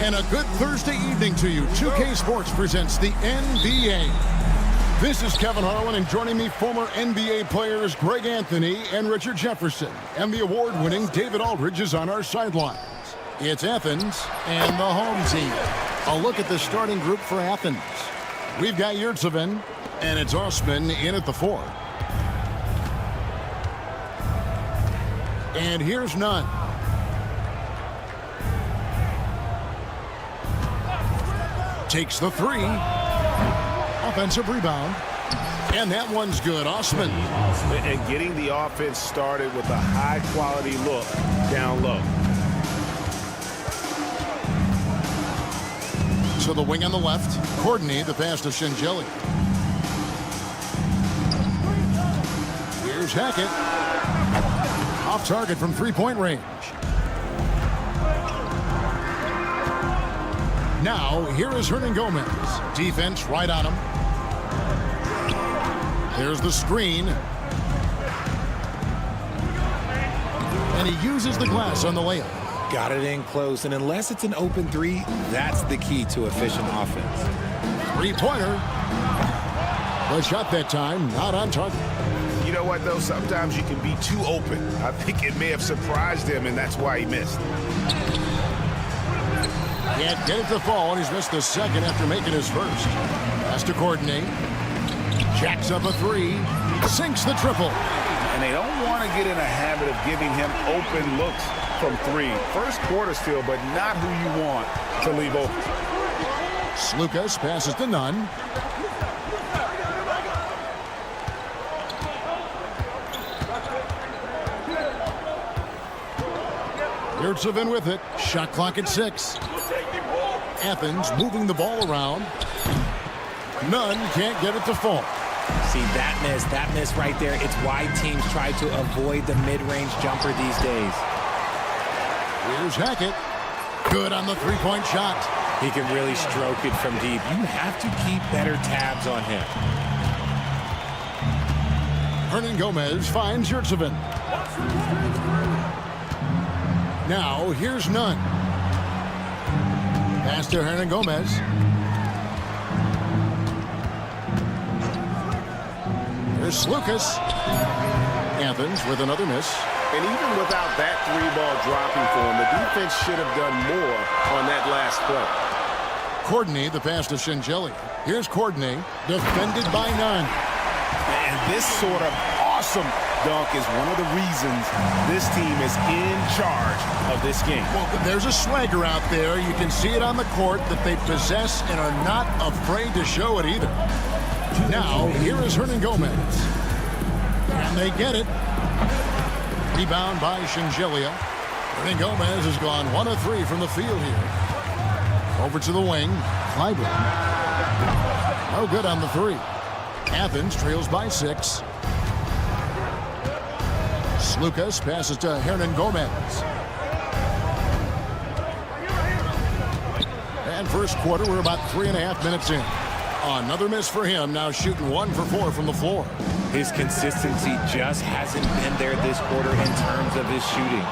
And a good Thursday evening to you. 2K Sports presents the NBA. This is Kevin Harlan, and joining me, former NBA players Greg Anthony and Richard Jefferson. And the award-winning David Aldridge is on our sidelines. It's Athens and the home team. A look at the starting group for Athens. We've got Yurtsevin, and it's Osman in at the 4. And here's Nunn. Takes the 3. Offensive rebound. And that one's good. Osman. And getting the offense started with a high-quality look down low. So the wing on the left. Courtney, the pass to Shingeli. Here's Hackett. Off target from three-point range. Now, here is Hernan Gomez. Defense right on him. There's the screen. And he uses the glass on the layup. Got it in close, and unless it's an open 3, that's the key to efficient offense. Three-pointer. The shot that time, not on target. You know what, though? Sometimes you can be too open. I think it may have surprised him, and that's why he missed. Can't get it to fall, and he's missed the second after making his first. Has to coordinate. Jacks up a 3. Sinks the triple. And they don't want to get in a habit of giving him open looks from 3. First quarter still, but not who you want to leave open. Slukas passes to Nunn. Yurtsevin with it. Shot clock at 6. Athens moving the ball around. Nunn can't get it to fall. See, that miss right there. It's why teams try to avoid the mid-range jumper these days. Here's Hackett. Good on the three-point shot. He can really stroke it from deep. You have to keep better tabs on him. Hernan Gomez finds Yurtsevin. Now, here's Nunn. Pass to Hernan Gomez. Here's Slukas. Athens with another miss. And even without that 3-ball dropping for him, the defense should have done more on that last play. Courtney, the pass to Shingeli. Here's Courtney, defended by Nunn. And this sort of awesome dunk is one of the reasons this team is in charge of this game. Well, there's a swagger out there. You can see it on the court that they possess and are not afraid to show it either. Now, here is Hernan Gomez. And they get it. Rebound by Shingeli. Hernan Gomez has gone 1 of 3 from the field here. Over to the wing. Clyburn. No good on the 3. Athens trails by 6. Slukas passes to Hernan Gomez. And first quarter, we're about 3.5 minutes in. Another miss for him, now shooting 1 for 4 from the floor. His consistency just hasn't been there this quarter in terms of his shooting.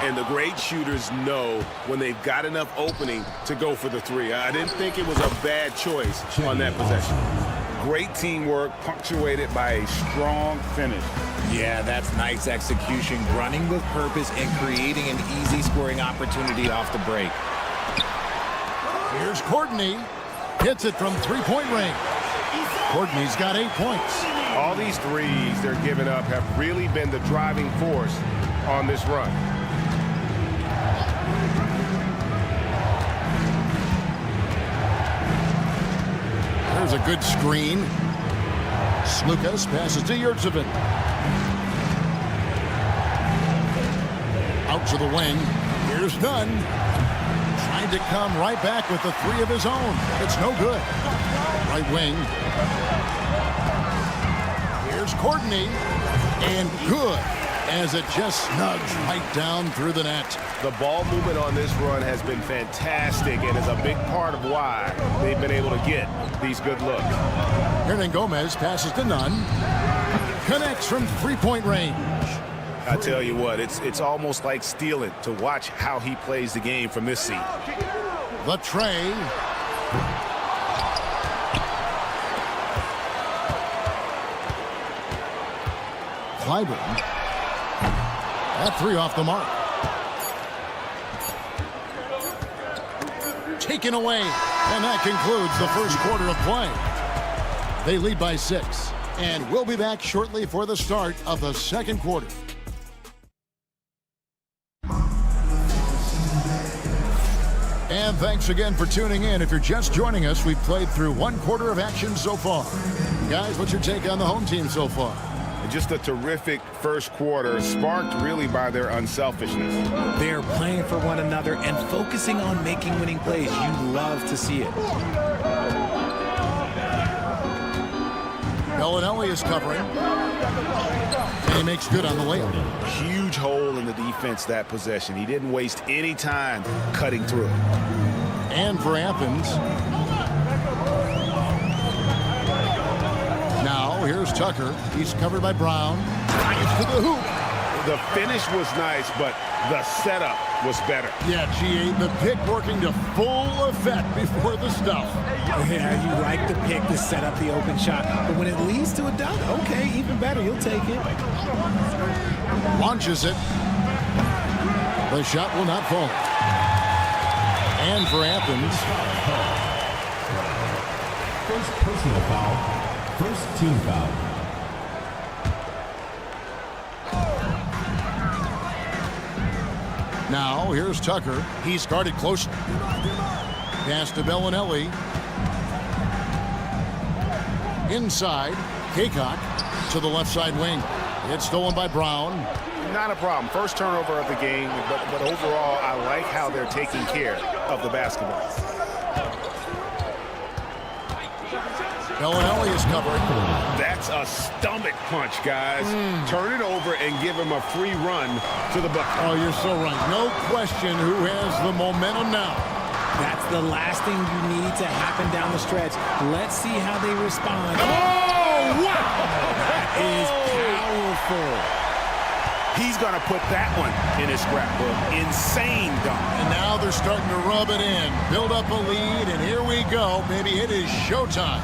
And the great shooters know when they've got enough opening to go for the 3. I didn't think it was a bad choice on that possession. Great teamwork punctuated by a strong finish. Yeah, that's nice execution, running with purpose and creating an easy scoring opportunity off the break. Here's Courtney. Hits it from three-point range. Courtney's got 8 points. All these threes they're giving up have really been the driving force on this run. There's a good screen. Slukas passes to Yurtsevin. Out to the wing. Here's Nunn. Trying to come right back with the 3 of his own. It's no good. Right wing. Here's Courtney. And good, as it just snugs right down through the net. The ball movement on this run has been fantastic and is a big part of why they've been able to get these good looks. Hernan Gomez passes to Nunn. Connects from three-point range. I tell you what, it's almost like stealing to watch how he plays the game from this seat. The tray. Clyburn. That three off the mark. Taken away. And that concludes the first quarter of play. They lead by 6. And we'll be back shortly for the start of the second quarter. And thanks again for tuning in. If you're just joining us, we've played through one quarter of action so far. Guys, what's your take on the home team so far? Just a terrific first quarter, sparked really by their unselfishness. They're playing for one another and focusing on making winning plays. You love to see it. Bellinelli is covering. And he makes good on the layup. Huge hole in the defense that possession. He didn't waste any time cutting through. And for Athens. Now, here's Tucker. He's covered by Brown. Gets to the hoop. The finish was nice, but the setup was better. Yeah, GA, the pick working to full effect before the stuff. Yeah, you like the pick to set up the open shot, but when it leads to a dunk, okay, even better, you'll take it. Launches it. The shot will not fall. And for Athens. First personal foul. First team foul. Now, here's Tucker. He's guarded closely. Pass to Bellinelli. Inside. Haycock to the left side wing. It's stolen by Brown. Not a problem. First turnover of the game, but overall, I like how they're taking care of the basketball. Bellinelli is covering. That's a stomach punch, guys. Turn it over and give him a free run to the bucket. Oh, you're so right. No question who has the momentum now. That's the last thing you need to happen down the stretch. Let's see how they respond. Oh, wow! That is powerful. He's going to put that one in his scrapbook. Insane dunk. And now they're starting to rub it in. Build up a lead, and here we go. Maybe it is showtime.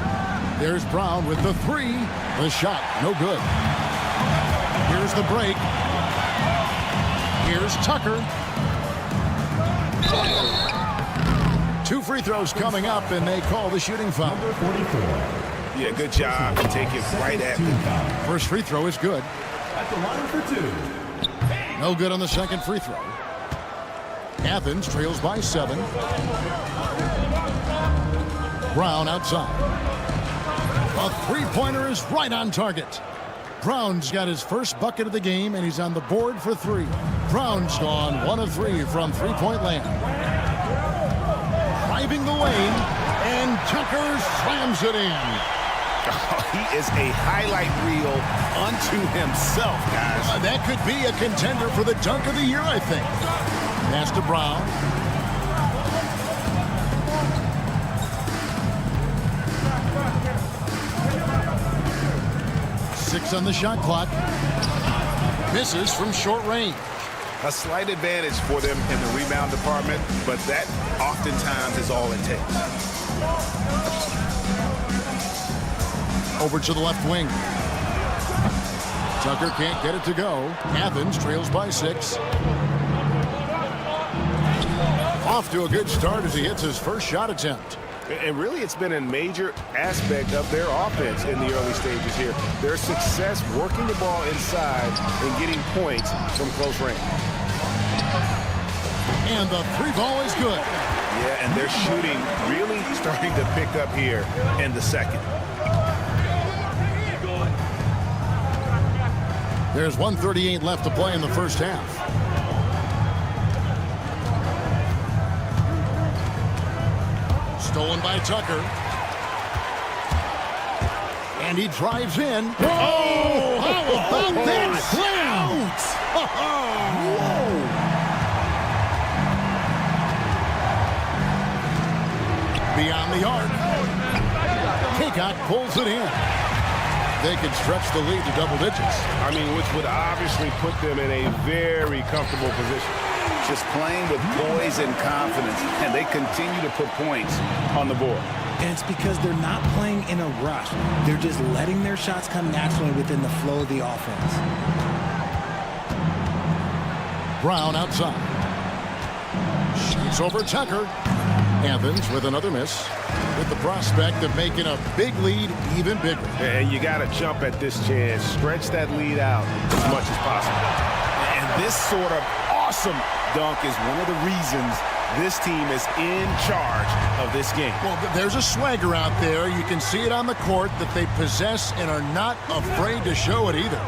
There's Brown with the three. The shot, no good. Here's the break. Here's Tucker. 2 free throws coming up, and they call the shooting foul. Number 44. Yeah, good job to take it right at him. First free throw is good. At the line for 2. No good on the second free throw. Athens trails by 7. Brown outside. A three-pointer is right on target. Brown's got his first bucket of the game, and he's on the board for 3. Brown's gone 1 of 3 from three-point land. Driving the lane, and Tucker slams it in. Oh, he is a highlight reel unto himself, guys. That could be a contender for the dunk of the year, I think. Pass to Brown. Six on the shot clock. Misses from short range. A slight advantage for them in the rebound department, but that oftentimes is all it takes. Over to the left wing. Tucker can't get it to go. Athens trails by 6. Off to a good start as he hits his first shot attempt. And really, it's been a major aspect of their offense in the early stages here. Their success working the ball inside and getting points from close range. And the three ball is good. Yeah, and their shooting really starting to pick up here in the second. There's 1:38 left to play in the first half. Stolen by Tucker. And he drives in. Oh, how about that slam? Whoa. Beyond the arc. Haycock pulls it in. They can stretch the lead to double digits. I mean, which would obviously put them in a very comfortable position. just playing with poise and confidence, and they continue to put points on the board. And it's because they're not playing in a rush. They're just letting their shots come naturally within the flow of the offense. Brown outside. Shoots over Tucker. Athens with another miss, with the prospect of making a big lead even bigger. And you got to jump at this chance. Stretch that lead out as much as possible. And this sort of awesome dunk is one of the reasons this team is in charge of this game. Well, there's a swagger out there. You can see it on the court that they possess and are not afraid to show it either.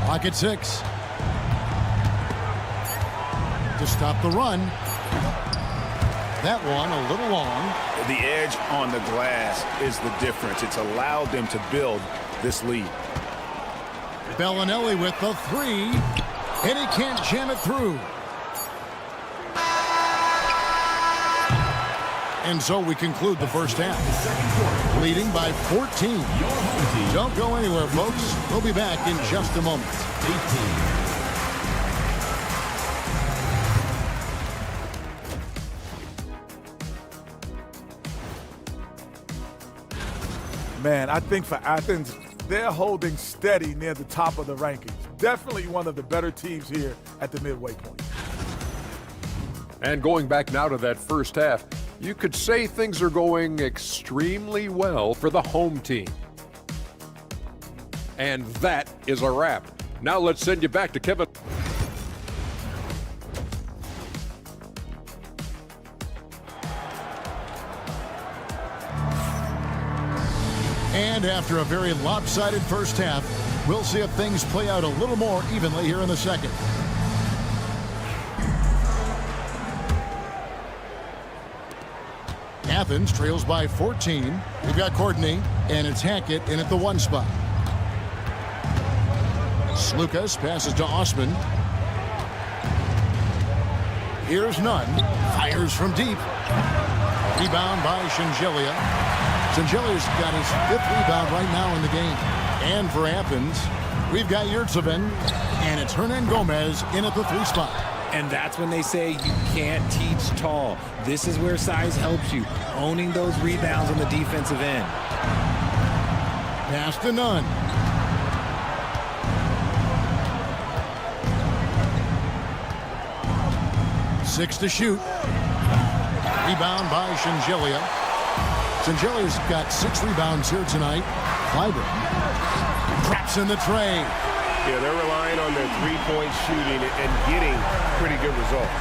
Clock at 6. To stop the run. That one a little long. The edge on the glass is the difference. It's allowed them to build this lead. Bellinelli with the 3, and he can't jam it through. And so we conclude the first half, leading by 14. Don't go anywhere, folks. We'll be back in just a moment. 18. Man, I think for Athens, they're holding steady near the top of the rankings. Definitely one of the better teams here at the midway point. And going back now to that first half, you could say things are going extremely well for the home team. And that is a wrap. Now let's send you back to Kevin. And after a very lopsided first half, we'll see if things play out a little more evenly here in the second. Athens trails by 14. We've got Courtney, and it's Hackett in at the 1 spot. Slukas passes to Osman. Here's Nunn. Fires from deep. Rebound by Shengelia. Shengelia's got his 5th rebound right now in the game. And for Athens, we've got Yurtseven, and it's Hernan Gomez in at the 3 spot. And that's when they say you can't teach tall. This is where size helps you, owning those rebounds on the defensive end. Pass to Nunn. Six to shoot. Rebound by Shengelia. Shengelia's got 6 rebounds here tonight. Kleiber traps in the tray. Yeah, they're relying on their three-point shooting and getting pretty good results.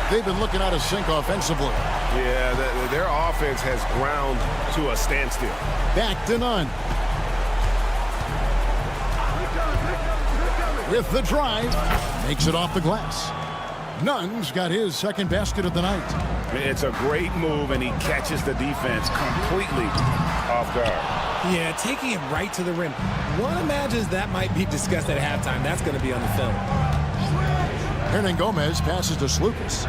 They've been looking out of sync offensively. Yeah, their offense has ground to a standstill. Back to Nunn. With the drive, makes it off the glass. Nunn's got his 2nd basket of the night. It's a great move, and he catches the defense completely off guard. Yeah, taking it right to the rim. One imagines that might be discussed at halftime. That's going to be on the film. Hernan Gomez passes to Slukas.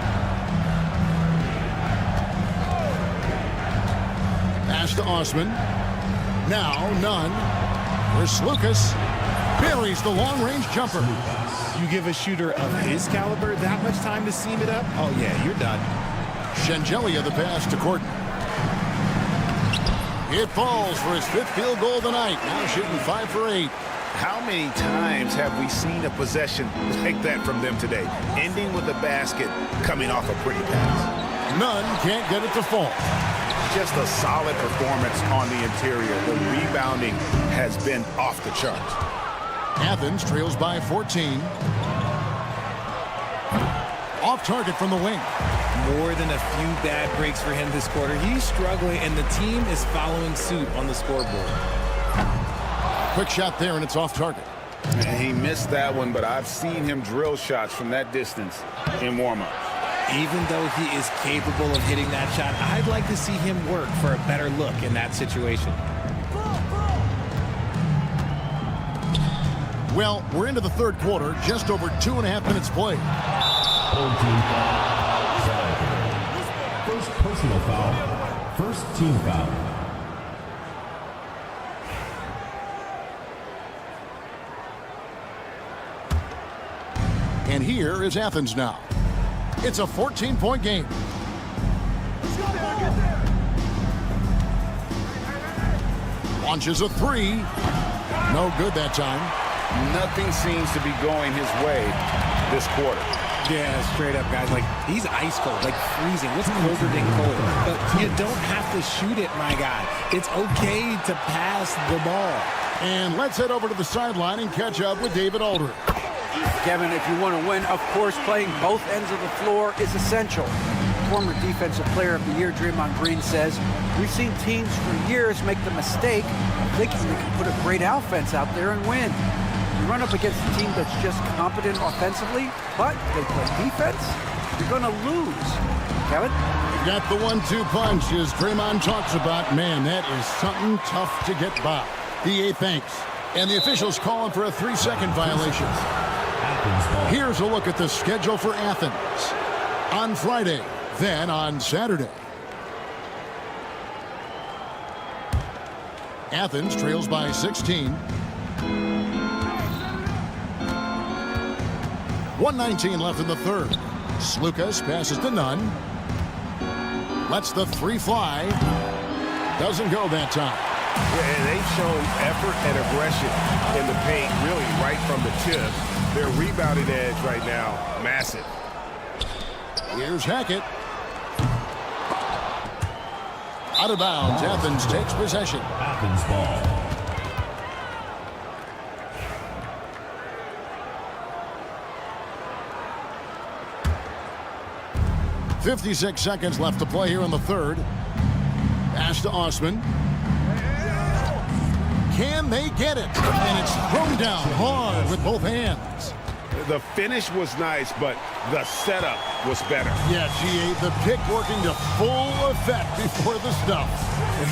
Pass to Osman. Now Nunn. Here's Slukas. Buries the long-range jumper. You give a shooter of his caliber that much time to seam it up? Oh, yeah, you're done. Shengelia the pass to Courtney. It falls for his 5th field goal of the night. Now shooting 5 for 8. How many times have we seen a possession like that from them today, ending with a basket coming off a pretty pass? Nunn can't get it to fall. Just a solid performance on the interior. The rebounding has been off the charts. Athens trails by 14. Off target from the wing. More than a few bad breaks for him this quarter. He's struggling, and the team is following suit on the scoreboard. Quick shot there, and it's off target. And he missed that one, but I've seen him drill shots from that distance in warm-up. Even though he is capable of hitting that shot, I'd like to see him work for a better look in that situation. Well, we're into the 3rd quarter, just over 2.5 minutes played. Home team foul. 1st personal foul. 1st team foul. And here is Athens now. It's a 14-point game. Launches a three. No good that time. Nothing seems to be going his way this quarter. Yeah, straight up, guys. Like, he's ice cold, like freezing. What's colder than cold? But you don't have to shoot it, my guy. It's okay to pass the ball. And let's head over to the sideline and catch up with David Aldridge. Kevin, if you want to win, of course, playing both ends of the floor is essential. Former Defensive Player of the Year Draymond Green says, we've seen teams for years make the mistake of thinking they can put a great offense out there and win. You run up against a team that's just competent offensively, but they play defense, you're going to lose. Kevin? Got the 1-2 punch as Draymond talks about. Man, that is something tough to get by. DA thanks. And the officials calling for a 3-second violation. Here's a look at the schedule for Athens. On Friday, then on Saturday. Athens trails by 16. 1:19 left in the third. Slukas passes to Nunn. Lets the three fly. Doesn't go that time. Yeah, and they've shown effort and aggression in the paint, really right from the tip. Their rebounding edge right now, massive. Here's Hackett. Out of bounds. Athens takes possession. Athens ball. 56 seconds left to play here in the third. Pass to Osman. Can they get it? And it's thrown down hard with both hands. The finish was nice, but the setup was better. Yeah, GA, the pick working to full effect before the stuff.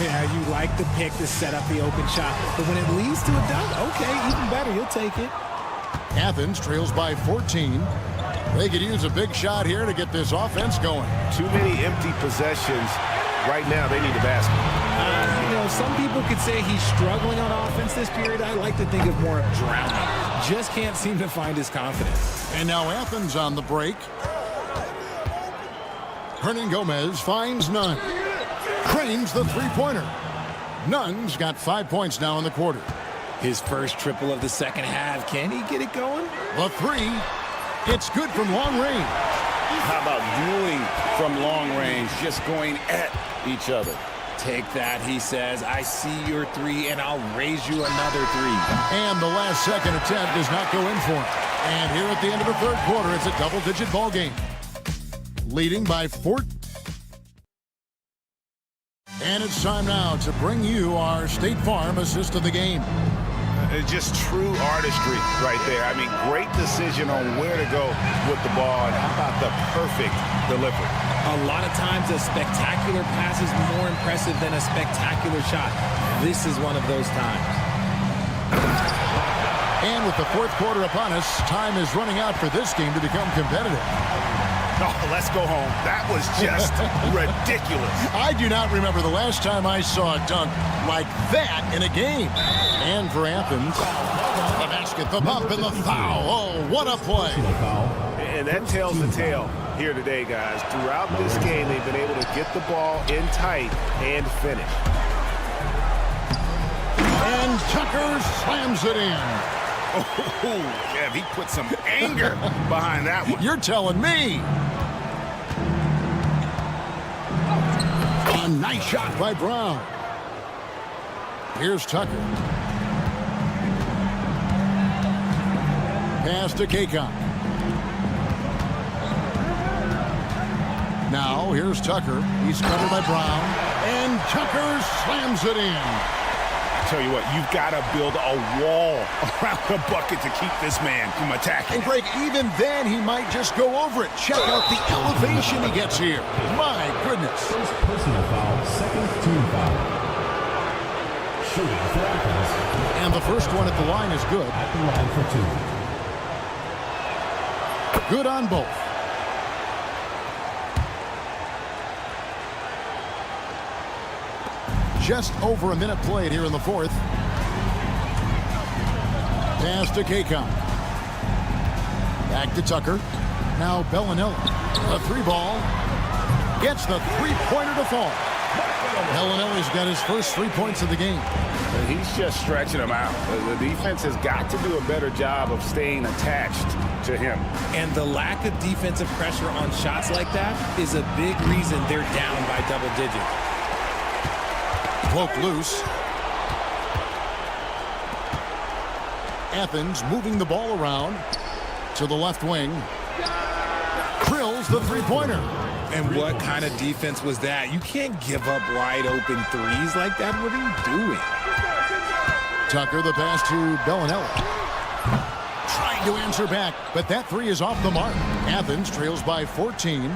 Yeah, you like the pick to set up the open shot. But when it leads to a dunk, okay, even better, you'll take it. Athens trails by 14. They could use a big shot here to get this offense going. Too many empty possessions. Right now, they need a basket. You know, some people could say he's struggling on offense this period. I like to think of more of drowning. Just can't seem to find his confidence. And now Athens on the break. Hernan Gomez finds Nunn. Cranes the three-pointer. Nunn's got 5 points now in the quarter. His first triple of the second half. Can he get it going? The three. It's good from long range. How about dueling from long range, just going at each other? Take that, he says. I see your three, and I'll raise you another three. And the last second attempt does not go in for him. And here at the end of the third quarter, it's a double-digit ball game. Leading by 4. And it's time now to bring you our State Farm assist of the game. Just true artistry right there. I mean, great decision on where to go with the ball, and how about the perfect delivery? A lot of times a spectacular pass is more impressive than a spectacular shot. This is one of those times. And with the fourth quarter upon us, time is running out for this game to become competitive. Oh, let's go home. That was just ridiculous. I do not remember the last time I saw a dunk like that in a game. And for Athens, the basket, the bump, and the foul. Oh, what a play. And that tells the tale here today, guys. Throughout this game, they've been able to get the ball in tight and finish. And Tucker slams it in. Oh, yeah, he put some anger behind that one. You're telling me. A nice shot by Brown. Here's Tucker. Pass to Kakon. Now here's Tucker. He's covered by Brown. And Tucker slams it in. Tell you what, you've got to build a wall around the bucket to keep this man from attacking. And Greg, even then, he might just go over it. Check out the elevation he gets here. My goodness. First personal foul, second team foul. Shooting for Athens. And the first one at the line is good. At the line for 2. Good on both. Just over a minute played here in the fourth. Pass to Kakon. Back to Tucker. Now Bellinelli. A three ball. Gets the three-pointer to fall. Bellinelli's got his first 3 points of the game. He's just stretching them out. The defense has got to do a better job of staying attached to him. And the lack of defensive pressure on shots like that is a big reason they're down by double digits. Cloak loose. Athens moving the ball around to the left wing. Drills the three-pointer. And what kind of defense was that? You can't give up wide open threes like that. What are you doing? Tucker, the pass to Bellinelli. Trying to answer back, but that three is off the mark. Athens trails by 14.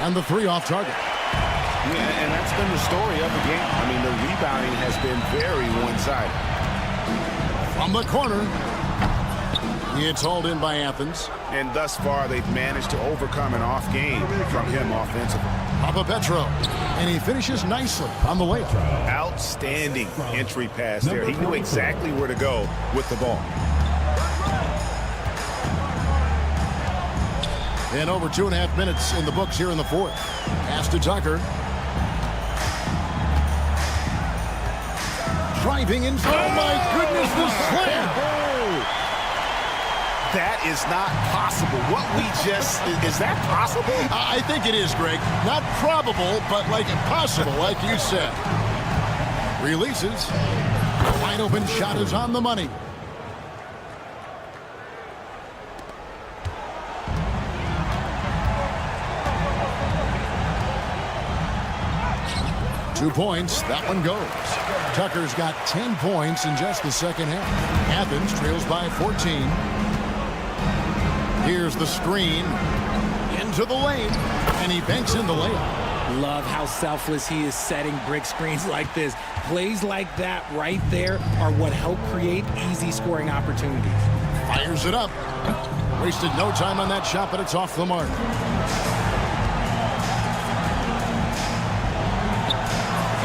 And the three off target. Yeah, and that's been the story of the game. I mean, the rebounding has been very one-sided. From the corner. It's hauled in by Athens. And thus far, they've managed to overcome an off game from him offensively. Petro, and he finishes nicely on the layup. Outstanding entry pass there. He knew exactly where to go with the ball. And over 2.5 minutes in the books here in the fourth. Pass to Tucker. Driving in. Oh my goodness, the slam! That is not possible. What we just, is that possible? I think it is, Greg. Not probable, but like impossible, like you said. Releases. The wide open shot is on the money. Two points. That one goes. Tucker's got 10 points in just the second half. Athens trails by 14. Here's the screen into the lane, and he banks in the layup. Love how selfless he is setting brick screens like this. Plays like that right there are what help create easy scoring opportunities. Fires it up. Wasted no time on that shot, but it's off the mark.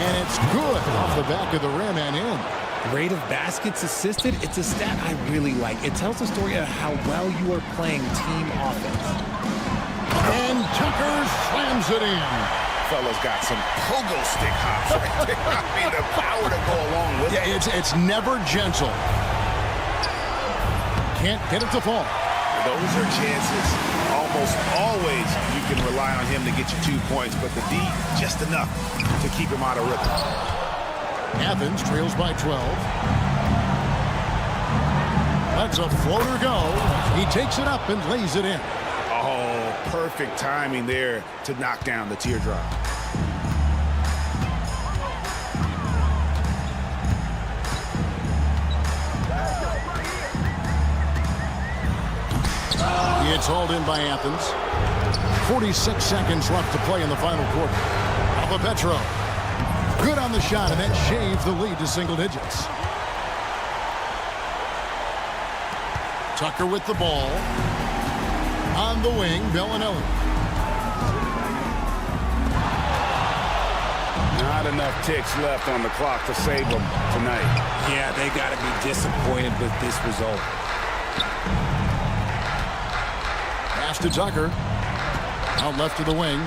And it's good off the back of the rim and in. Rate of baskets assisted, it's a stat I really like. It tells the story of how well you are playing team offense. And Tucker slams it in. Fella's got some pogo stick hops right there. I mean, the power to go along with it. Yeah, it's never gentle. Can't get it to fall. Those are chances. Almost always you can rely on him to get you 2 points, but the D, just enough to keep him out of rhythm. Athens trails by 12. That's a floater go. He takes it up and lays it in. Oh, perfect timing there to knock down the teardrop. It's hauled in by Athens. 46 seconds left to play in the final quarter. Petro. Good on the shot, and that shaves the lead to single digits. Tucker with the ball. On the wing, Bellinelli. Not enough ticks left on the clock to save them tonight. Yeah, they got to be disappointed with this result. Pass to Tucker. Out left to the wing.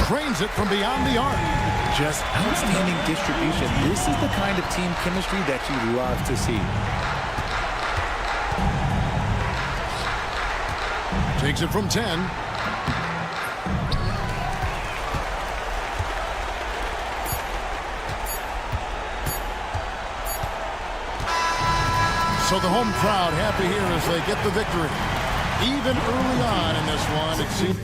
Trains it from beyond the arc. Just outstanding distribution. This is the kind of team chemistry that you love to see. Takes it from 10. So the home crowd happy here as they get the victory. Even early on in this one, it seems.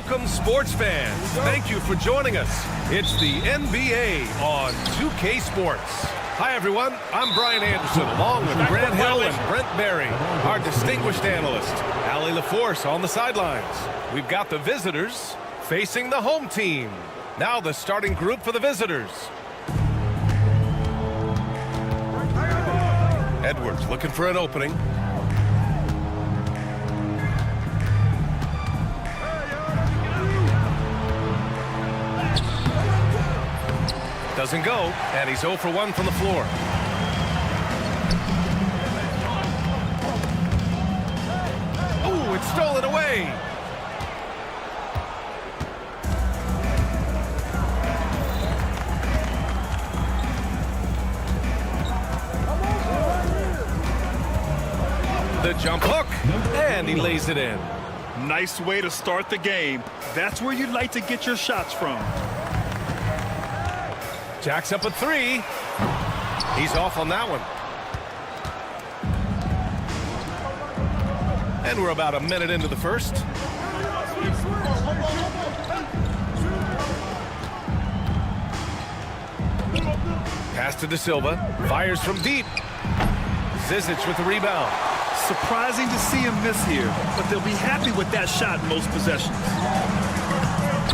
Welcome, sports fans. Thank you for joining us. It's the NBA on 2K Sports. Hi, everyone. I'm Brian Anderson, along with Grant Hill and Brent Berry, our distinguished analyst, Allie LaForce on the sidelines. We've got the visitors facing the home team. Now the starting group for the visitors. Edwards looking for an opening. Doesn't go, and he's 0 for 1 from the floor. Oh, it's stolen away. The jump hook, and he lays it in. Nice way to start the game. That's where you'd like to get your shots from. Jacks up a 3. He's off on that one. And we're about a minute into the first. Pass to De Silva. Fires from deep. Zizic with the rebound. Surprising to see him miss here, but they'll be happy with that shot in most possessions.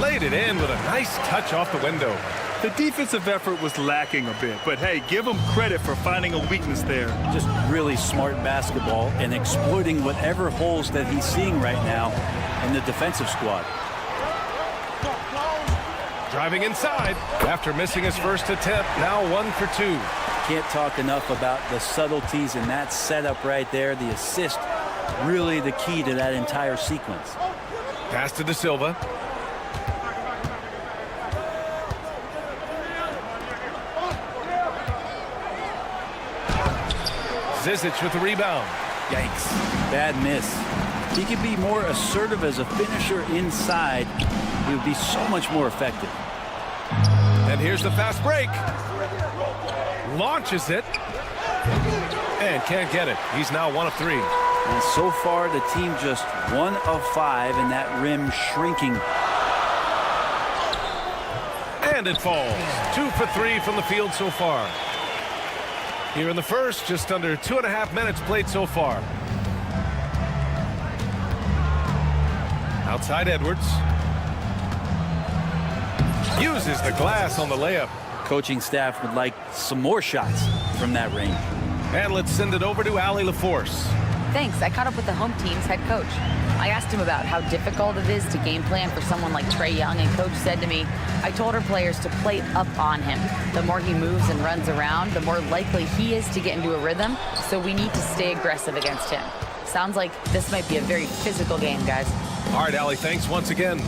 Laid it in with a nice touch off the window. The defensive effort was lacking a bit, but hey, give him credit for finding a weakness there. Just really smart basketball and exploiting whatever holes that he's seeing right now in the defensive squad. Driving inside after missing his first attempt. Now 1 for 2. Can't talk enough about the subtleties in that setup right there. The assist, really the key to that entire sequence. Pass to De Silva. Zizic with the rebound. Yikes. Bad miss. He could be more assertive as a finisher inside. He would be so much more effective. And here's the fast break. Launches it. And can't get it. He's now 1 of 3. And so far, the team just 1 of 5, and that rim shrinking. And it falls. 2 for 3 from the field so far. Here in the first, just under 2.5 minutes played so far. Outside Edwards. Uses the glass on the layup. Coaching staff would like some more shots from that range. And let's send it over to Allie LaForce. Thanks. I caught up with the home team's head coach. I asked him about how difficult it is to game plan for someone like Trae Young, and coach said to me, I told our players to play up on him. The more he moves and runs around, the more likely he is to get into a rhythm, so we need to stay aggressive against him. Sounds like this might be a very physical game, guys. All right, Allie, thanks once again. 2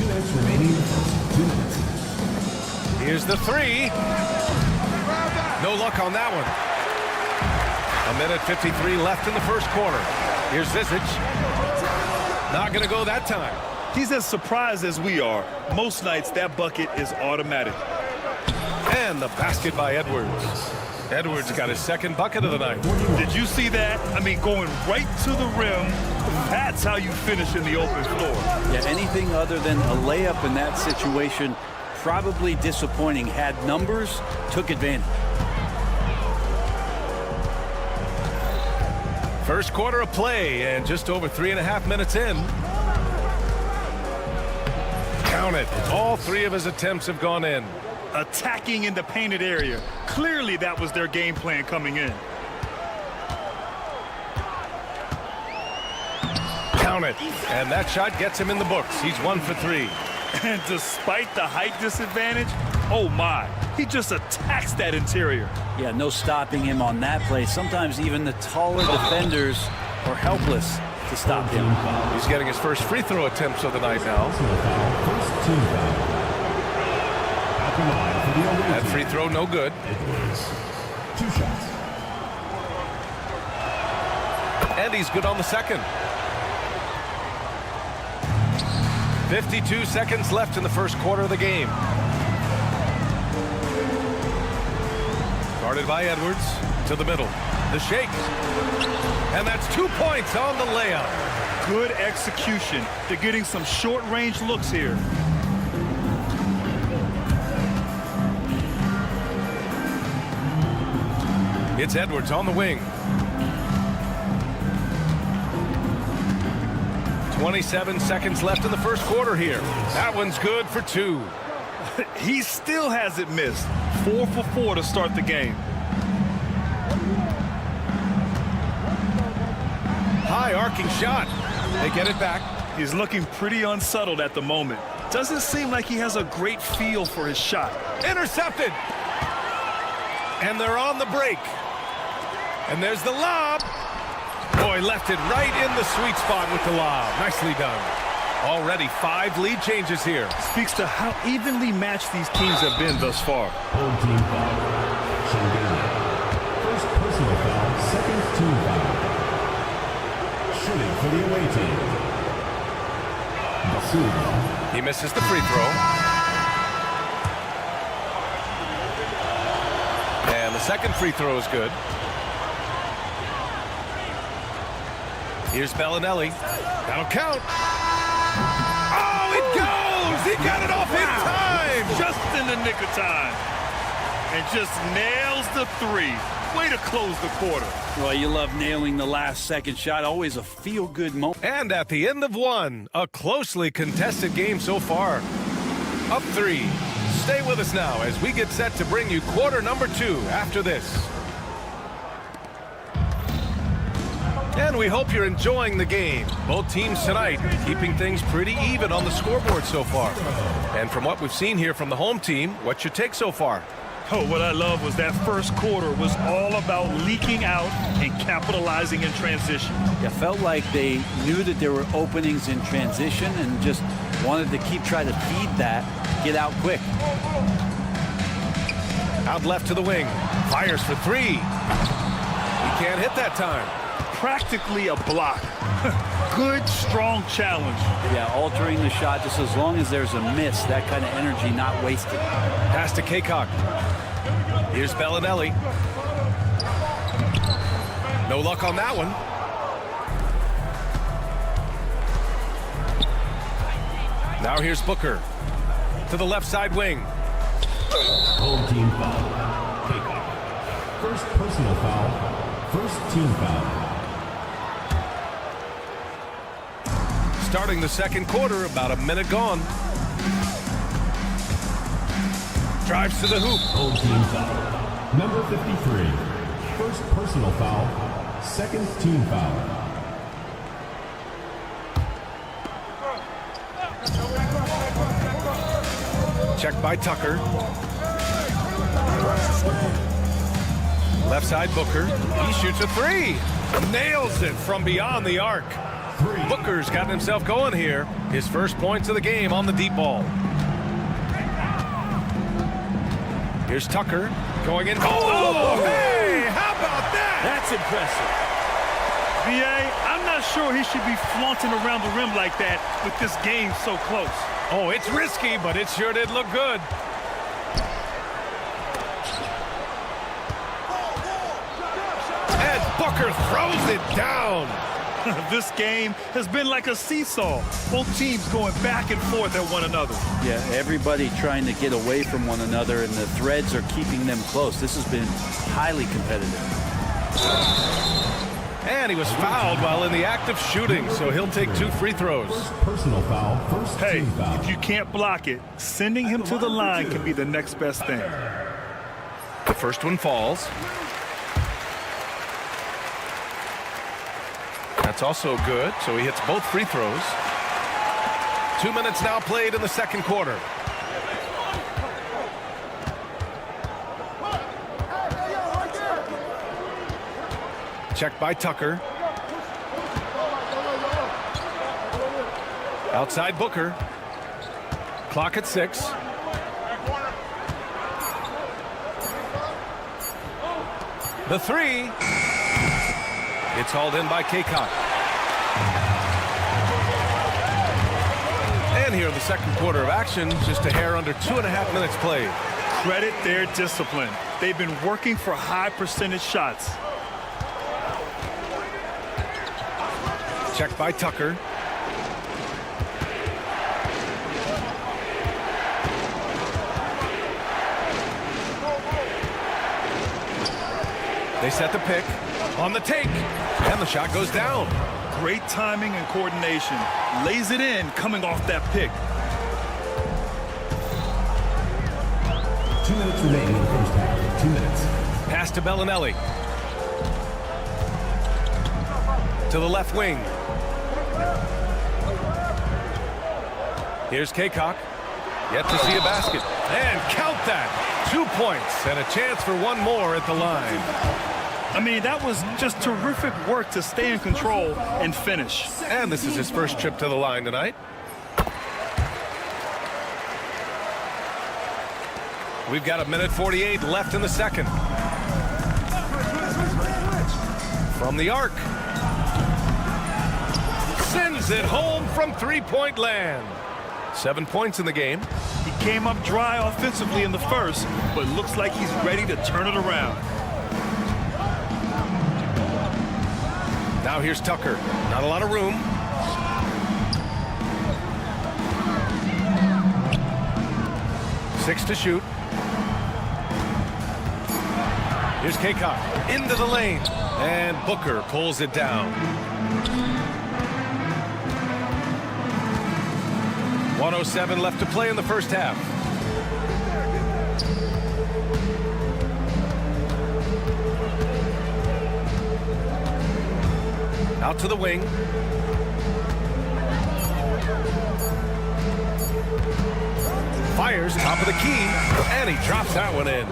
minutes remaining. 2 minutes. Here's the 3. No luck on that one. 1:53 left in the first quarter. Here's Zizic. Not going to go that time. He's as surprised as we are. Most nights, that bucket is automatic. And the basket by Edwards. Edwards got his second bucket of the night. Did you see that? I mean, going right to the rim. That's how you finish in the open floor. Yeah, anything other than a layup in that situation, probably disappointing. Had numbers, took advantage. First quarter of play, and just over 3.5 minutes in. Count it. All 3 of his attempts have gone in. Attacking in the painted area. Clearly, that was their game plan coming in. Count it. And that shot gets him in the books. He's 1 for 3. And despite the height disadvantage, oh my, he just attacks that interior. Yeah, no stopping him on that play. Sometimes even the taller defenders are helpless to stop him. He's getting his first free throw attempts of the night now. First team foul. At the line for the Olympics. That free throw no good. 2 shots. And he's good on the second. 52 seconds left in the first quarter of the game. Guarded by Edwards to the middle. The shake. And that's 2 points on the layup. good execution. They're getting some short-range looks here. It's Edwards on the wing. 27 seconds left in the first quarter here. That one's good for 2. He still hasn't missed. 4 for 4 to start the game. High arcing shot. They get it back. He's looking pretty unsettled at the moment. Doesn't seem like he has a great feel for his shot. Intercepted. And they're on the break. And there's the lob. Boy, left it right in the sweet spot with the lob. Nicely done. Already 5 lead changes here. Speaks to how evenly matched these teams have been thus far. Home team foul. Skarn. First personal foul, second team foul. Shooting for the away team. Basuma. He misses the free throw. And the second free throw is good. Here's Bellinelli. That'll count. Oh, it goes! He got it off in time! Just in the nick of time. And just nails the 3. Way to close the quarter. Well, you love nailing the last second shot. Always a feel-good moment. And at the end of 1, a closely contested game so far. Up 3. Stay with us now as we get set to bring you quarter number 2 after this. And we hope you're enjoying the game. Both teams tonight keeping things pretty even on the scoreboard so far. And from what we've seen here from the home team, what's your take so far? Oh, what I love was that first quarter was all about leaking out and capitalizing in transition. It felt like they knew that there were openings in transition and just wanted to keep trying to feed that, get out quick. Out left to the wing. Fires for 3. He can't hit that time. Practically a block. Good, strong challenge. Yeah, altering the shot just as long as there's a miss, that kind of energy not wasted. Pass to Kaycock. Here's Bellinelli. No luck on that one. Now here's Booker. To the left side wing. Home team foul. Kaycock. First personal foul. First team foul. Starting the second quarter, about a minute gone. Drives to the hoop. Home team foul. Number 53. First personal foul. Second team foul. Checked by Tucker. Left side Booker. He shoots a 3. Nails it from beyond the arc. Booker's gotten himself going here. His first points of the game on the deep ball. Here's Tucker going in. Oh, hey! How about that? That's impressive. B.A., I'm not sure he should be flaunting around the rim like that with this game so close. Oh, it's risky, but it sure did look good. And Booker throws it down. This game has been like a seesaw. Both teams going back and forth at one another. Yeah, everybody trying to get away from one another, and the threads are keeping them close. This has been highly competitive. And he was fouled while in the act of shooting, so he'll take 2 free throws. First personal foul. First Hey, team foul. if you can't block it, sending him to the line can be the next best thing. The first one falls. That's also good, so he hits both free throws. 2 minutes now played in the second quarter. Checked by Tucker. Outside Booker. Clock at 6. The 3. It's hauled in by Kaycock. And here in the second quarter of action, just a hair under 2.5 minutes played. Credit their discipline. They've been working for high percentage shots. Checked by Tucker. They set the pick on the take, and the shot goes down. Great timing and coordination. Lays it in coming off that pick. 2 minutes remaining in the first half. 2 minutes. Pass to Bellinelli. To the left wing. Here's Kaycock. Yet to see a basket. And count that. 2 points and a chance for one more at the line. I mean, that was just terrific work to stay in control and finish. And this is his first trip to the line tonight. We've got 1:48 left in the second. From the arc. Sends it home from three-point land. 7 points in the game. He came up dry offensively in the first, but looks like he's ready to turn it around. Now here's Tucker. Not a lot of room. Six to shoot. Here's Kaycock. Into the lane. And Booker pulls it down. 1:07 left to play in the first half. Out to the wing. Fires top of the key, and he drops that one in.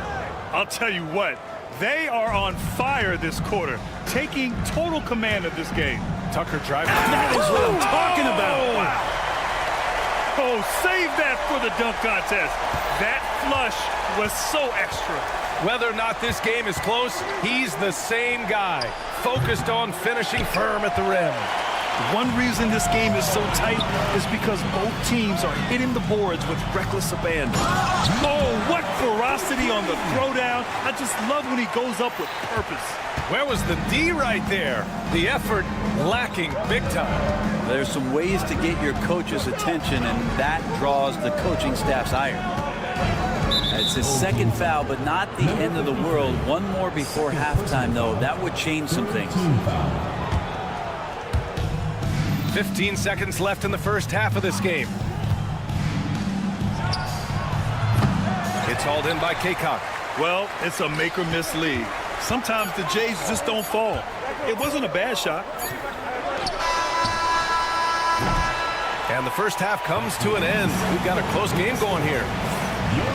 I'll tell you what, they are on fire this quarter, taking total command of this game. Tucker driving. That is what I'm talking about. Wow. Oh, save that for the dunk contest. That flush was so extra. Whether or not this game is close, he's the same guy, focused on finishing firm at the rim. One reason this game is so tight is because both teams are hitting the boards with reckless abandon. Oh, what ferocity on the throwdown. I just love when he goes up with purpose. Where was the D right there? The effort lacking big time. There's some ways to get your coach's attention, and that draws the coaching staff's ire. It's his second foul, but not the end of the world. One more before halftime, though. That would change some things. 15 seconds left in the first half of this game. It's hauled in by Kaycock. Well, it's a make-or-miss league. Sometimes the Jays just don't fall. It wasn't a bad shot. And the first half comes to an end. We've got a close game going here.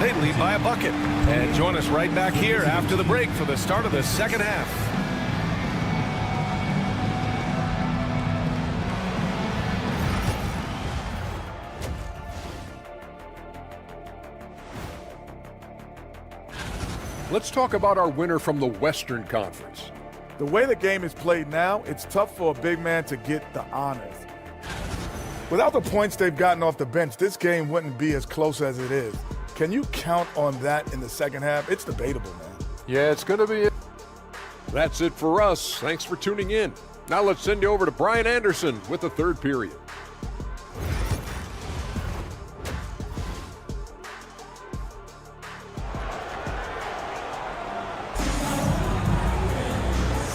They lead by a bucket. And join us right back here after the break for the start of the second half. Let's talk about our winner from the Western Conference. The way the game is played now, it's tough for a big man to get the honors. Without the points they've gotten off the bench, this game wouldn't be as close as it is. Can you count on that in the second half? It's debatable, man. Yeah, it's going to be it. That's it for us. Thanks for tuning in. Now let's send you over to Brian Anderson with the third period.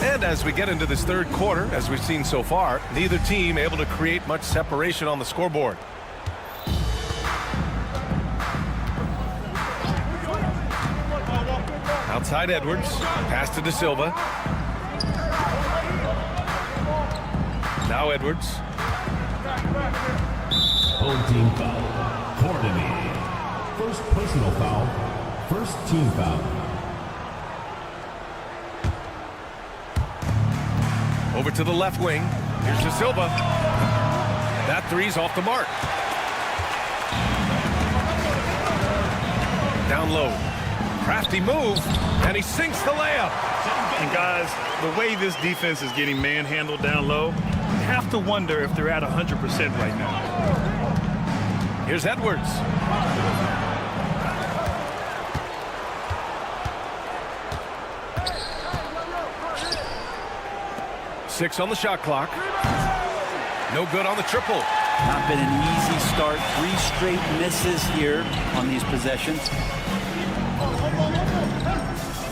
And as we get into this third quarter, as we've seen so far, neither team able to create much separation on the scoreboard. Outside Edwards, pass to De Silva. Now Edwards. Home team foul. Coordinated. First personal foul. First team foul. Over to the left wing. Here's De Silva. That three's off the mark. Down low. Crafty move, and he sinks the layup. And guys, the way this defense is getting manhandled down low, you have to wonder if they're at 100% right now. Here's Edwards. Six on the shot clock. No good on the triple. Not been an easy start. 3 straight misses here on these possessions.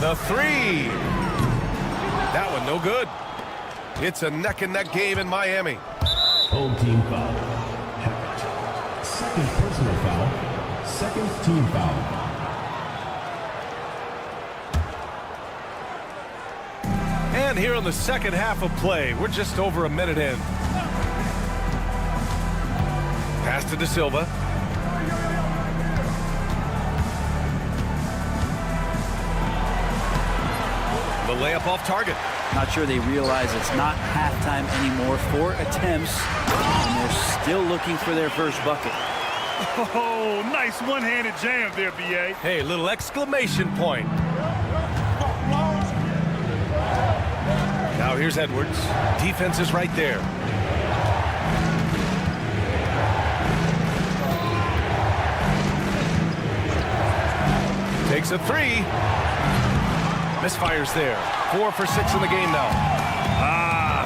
The 3. That one no good. It's a neck-and-neck game in Miami. Home team foul. Second personal foul. Second team foul. And here in the second half of play, we're just over a minute in. Pass to De Silva. The layup off target. Not sure they realize it's not halftime anymore. 4 attempts, and they're still looking for their first bucket. Oh, nice one-handed jam there, B.A. Hey, little exclamation point. Now here's Edwards. Defense is right there. Takes a 3. Misfires there. 4 for 6 in the game now.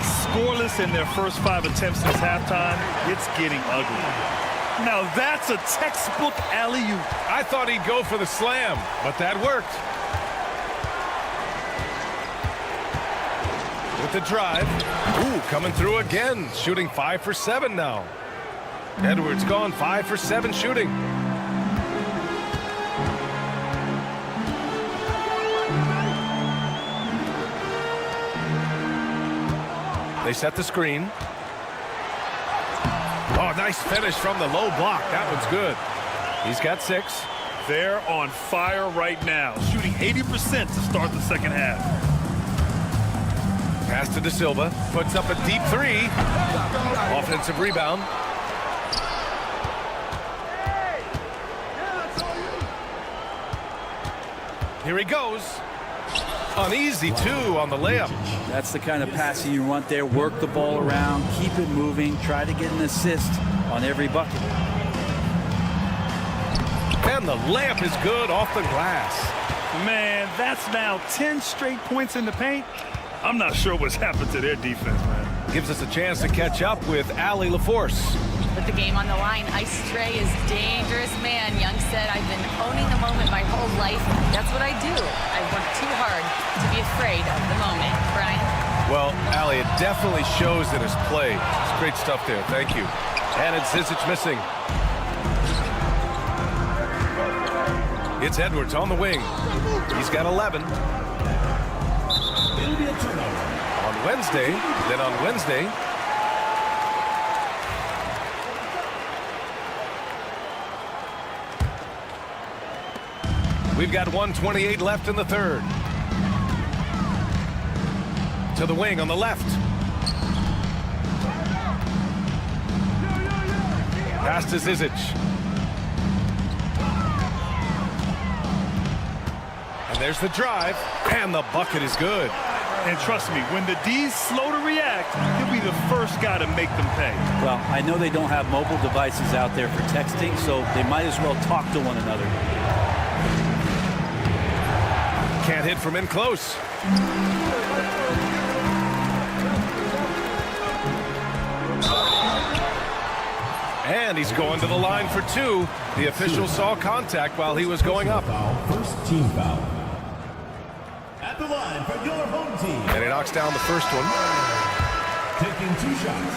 Scoreless in their first 5 attempts since halftime. It's getting ugly. Now that's a textbook alley-oop. I thought he'd go for the slam, but that worked. With the drive. Ooh, coming through again. Shooting 5 for 7 now. Edwards gone 5 for 7 shooting. They set the screen. Oh, nice finish from the low block. That one's good. He's got 6. They're on fire right now, shooting 80% to start the second half. Pass to De Silva. Puts up a deep 3. Offensive rebound. Here he goes. Uneasy, 2 on the layup. That's the kind of passing you want there. Work the ball around, keep it moving, try to get an assist on every bucket. And the layup is good off the glass. Man, that's now 10 straight points in the paint. I'm not sure what's happened to their defense, man. Gives us a chance to catch up with Allie LaForce. With the game on the line, Ice Stray is dangerous, man. Young said, I've been owning the moment my whole life. That's what I do. I work too hard to be afraid of the moment. Brian? Well, Allie, it definitely shows in his play. It's great stuff there. Thank you. And it's Zizic missing. It's Edwards on the wing. He's got 11. On Wednesday, then on Wednesday, we've got 1:28 left in the third. To the wing on the left. Pass to Zizic. And there's the drive. And the bucket is good. And trust me, when the D's slow to react, he'll be the first guy to make them pay. Well, I know they don't have mobile devices out there for texting, so they might as well talk to one another. Can't hit from in close. And he's going to the line for 2. The official saw contact while he was going up. First team foul. At the line for your home team. And he knocks down the first one. Taking 2 shots.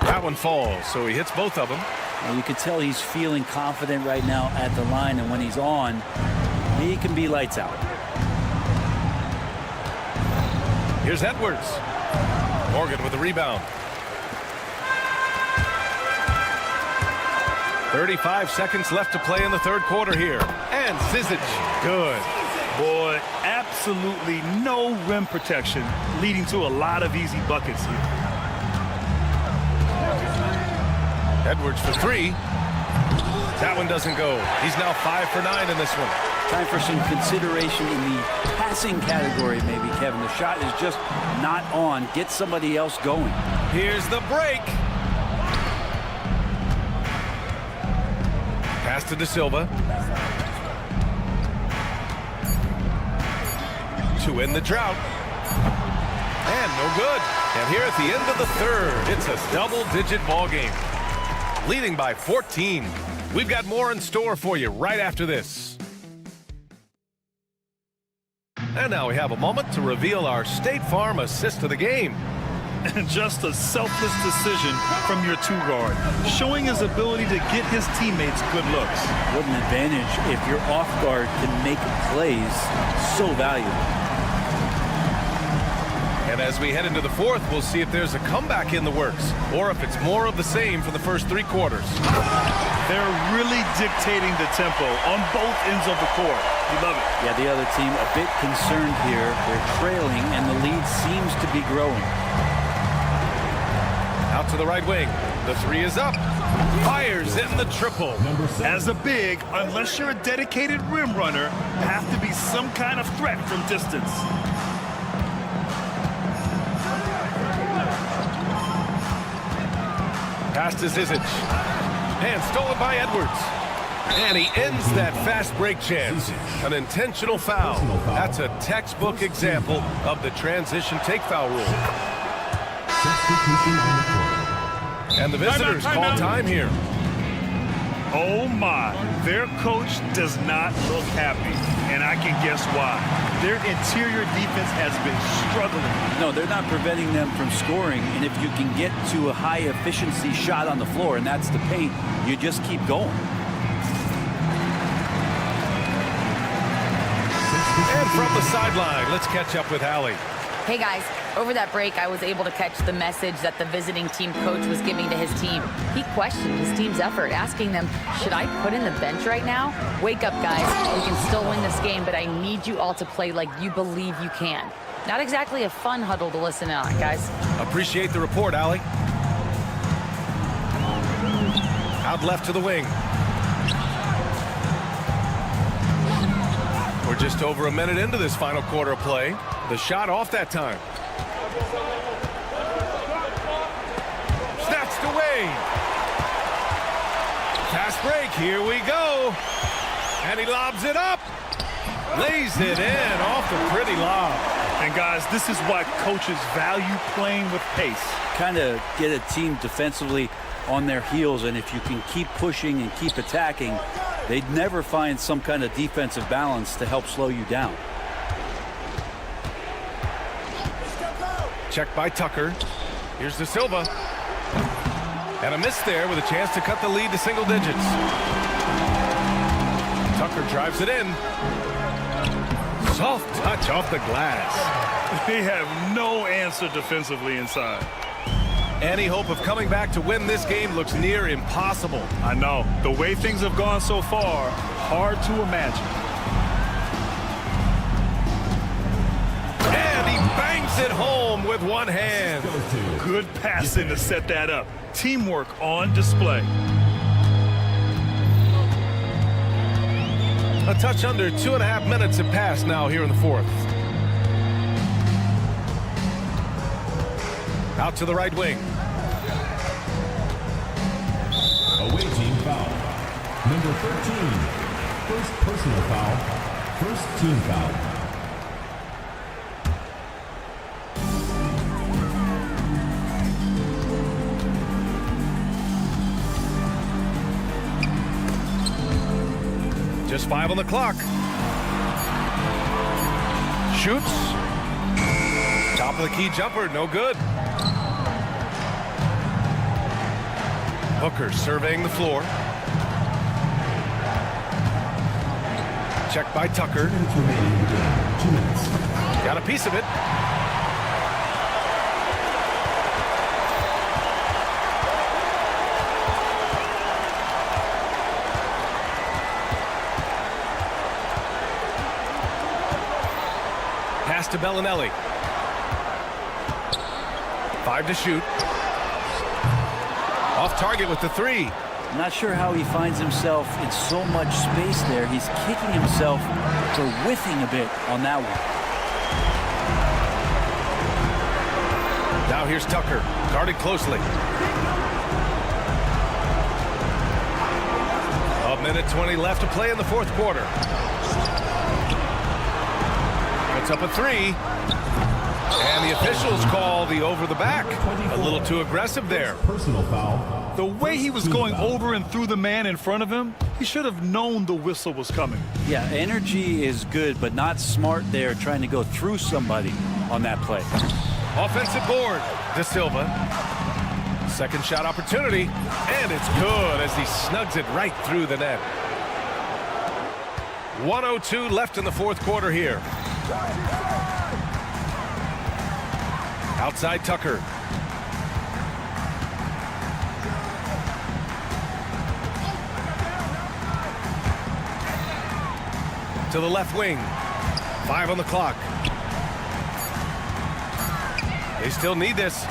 That one falls, so he hits both of them. Well, you could tell he's feeling confident right now at the line, and when he's on, he can be lights out. Here's Edwards. Morgan with the rebound. 35 seconds left to play in the third quarter here. And Zizic, good. Boy, absolutely no rim protection, leading to a lot of easy buckets here. Edwards for 3. That one doesn't go. He's now 5 for 9 in this one. Time for some consideration in the passing category, maybe, Kevin. The shot is just not on. Get somebody else going. Here's the break. Pass to De Silva. To end the drought. And no good. And here at the end of the third, it's a double-digit ball game. Leading by 14. We've got more in store for you right after this. And now we have a moment to reveal our State Farm assist of the game. And just a selfless decision from your two-guard, showing his ability to get his teammates good looks. What an advantage if your off-guard can make plays so valuable. And as we head into the fourth, we'll see if there's a comeback in the works or if it's more of the same for the first three quarters. They're really dictating the tempo on both ends of the court. You love it. Yeah, the other team a bit concerned here. They're trailing, and the lead seems to be growing. Out to the right wing. The three is up. Fires in the triple. As a big, unless you're a dedicated rim runner, have to be some kind of threat from distance. Pass to Zizic. And stolen by Edwards. And he ends that fast break chance. An intentional foul. That's a textbook example of the transition take foul rule. And the visitors call time here. Oh my, their coach does not look happy, and I can guess why. Their interior defense has been struggling. No, they're not preventing them from scoring, and if you can get to a high-efficiency shot on the floor, and that's the paint, you just keep going. And from the sideline, let's catch up with Allie. Hey guys, over that break, I was able to catch the message that the visiting team coach was giving to his team. He questioned his team's effort, asking them, should I put in the bench right now? Wake up, guys. We can still win this game, but I need you all to play like you believe you can. Not exactly a fun huddle to listen on, guys. Appreciate the report, Allie. Out left to the wing. We're just over a minute into this final quarter of play. The shot off that time. Snatched away. Fast break. Here we go. And he lobs it up. Lays it in off the pretty lob. And guys, this is why coaches value playing with pace. Kind of get a team defensively on their heels, and if you can keep pushing and keep attacking, they'd never find some kind of defensive balance to help slow you down. Check by Tucker. Here's De Silva. And a miss there with a chance to cut the lead to single digits. Tucker drives it in. Soft touch off the glass. They have no answer defensively inside. Any hope of coming back to win this game looks near impossible. I know. The way things have gone so far, hard to imagine. And he bangs it home with one hand. Good passing to set that up. Teamwork on display. A touch under 2.5 minutes have passed now here in the fourth. Out to the right wing. Away team foul. Number 13. First personal foul. First team foul. Just 5 on the clock. Shoots. Top of the key jumper, no good. Hooker surveying the floor. Checked by Tucker. 2 minutes. Got a piece of it. Pass to Bellinelli. 5 to shoot. Off target with the 3. I'm not sure how he finds himself in so much space there. He's kicking himself for whiffing a bit on that one. Now here's Tucker, guarded closely. A minute 20 left to play in the fourth quarter. Puts up a 3. And the officials call the over the back. A little too aggressive there. Personal foul. The way he was going over and through the man in front of him, he should have known the whistle was coming. Yeah, energy is good, but not smart there trying to go through somebody on that play. Offensive board, De Silva. Second shot opportunity, and it's good as he snugs it right through the net. 1:02 left in the fourth quarter here. Outside Tucker. To the left wing. 5 on the clock. They still need this.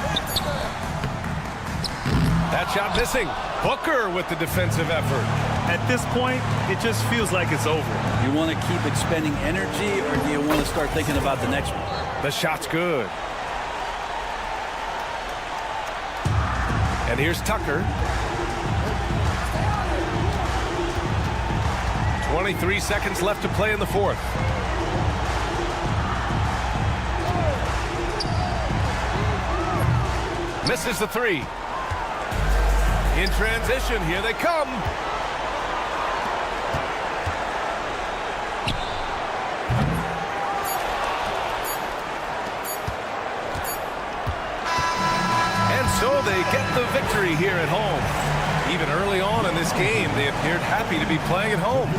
That shot missing. Booker with the defensive effort. At this point, it just feels like it's over. You want to keep expending energy, or do you want to start thinking about the next one? The shot's good. And here's Tucker. 23 seconds left to play in the fourth. Misses the three. In transition, here they come. And so they get the victory here at home. Even early on in this game, they appeared happy to be playing at home.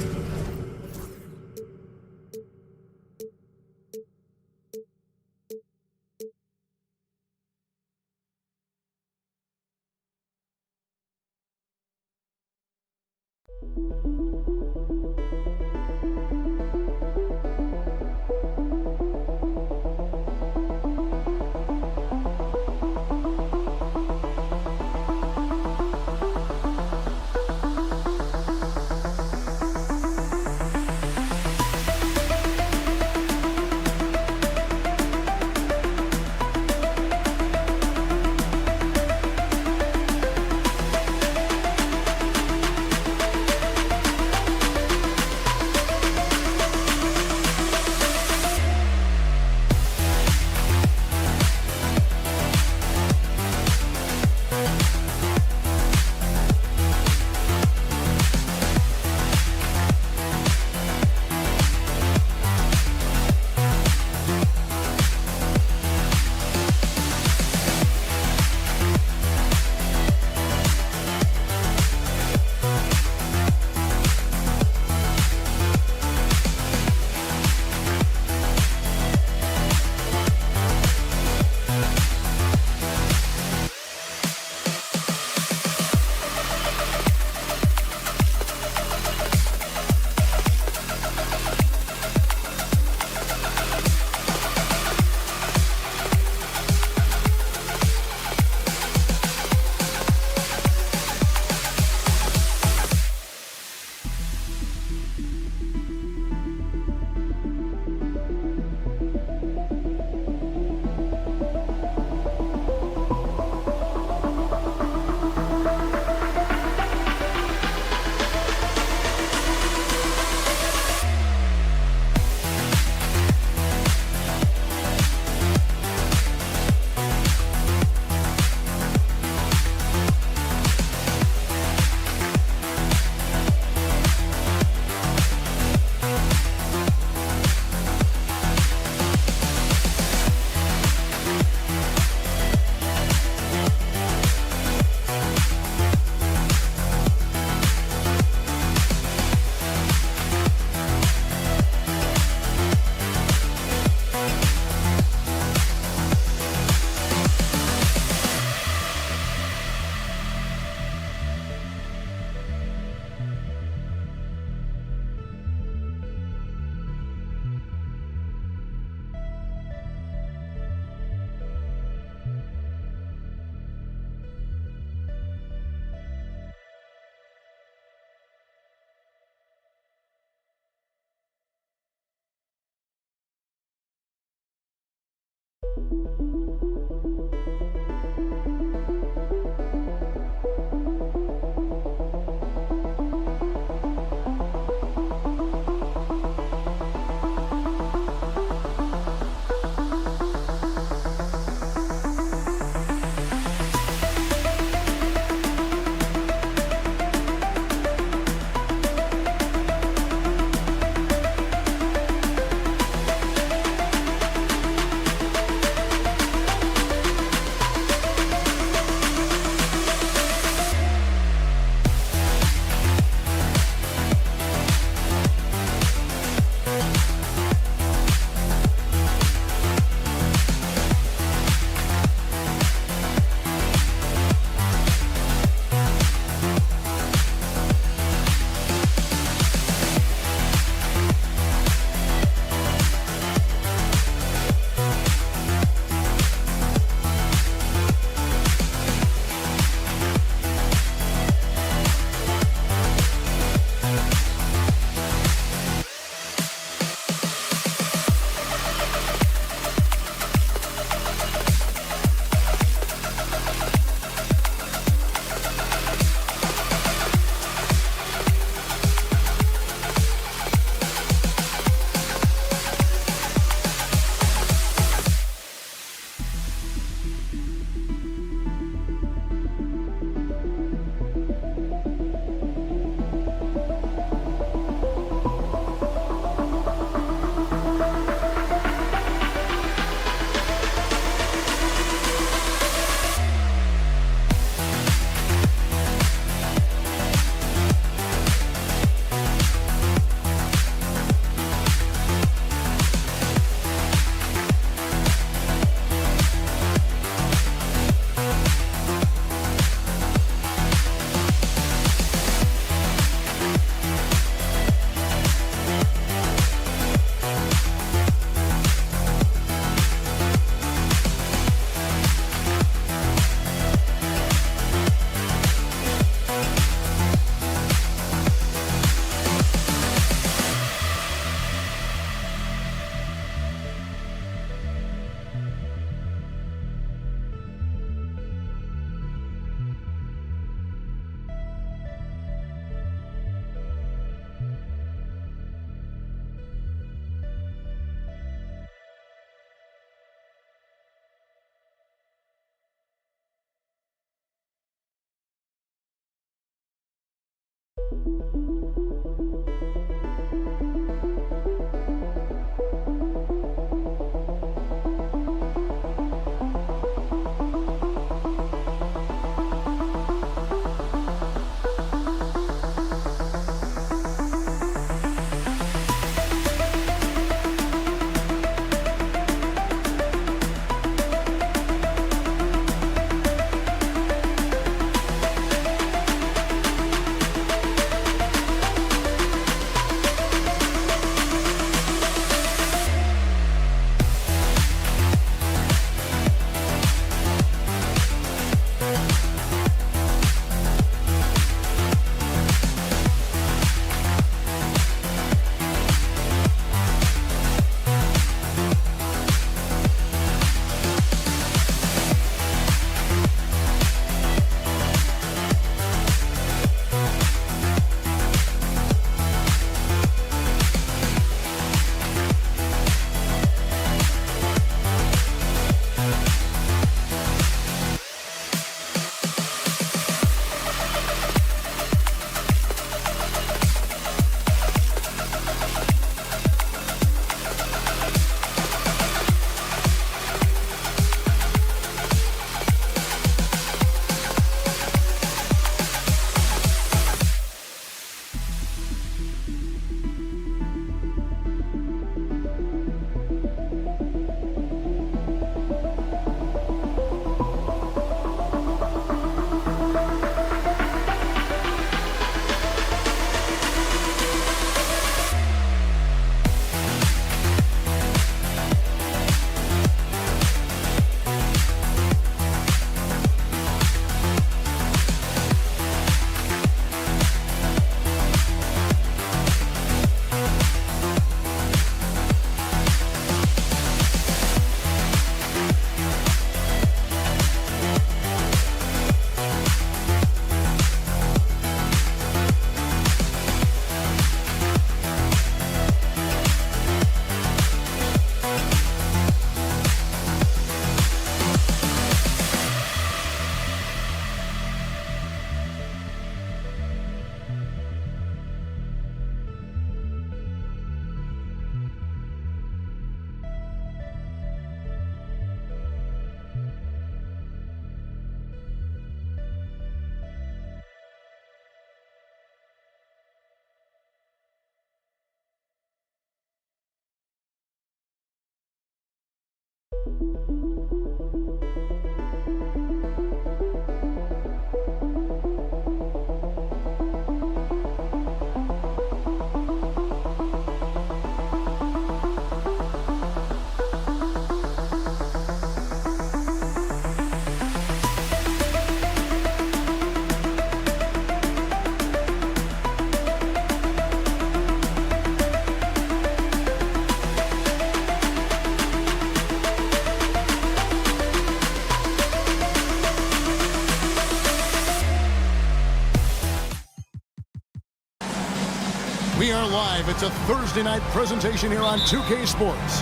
We are live. It's a Thursday night presentation here on 2K Sports.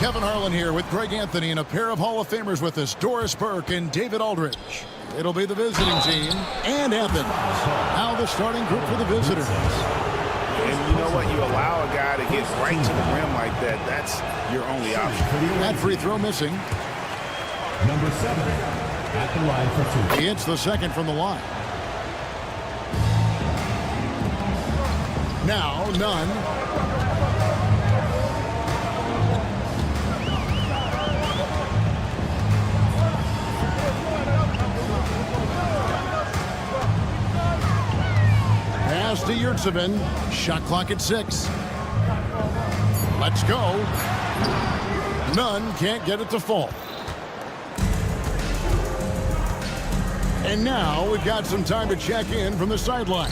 Kevin Harlan here with Greg Anthony and a pair of Hall of Famers with us, Doris Burke and David Aldridge. It'll be the visiting team and Athens. Now the starting group for the visitors. And you know what? You allow a guy to get right to the rim like that. That's your only option. That free throw missing. Number 7 at the line for 2. He hits the second from the line. Now, none. Pass to Yurtsevin. Shot clock at 6. Let's go. None can't get it to fall. And now we've got some time to check in from the sideline.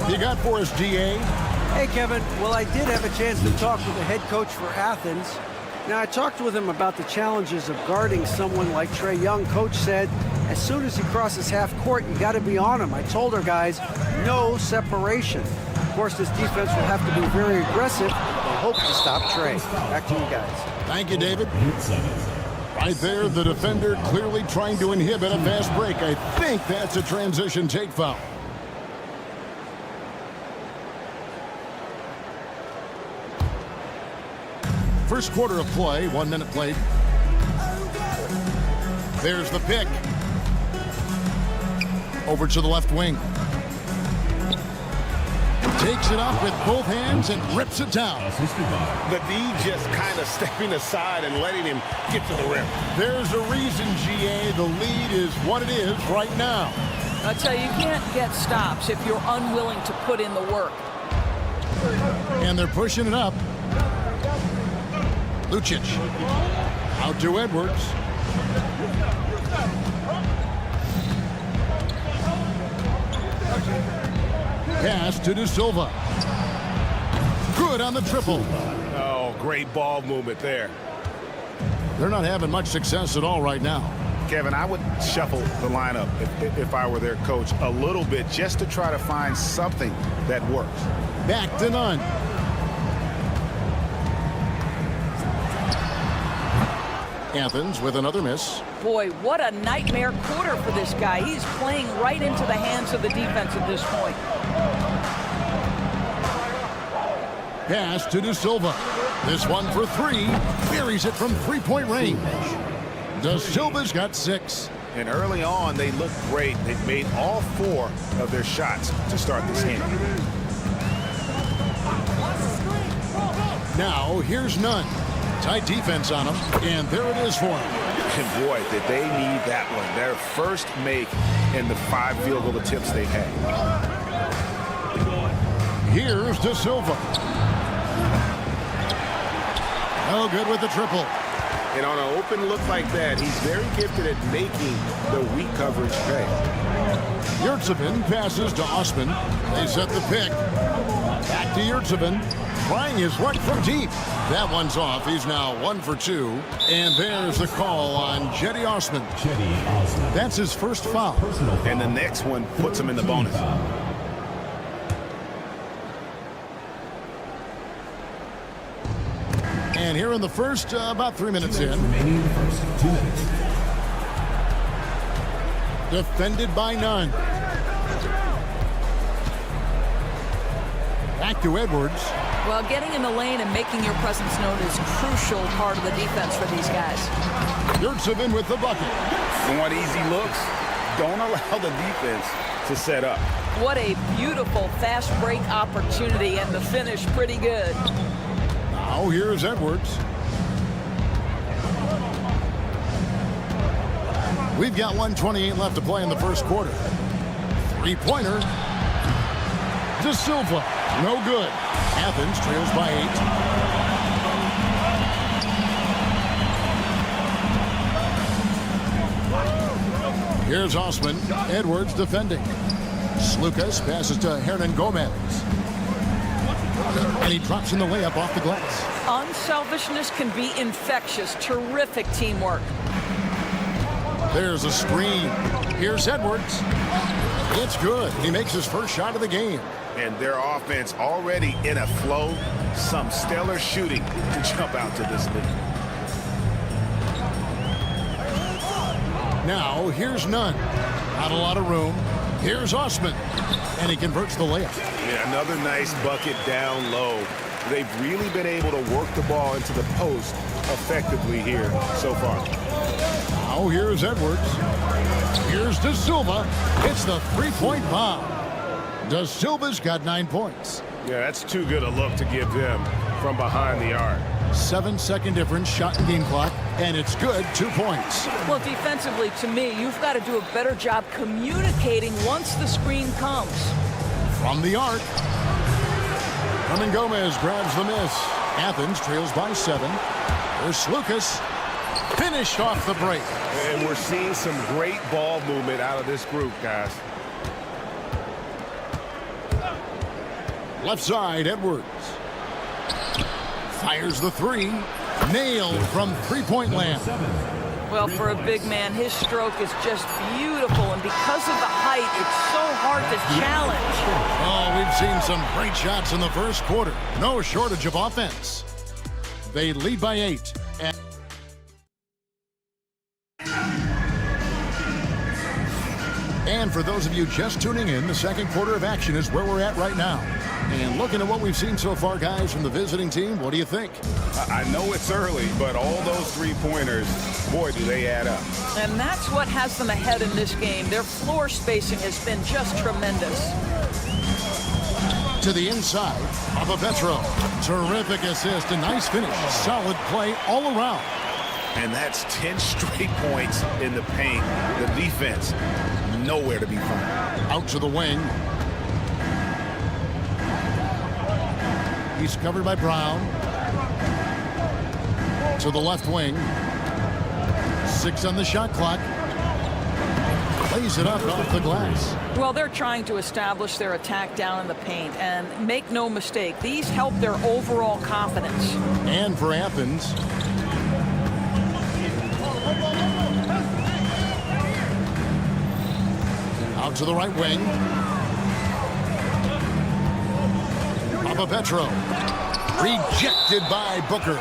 You got for us, DA? Hey, Kevin. Well, I did have a chance to talk with the head coach for Athens. Now, I talked with him about the challenges of guarding someone like Trae Young. Coach said, as soon as he crosses half court, you got to be on him. I told our guys, no separation. Of course, this defense will have to be very aggressive. They hope to stop Trae. Back to you guys. Thank you, David. Right there, the defender clearly trying to inhibit a fast break. I think that's a transition take foul. First quarter of play, 1 minute played. There's the pick. Over to the left wing. Takes it up with both hands and rips it down. The D just kind of stepping aside and letting him get to the rim. There's a reason, GA, the lead is what it is right now. I tell you, you can't get stops if you're unwilling to put in the work. And they're pushing it up. Lucic. Out to Edwards. Pass to De Silva. Good on the triple. Oh, great ball movement there. They're not having much success at all right now. Kevin, I would shuffle the lineup if I were their coach a little bit just to try to find something that works. Back to none. Athens with another miss. Boy, what a nightmare quarter for this guy. He's playing right into the hands of the defense at this point. Pass to De Silva. This one for three. Buries it from three-point range. De Silva's got 6. And early on, they looked great. They've made all 4 of their shots to start this game. Now, here's none. Tight defense on him, and there it is for him. And boy, did they need that one. Their first make in the 5 field goal attempts they've had. Here's De Silva. No good with the triple. And on an open look like that, he's very gifted at making the weak coverage pay. Yurtsevin passes to Osman. They set the pick. Back to Yurtsevin. Trying his luck from deep. That one's off. He's now 1 for 2. And there's the call on Jetty Osman. That's his first foul. And the next one puts him in the bonus. And here in the first, about 3 minutes in. Defended by none. Back to Edwards. Well, getting in the lane and making your presence known is a crucial part of the defense for these guys. Yurtsevin with the bucket. You want easy looks? Don't allow the defense to set up. What a beautiful fast break opportunity, and the finish pretty good. Now here's Edwards. We've got 1:28 left to play in the first quarter. Three-pointer. De Silva. No good. Athens trails by 8. Here's Osman. Edwards defending. Slukas passes to Hernan Gomez. And he drops in the layup off the glass. Unselfishness can be infectious. Terrific teamwork. There's a screen. Here's Edwards. It's good. He makes his first shot of the game. And their offense already in a flow. Some stellar shooting to jump out to this lead. Now, here's none. Not a lot of room. Here's Osman. And he converts the layup. Yeah, another nice bucket down low. They've really been able to work the ball into the post effectively here so far. Now, here's Edwards. Here's De Silva. It's the three-point bomb. De Silva's got 9 points. Yeah, that's too good a look to give them from behind the arc. 7-second difference, shot and game clock, and it's good, 2 points. Well, defensively, to me, you've got to do a better job communicating once the screen comes. From the arc. Hernan Gomez grabs the miss. Athens trails by 7. There's Slukas. Finished off the break. And we're seeing some great ball movement out of this group, guys. Left side, Edwards. Fires the three. Nailed from three-point land. Well, for a big man, his stroke is just beautiful, and because of the height, it's so hard to challenge. Oh, we've seen some great shots in the first quarter. No shortage of offense. They lead by 8. And for those of you just tuning in, the second quarter of action is where we're at right now. And looking at what we've seen so far, guys, from the visiting team, what do you think? I know it's early, but all those three-pointers, boy, do they add up. And that's what has them ahead in this game. Their floor spacing has been just tremendous. To the inside, Petro. Terrific assist, a nice finish. Solid play all around. And that's 10 straight points in the paint. The defense, nowhere to be found. Out to the wing. He's covered by Brown. To the left wing. 6 on the shot clock. Plays it up off the glass. Well, they're trying to establish their attack down in the paint. And make no mistake, these help their overall confidence. And for Athens, out to the right wing. Petro. Rejected by Booker.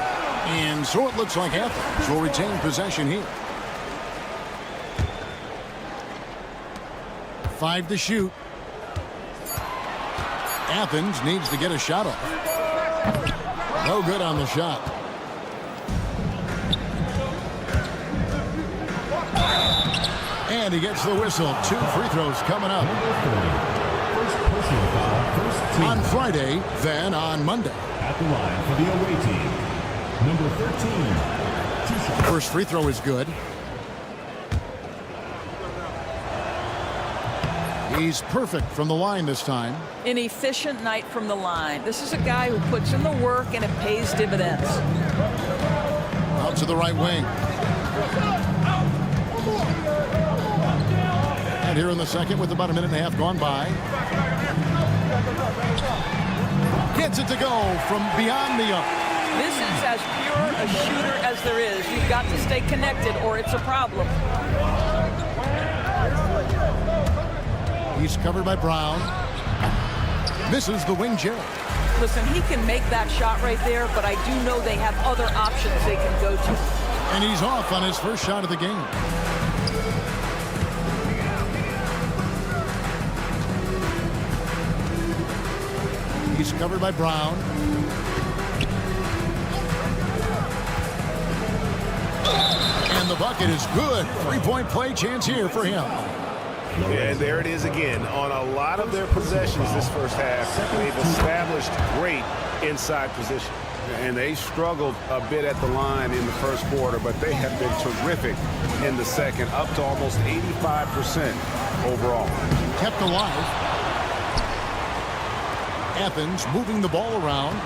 And so it looks like Athens will retain possession here. 5 to shoot. Athens needs to get a shot off. No good on the shot. And he gets the whistle. 2 free throws coming up. On Friday, then on Monday. At the line for the away team, number 13. First free throw is good. He's perfect from the line this time. An efficient night from the line. This is a guy who puts in the work and it pays dividends. Out to the right wing. And here in the second with about a minute and a half gone by. Gets it to go from beyond the arc. This is as pure a shooter as there is. You've got to stay connected or it's a problem. He's covered by Brown. Misses the wing Jerry. Listen, he can make that shot right there, but I do know they have other options they can go to. And he's off on his first shot of the game. He's covered by Brown. And the bucket is good. 3-point play chance here for him. And there it is again. On a lot of their possessions this first half, they've established great inside position. And they struggled a bit at the line in the first quarter, but they have been terrific in the second, up to almost 85% overall. Kept alive. Athens moving the ball around.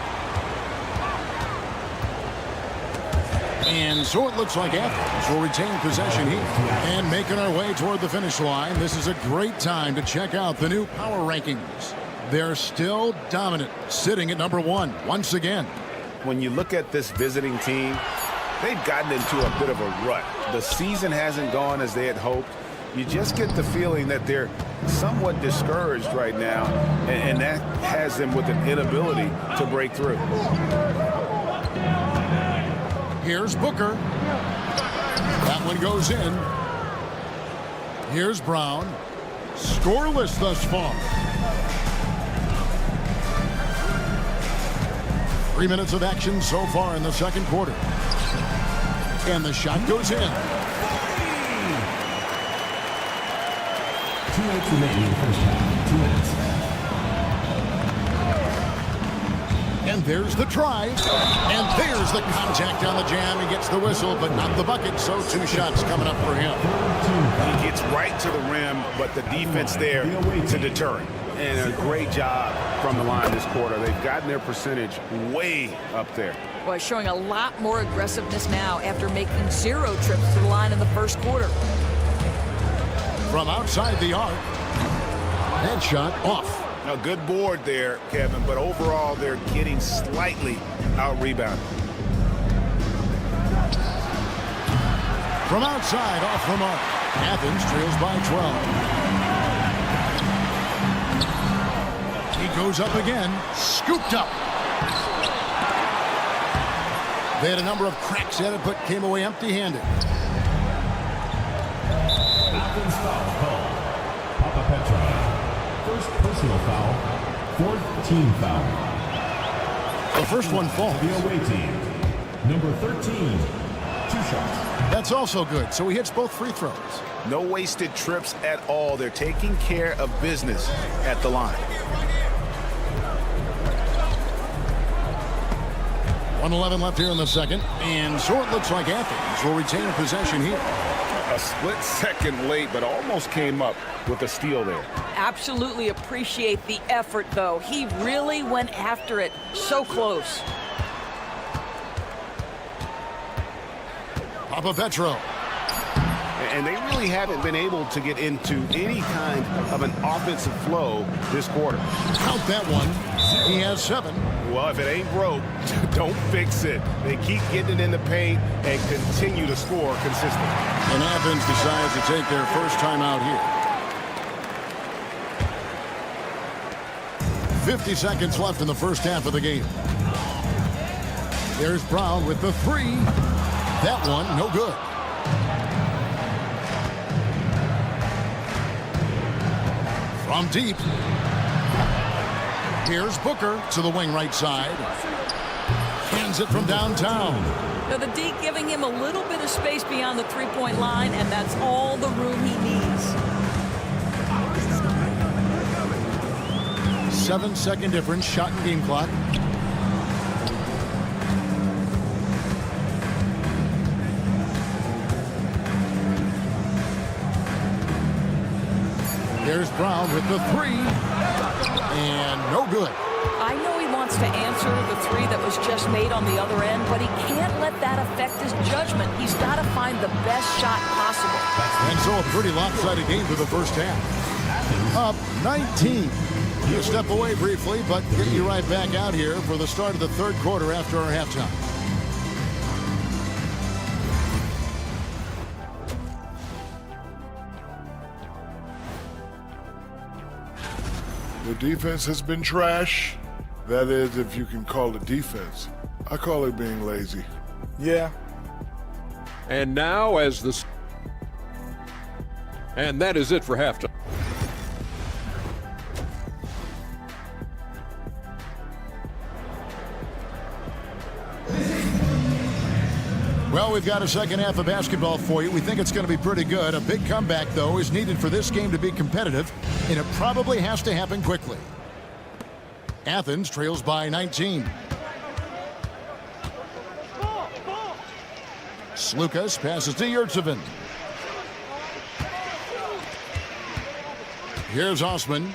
And so it looks like Athens will retain possession here. And making our way toward the finish line, this is a great time to check out the new power rankings. They're still dominant, sitting at number 1 once again. When you look at this visiting team, they've gotten into a bit of a rut. The season hasn't gone as they had hoped. You just get the feeling that they're somewhat discouraged right now, and that has them with an inability to break through. Here's Booker. That one goes in. Here's Brown. Scoreless thus far. 3 minutes of action so far in the second quarter. And the shot goes in. 2 minutes remaining in the first half. 2 minutes. And there's the drive. And there's the contact on the jam. He gets the whistle, but not the bucket. So 2 shots coming up for him. He gets right to the rim, but the defense there to deter it. And a great job from the line this quarter. They've gotten their percentage way up there. Boy, showing a lot more aggressiveness now after making 0 trips to the line in the first quarter. From outside the arc. Headshot off. A good board there, Kevin, but overall they're getting slightly out-rebounded. From outside, off the mark. Athens trails by 12. He goes up again. Scooped up. They had a number of cracks at it, but came away empty-handed. Athens foul call. First personal foul. Fourth team foul. The first one falls. The away team. Number 13. 2 shots. That's also good, so he hits both free throws. No wasted trips at all. They're taking care of business at the line. 1:11 left here in the second, and so it looks like Athens will retain possession here. A split second late, but almost came up with a steal there. Absolutely appreciate the effort, though. He really went after it. So close. Petro. And they really haven't been able to get into any kind of an offensive flow this quarter. Count that one. He has 7. Well, if it ain't broke, don't fix it. They keep getting it in the paint and continue to score consistently. And Athens decides to take their first time out here. 50 seconds left in the first half of the game. There's Brown with the 3. That one, no good. From deep. Here's Booker to the wing right side. Hands it from downtown. Now the D giving him a little bit of space beyond the three-point line, and that's all the room he needs. 7-second difference, shot and game clock. There's Brown with the 3. And no good. I know he wants to answer the 3 that was just made on the other end, but he can't let that affect his judgment. He's got to find the best shot possible. And so a pretty lopsided game for the first half. Up 19. You step away briefly, but get you right back out here for the start of the third quarter after our halftime. The defense has been trash. That is, if you can call it defense. I call it being lazy. Yeah. And now as the... And that is it for halftime. Well, we've got a second half of basketball for you. We think it's going to be pretty good. A big comeback, though, is needed for this game to be competitive, and it probably has to happen quickly. Athens trails by 19. Slukas passes to Yurtsevin. Here's Osman.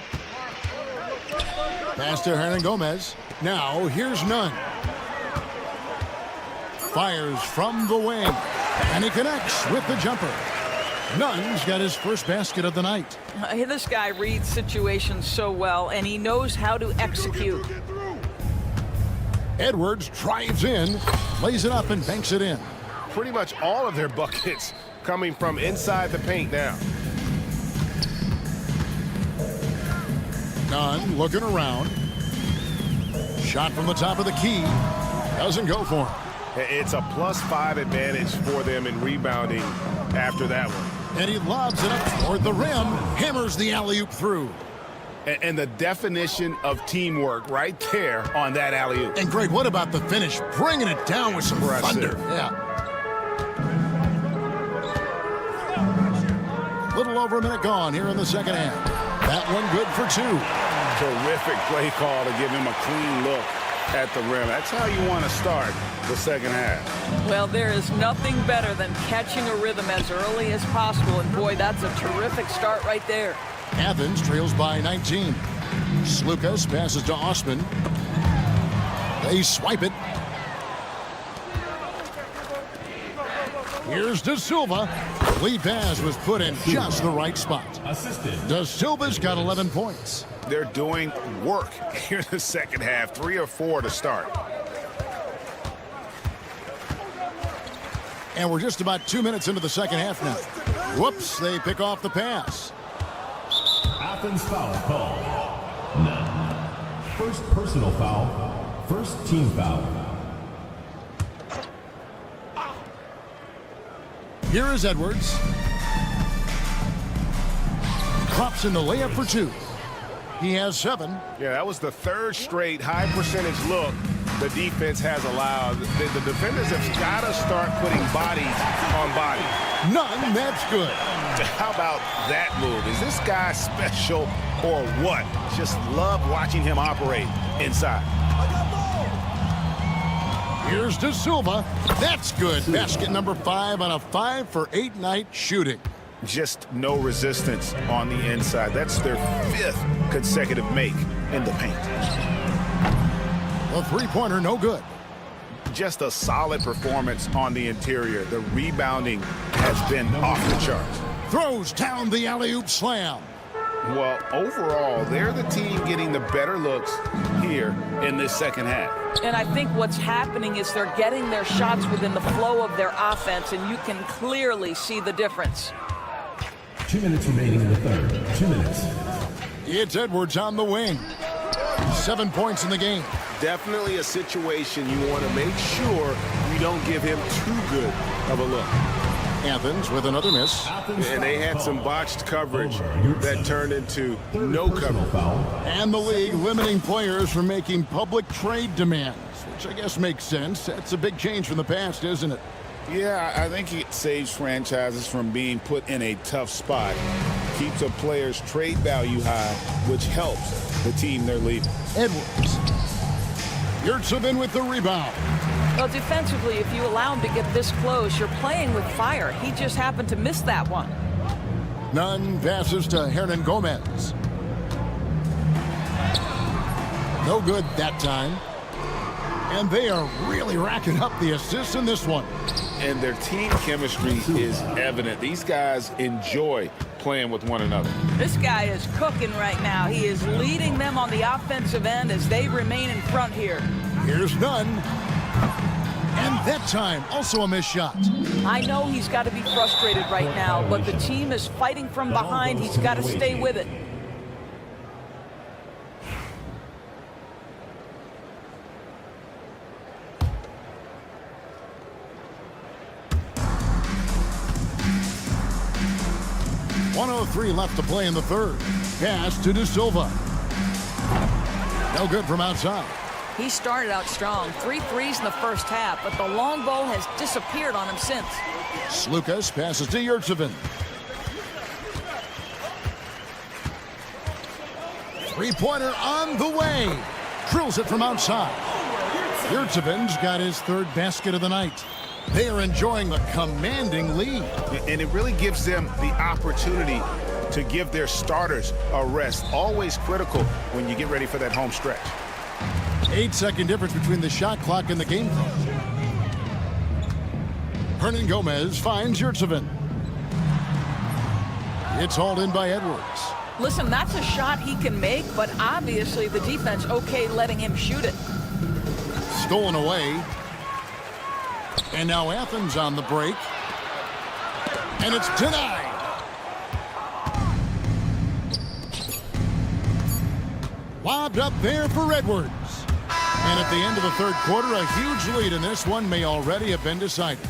Pass to Hernan Gomez. Now, here's Nunn. Fires from the wing, and he connects with the jumper. Nunn's got his first basket of the night. This guy reads situations so well, and he knows how to execute. Edwards drives in, lays it up, and banks it in. Pretty much all of their buckets coming from inside the paint now. Nunn looking around. Shot from the top of the key. Doesn't go for him. It's a +5 advantage for them in rebounding after that one. And he lobs it up toward the rim, hammers the alley-oop through. And the definition of teamwork right there on that alley-oop. And Greg, what about the finish? Bringing it down with some thunder. Yeah. Little over a minute gone here in the second half. That one good for 2. Terrific play call to give him a clean look at the rim. That's how you want to start the second half. Well, there is nothing better than catching a rhythm as early as possible, and boy, that's a terrific start right there. Athens trails by 19. Slukas passes to Osman. They swipe it. Here's De Silva. The lead pass was put in just the right spot. De Silva's got 11 points. They're doing work here in the second half. 3 or 4 to start. And we're just about 2 minutes into the second half now. Whoops, they pick off the pass. Athens foul call. None. First personal foul. First team foul. Here is Edwards. Drops in the layup for 2. He has 7. Yeah, that was the third straight high percentage look the defense has allowed. The defenders have got to start putting bodies on bodies. None, that's good. How about that move? Is this guy special or what? Just love watching him operate inside. Here's De Silva. That's good. Basket number 5 on a 5 for 8 night shooting. Just no resistance on the inside. That's their 5th consecutive make in the paint. A three-pointer, no good. Just a solid performance on the interior. The rebounding has been off the charts. Throws down the alley-oop slam. Well, overall, they're the team getting the better looks here in this second half. And I think what's happening is they're getting their shots within the flow of their offense, and you can clearly see the difference. 2 minutes remaining in the third. 2 minutes. It's Edwards on the wing. 7 points in the game. Definitely a situation you want to make sure you don't give him too good of a look. Athens with another miss. And they had some botched coverage that turned into no coverage. And the league limiting players from making public trade demands, which I guess makes sense. That's a big change from the past, isn't it? Yeah, I think it saves franchises from being put in a tough spot. Keeps a player's trade value high, which helps the team they're leaving. Edwards. Yurtsevin with the rebound. Well, defensively, if you allow him to get this close, you're playing with fire. He just happened to miss that one. None passes to Hernan Gomez. No good that time. And they are really racking up the assists in this one. And their team chemistry is evident. These guys enjoy playing with one another. This guy is cooking right now. He is leading them on the offensive end as they remain in front here. Here's Nunn. And that time, also a missed shot. I know he's got to be frustrated right now, but the team is fighting from behind. He's got to stay with it. .103 left to play in the third. Pass to De Silva. No good from outside. He started out strong. 3 threes in the first half, but the long ball has disappeared on him since. Slukas passes to Yurtsevin. Three-pointer on the way. Drills it from outside. Yurtsevin's got his 3rd basket of the night. They are enjoying the commanding lead. And it really gives them the opportunity to give their starters a rest. Always critical when you get ready for that home stretch. 8-second difference between the shot clock and the game clock. Hernan Gomez finds Yurtsevin. It's hauled in by Edwards. Listen, that's a shot he can make, but obviously the defense okay letting him shoot it. Stolen away. And now Athens on the break. And it's denied. Lobbed up there for Edwards. And at the end of the third quarter, a huge lead in this one may already have been decided.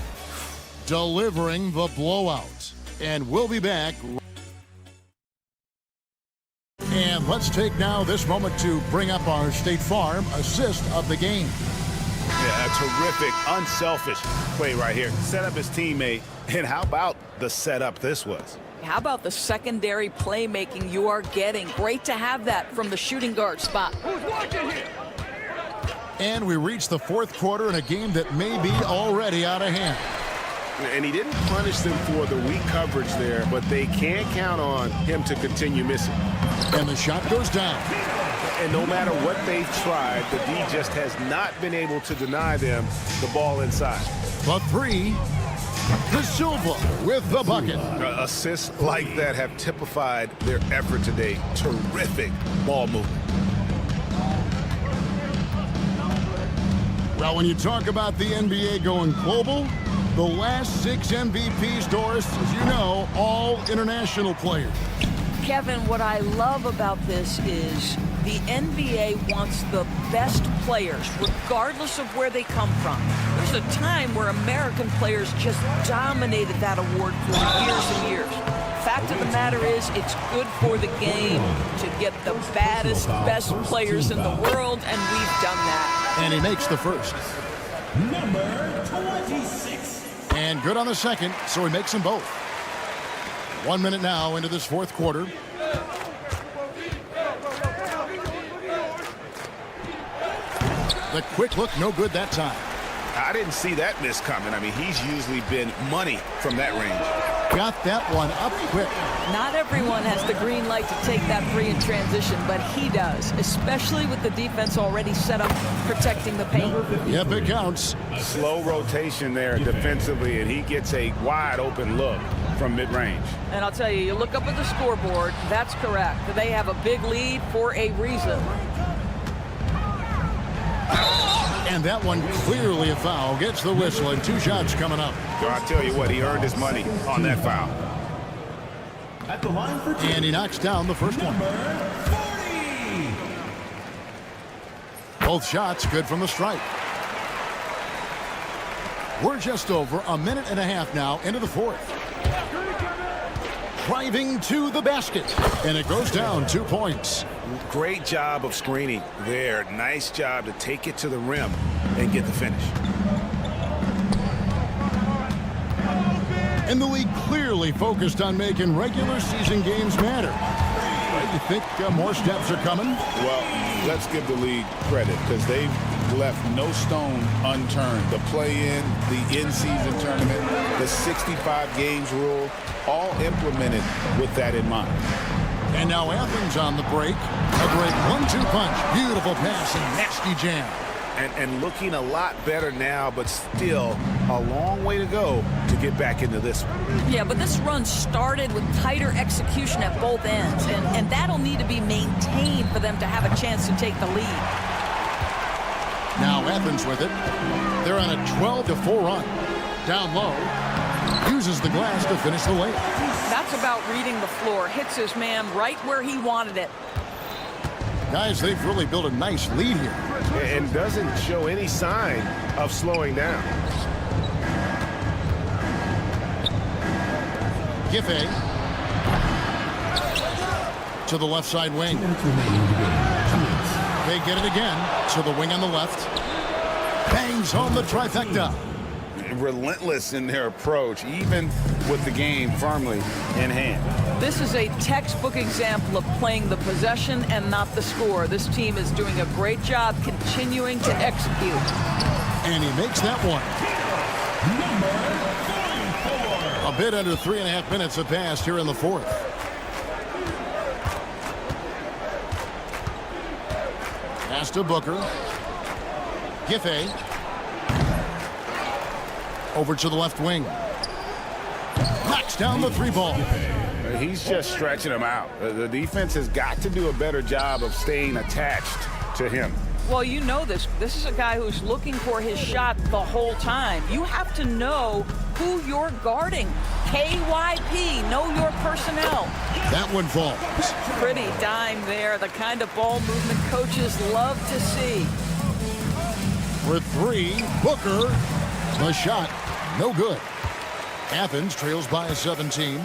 Delivering the blowout. And we'll be back. And let's take now this moment to bring up our State Farm assist of the game. Yeah, a terrific, unselfish play right here. Set up his teammate. And how about the setup this was? How about the secondary playmaking you are getting? Great to have that from the shooting guard spot. Who's watching here? And we reach the fourth quarter in a game that may be already out of hand. And he didn't punish them for the weak coverage there, but they can't count on him to continue missing. And the shot goes down. And no matter what they've tried, the D just has not been able to deny them the ball inside. The three, De Silva with the bucket. Assists like that have typified their effort today. Terrific ball movement. Well, when you talk about the NBA going global, the last 6 MVPs, Doris, as you know, all international players. Kevin, what I love about this is the NBA wants the best players, regardless of where they come from. There's a time where American players just dominated that award for years and years. fact of the matter is, it's good for the game to get the baddest, best players in the world, and we've done that. And he makes the first. Number 26. And good on the second, so he makes them both. 1 minute now into this fourth quarter. The quick look, no good that time. I didn't see that miss coming. I mean, he's usually been money from that range. Got that one up quick. Not everyone has the green light to take that three in transition, but he does, especially with the defense already set up protecting the paint. Yep, it counts. Slow rotation there defensively, and he gets a wide open look from mid-range. And I'll tell you, you look up at the scoreboard, that's correct. They have a big lead for a reason. And that one clearly a foul. Gets the whistle, and 2 shots coming up. So I tell you what, he earned his money on that foul. At the line for 2. And he knocks down the first one. Number 40. Both shots good from the stripe. We're just over a minute and a half now into the fourth. Driving to the basket. And it goes down 2 points. Great job of screening there. Nice job to take it to the rim and get the finish. And the league clearly focused on making regular season games matter. You think more steps are coming? Well, let's give the league credit because they've left no stone unturned. The play-in, the in-season tournament, the 65 games rule, all implemented with that in mind. And now Athens on the break. A great 1-2 punch. Beautiful pass and nasty jam. And looking a lot better now, but still a long way to go to get back into this one. Yeah, but this run started with tighter execution at both ends, and that'll need to be maintained for them to have a chance to take the lead. Now Athens with it. They're on a 12-4 run. Down low. Uses the glass to finish the layup. That's about reading the floor. Hits his man right where he wanted it. Guys, they've really built a nice lead here. And doesn't show any sign of slowing down. Giffey to the left side wing. They get it again to the wing on the left. Bangs home the trifecta. Relentless in their approach, even with the game firmly in hand. This is a textbook example of playing the possession and not the score. This team is doing a great job continuing to execute. And he makes that one. A bit under 3.5 minutes have passed here in the fourth. Pass to Booker. Giffey. Over to the left wing. Knocks down the 3-ball. He's just stretching him out. The defense has got to do a better job of staying attached to him. Well, you know this. This is a guy who's looking for his shot the whole time. You have to know who you're guarding. KYP, know your personnel. That one falls. Pretty dime there. The kind of ball movement coaches love to see. For 3, Booker. The shot, no good. Athens trails by 17. And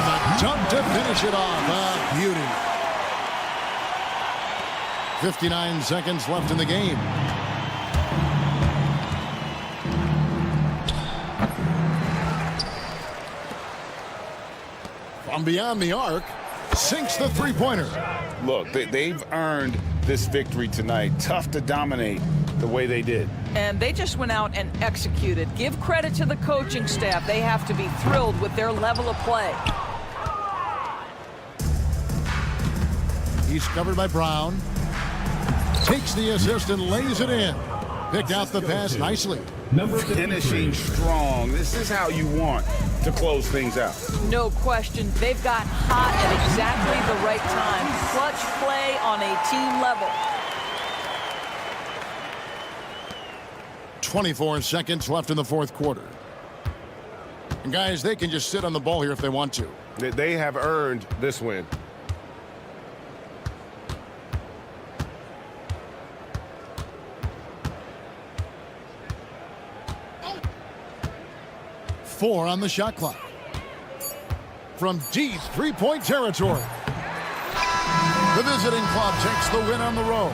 the dunk to finish it off. A beauty. 59 seconds left in the game. From beyond the arc, sinks the three-pointer. Look, they've earned this victory tonight. Tough to dominate the way they did. And they just went out and executed. Give credit to the coaching staff. They have to be thrilled with their level of play. He's covered by Brown. Takes the assist and lays it in. Picked out the pass nicely. Finishing strong. This is how you want to close things out. No question. They've got hot at exactly the right time. Clutch play on a team level. 24 seconds left in the fourth quarter. And guys, they can just sit on the ball here if they want to. They have earned this win. 4 on the shot clock. From deep three-point territory, the visiting club takes the win on the road.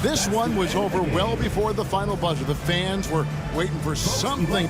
This one was over well before the final buzzer. The fans were waiting for something.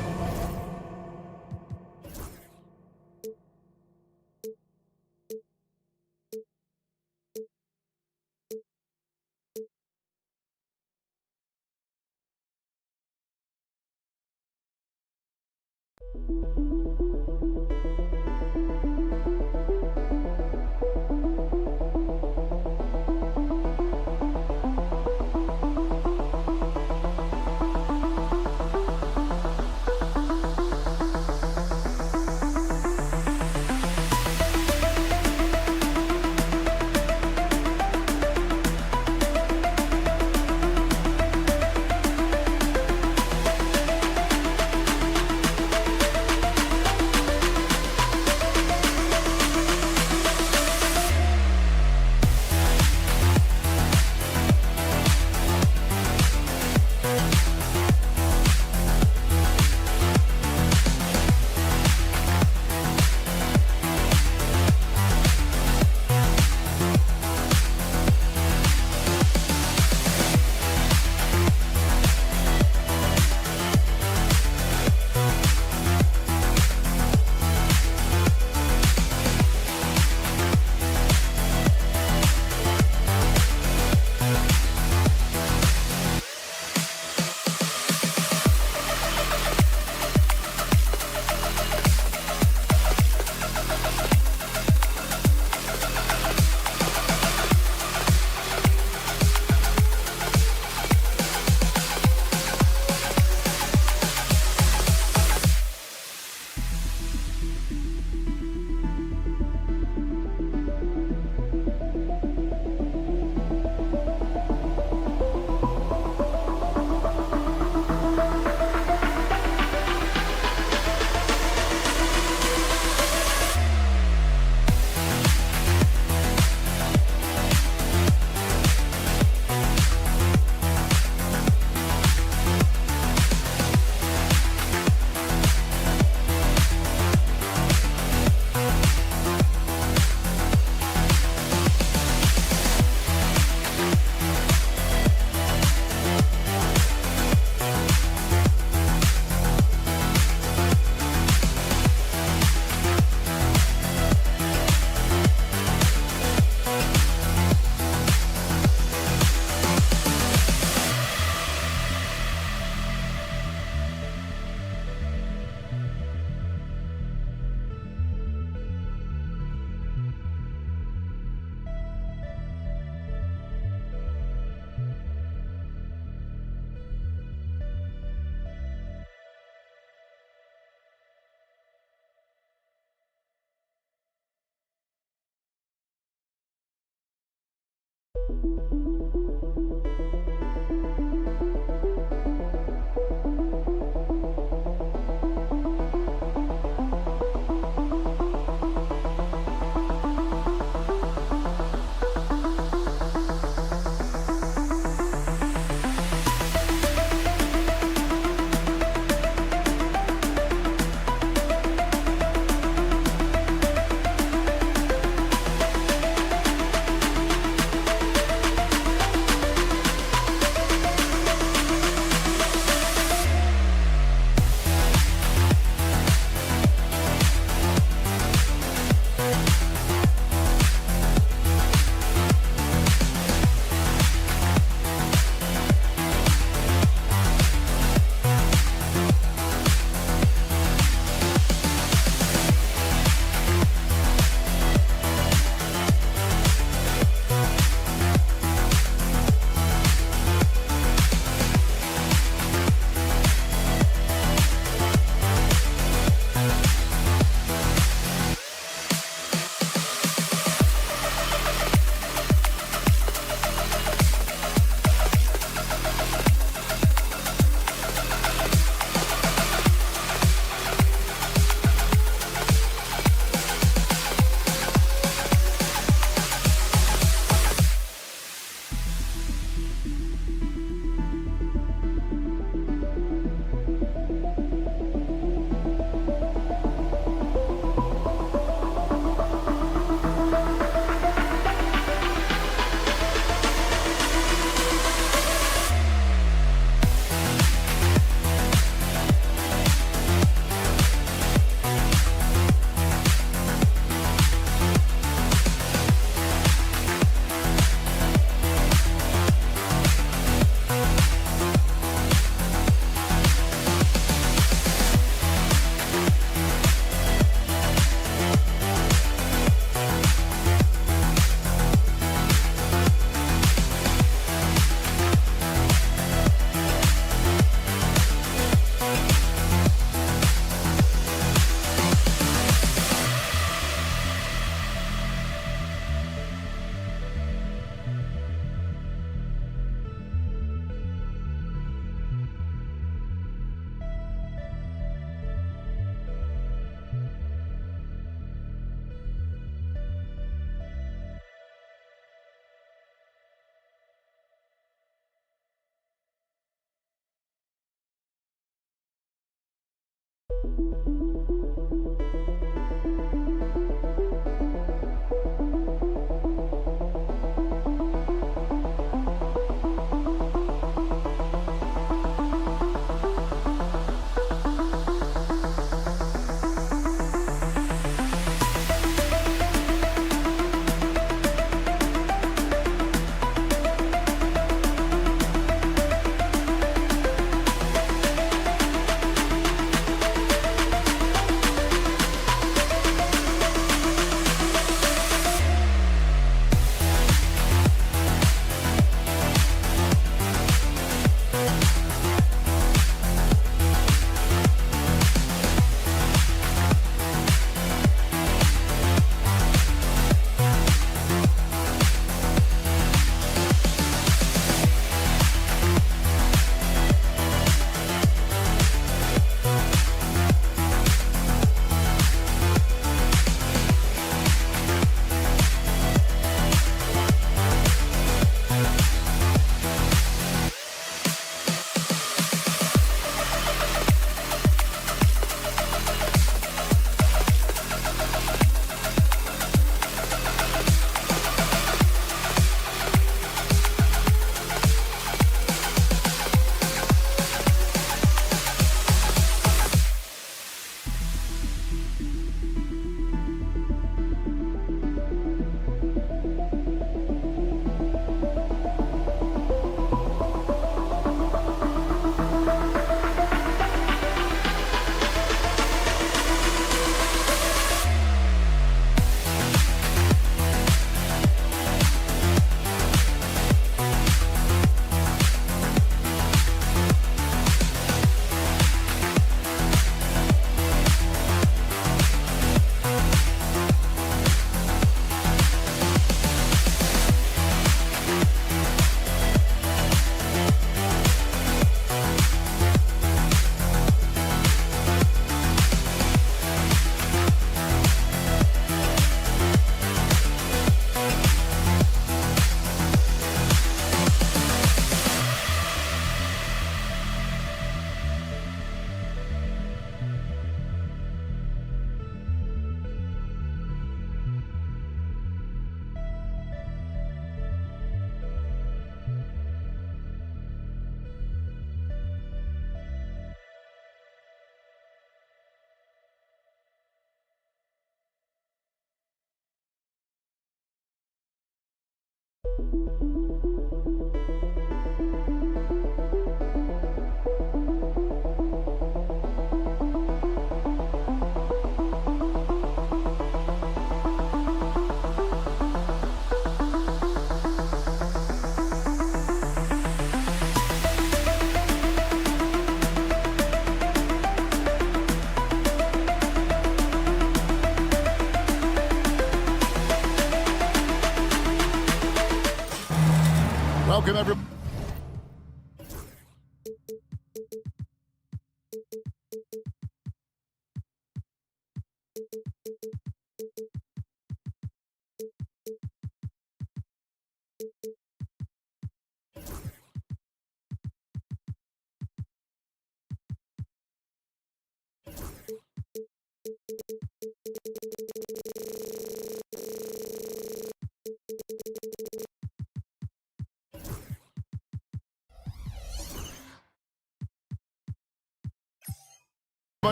Welcome, everyone.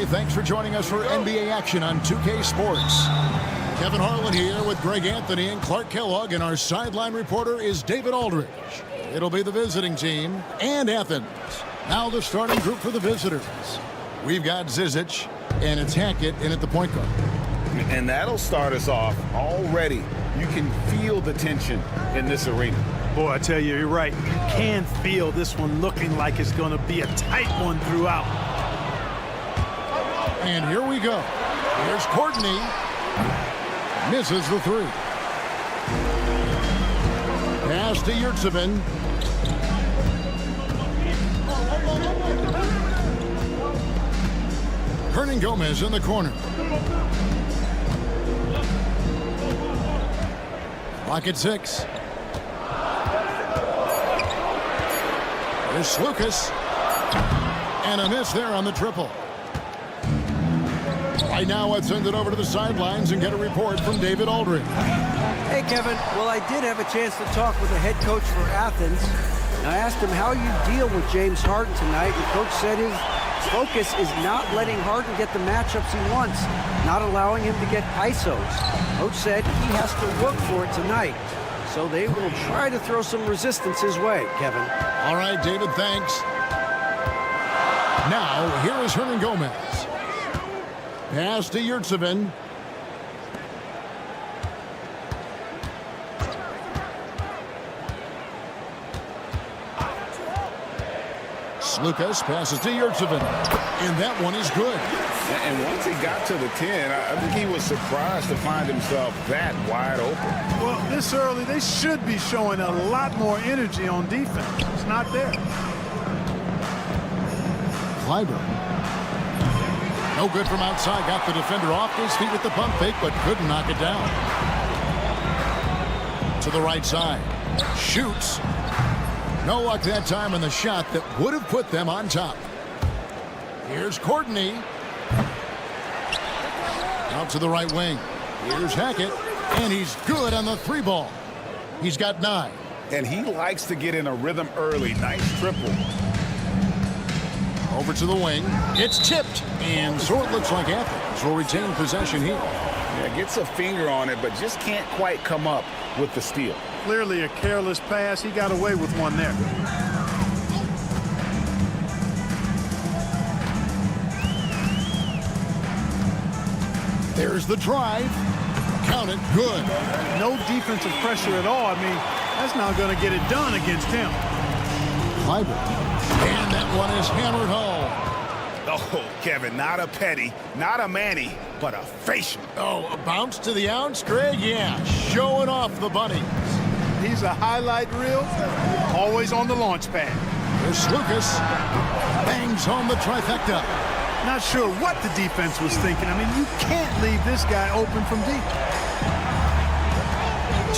Thanks for joining us for NBA action on 2K Sports. Kevin Harlan here with Greg Anthony and Clark Kellogg, and our sideline reporter is David Aldridge. It'll be the visiting team and Athens. Now the starting group for the visitors. We've got Zizic, and it's Hackett in at the point guard. And that'll start us off already. You can feel the tension in this arena. Boy, I tell you, you're right. You can feel this one looking like it's going to be a tight one throughout. And here we go. Here's Courtney. Misses the three. Pass to Yurtsevin. Hernan Gomez in the corner. Clock at 6. Here's Lucas. And a miss there on the triple. Right now, let's send it over to the sidelines and get a report from David Aldridge. Hey, Kevin. Well, I did have a chance to talk with the head coach for Athens. And I asked him how you deal with James Harden tonight. The coach said his focus is not letting Harden get the matchups he wants, not allowing him to get ISOs. Coach said he has to work for it tonight. So they will try to throw some resistance his way, Kevin. All right, David, thanks. Now, here is Hernan Gomez. Pass to Yurtsevin. Lucas passes to Yurtsevin. And that one is good. And once he got to the 10, I think he was surprised to find himself that wide open. Well, this early, they should be showing a lot more energy on defense. It's not there. Clyburn. No good from outside. Got the defender off his feet with the pump fake, but couldn't knock it down. To the right side. Shoots. No luck that time on the shot that would have put them on top. Here's Courtney. Out to the right wing. Here's Hackett. And he's good on the 3 ball. He's got 9. And he likes to get in a rhythm early. Nice triple. Over to the wing. It's tipped. And so it looks like Athens will retain possession here. Yeah, gets a finger on it, but just can't quite come up with the steal. Clearly a careless pass. He got away with one there. There's the drive. Count it. Good. No defensive pressure at all. I mean, that's not going to get it done against him. Clyburn. And that one is hammered home. Oh, Kevin, not a petty, not a Manny, but a facial. Oh, a bounce to the ounce, Greg? Yeah, showing off the bunny. He's a highlight reel, always on the launch pad. Here's Lucas. Bangs home the trifecta. Not sure what the defense was thinking. I mean, you can't leave this guy open from deep.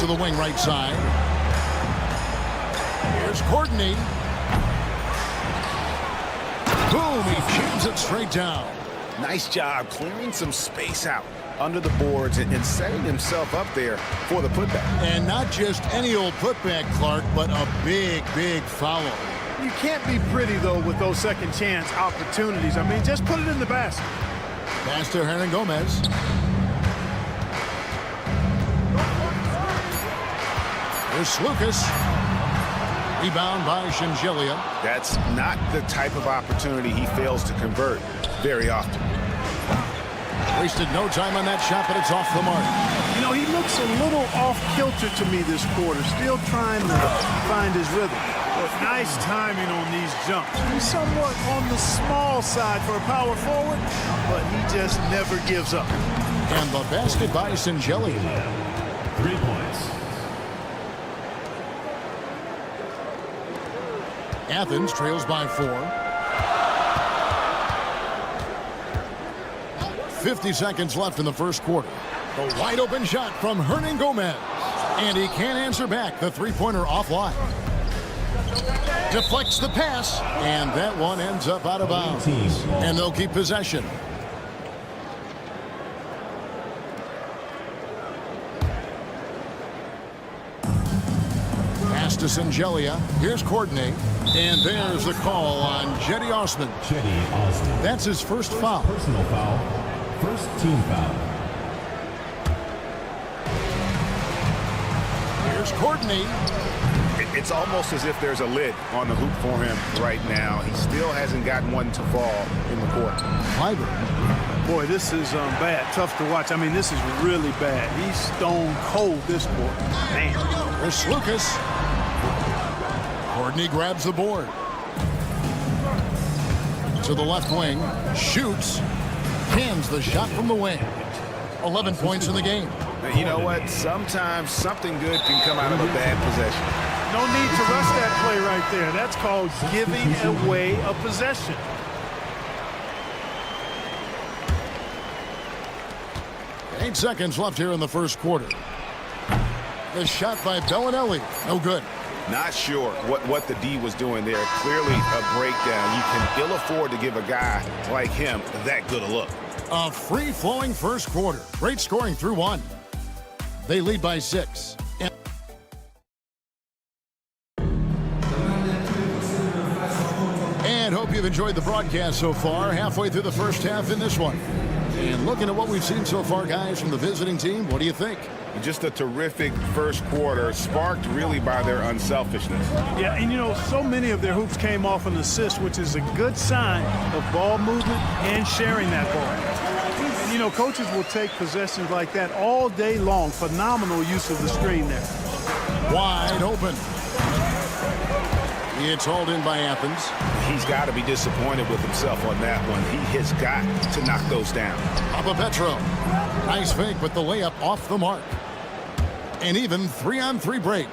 To the wing right side. Here's Courtney. Boom, he jams it straight down. Nice job clearing some space out under the boards and setting himself up there for the putback. And not just any old putback, Clark, but a big, big foul. You can't be pretty, though, with those second chance opportunities. I mean, just put it in the basket. Pass to Hernan Gomez. Here's Lucas. Rebound by Shingelia. That's not the type of opportunity he fails to convert very often. Wasted no time on that shot, but it's off the mark. You know, he looks a little off-kilter to me this quarter, still trying to find his rhythm. But nice timing on these jumps. He's somewhat on the small side for a power forward, but he just never gives up. And the basket by Shingelia. 3 points. Athens trails by 4. 50 seconds left in the first quarter. The wide open shot from Hernan Gomez. And he can't answer back. The three-pointer offline. Deflects the pass. And that one ends up out of bounds. And they'll keep possession. Pass to Shingelia. Here's Courtney. And there's the call on Jetty Osman. That's his first foul. Personal foul. First team foul. Here's Courtney. It's almost as if there's a lid on the hoop for him right now. He still hasn't gotten one to fall in the court. Boy, this is bad. Tough to watch. I mean, this is really bad. He's stone cold this quarter. Man. There's Lucas. Courtney grabs the board. To the left wing. Shoots. Hands the shot from the wing. 11 points in the game. You know what? Sometimes something good can come out of a bad possession. No need to rush that play right there. That's called giving away a possession. Eight seconds left here in the first quarter. The shot by Bellinelli. No good. Not sure what the D was doing there. Clearly a breakdown. You can ill afford to give a guy like him that good a look. A free-flowing first quarter. Great scoring through 1. They lead by 6. And hope you've enjoyed the broadcast so far. Halfway through the first half in this one. And looking at what we've seen so far, guys, from the visiting team, what do you think? Just a terrific first quarter, sparked really by their unselfishness. Yeah, and you know, so many of their hoops came off an assist, which is a good sign of ball movement and sharing that ball. And you know, coaches will take possessions like that all day long. Phenomenal use of the screen there. Wide open. It's hauled in by Athens. He's got to be disappointed with himself on that one. He has got to knock those down. Petro. Nice fake, but the layup off the mark. An even 3-on-3 break.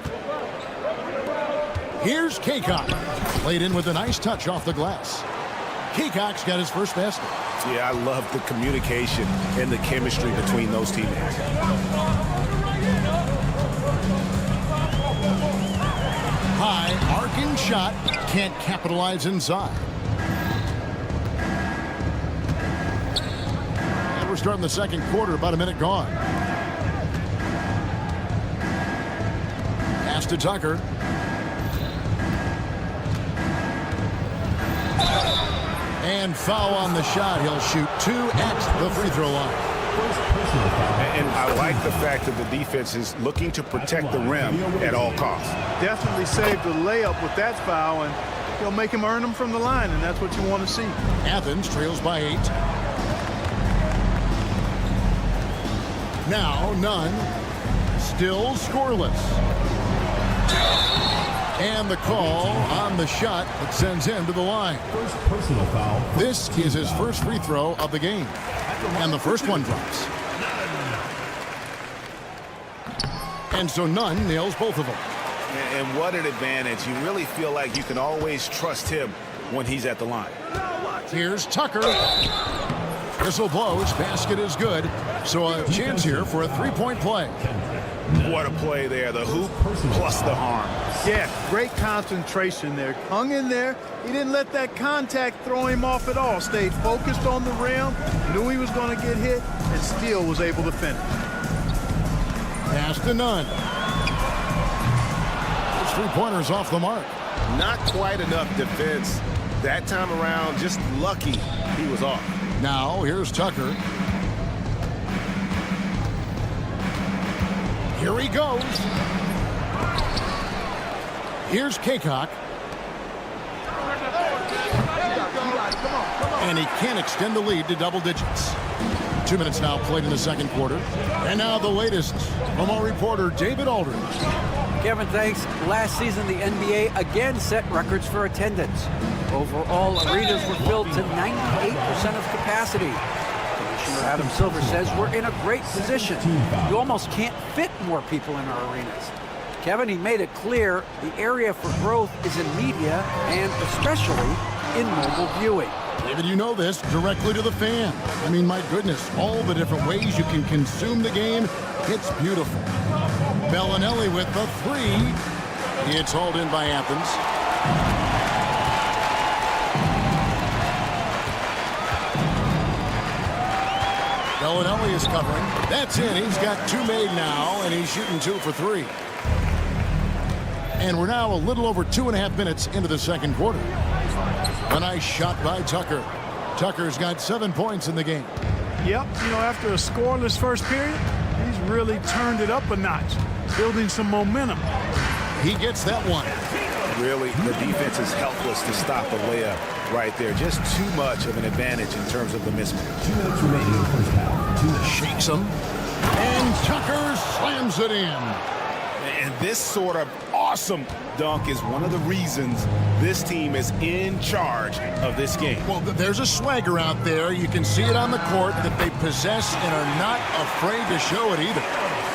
Here's Kaycock. Played in with a nice touch off the glass. Kaycock's got his first basket. Yeah, I love the communication and the chemistry between those teammates. High, arcing shot. Can't capitalize inside. And we're starting the second quarter, about a minute gone. Pass to Tucker. And foul on the shot. He'll shoot 2 at the free throw line. And I like the fact that the defense is looking to protect the rim at all costs. Definitely saved the layup with that foul, and he'll make him earn them from the line, and that's what you want to see. Athens trails by 8. Now none. Still scoreless. And the call on the shot that sends him to the line. First personal foul. This is his first free throw of the game. And the first one drops. And so Nunn nails both of them. And what an advantage. You really feel like you can always trust him when he's at the line. Here's Tucker. Whistle blows. Basket is good. So a chance here for a three-point play. What a play there. The hoop plus the harm. Yeah, great concentration there. Hung in there. He didn't let that contact throw him off at all. Stayed focused on the rim. Knew he was going to get hit and still was able to finish. Pass to Nunn. Those three-pointers off the mark. Not quite enough defense. That time around, just lucky he was off. Now, here's Tucker. Here he goes. Here's Kaycock. And he can't extend the lead to double digits. 2 minutes now played in the second quarter. And now the latest from our reporter, David Aldridge. Kevin, thanks. Last season, the NBA again set records for attendance. Overall, arenas were filled to 98% of capacity. Commissioner Adam Silver says we're in a great position. You almost can't fit more people in our arenas. Kevin, he made it clear the area for growth is in media and especially in mobile viewing. David, you know this, directly to the fan. I mean, my goodness, all the different ways you can consume the game. It's beautiful. Bellinelli with the three. It's hauled in by Athens. Bellinelli is covering. That's in. He's got two made now, and he's shooting 2 for 3. And we're now a little over 2.5 minutes into the second quarter. A nice shot by Tucker. Tucker's got 7 points in the game. Yep, you know, after a scoreless first period, he's really turned it up a notch, building some momentum. He gets that one. Really, the defense is helpless to stop the layup right there. Just too much of an advantage in terms of the mismatch. 2 minutes remaining in the first half. Shakes him. And Tucker slams it in. And this sort of awesome dunk is one of the reasons this team is in charge of this game. Well, there's a swagger out there. You can see it on the court that they possess and are not afraid to show it either.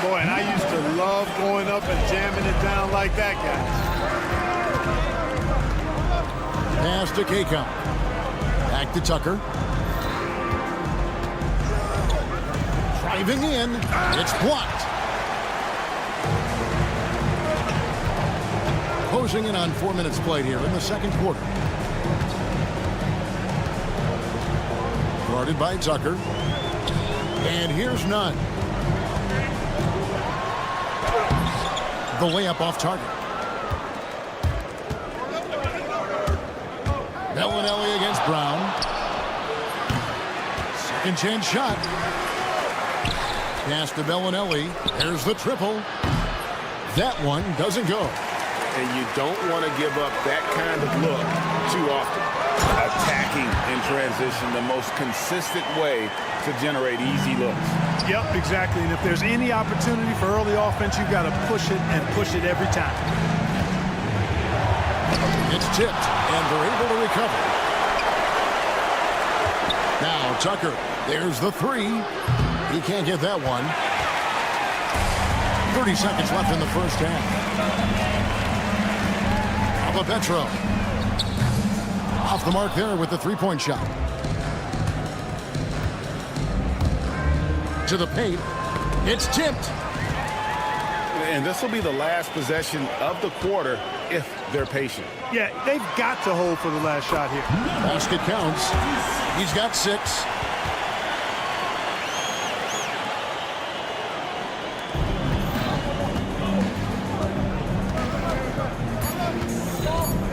Boy, and I used to love going up and jamming it down like that, guys. Pass to Kaycom. Back to Tucker. Driving in. It's blocked. Closing in on 4 minutes played here in the second quarter. Guarded by Tucker. And here's none. The layup off target. Bellinelli against Brown. Second chance shot. Pass to Bellinelli. There's the triple. That one doesn't go. And you don't want to give up that kind of look too often. Attacking in transition, the most consistent way to generate easy looks. Yep, exactly. And if there's any opportunity for early offense, you've got to push it and push it every time. It's tipped, and they're able to recover. Now Tucker, there's the three. He can't get that one. 30 seconds left in the first half. Petro off the mark there with the three-point shot. To the paint. It's tipped. And this will be the last possession of the quarter if they're patient. Yeah, they've got to hold for the last shot here. Basket counts. He's got 6.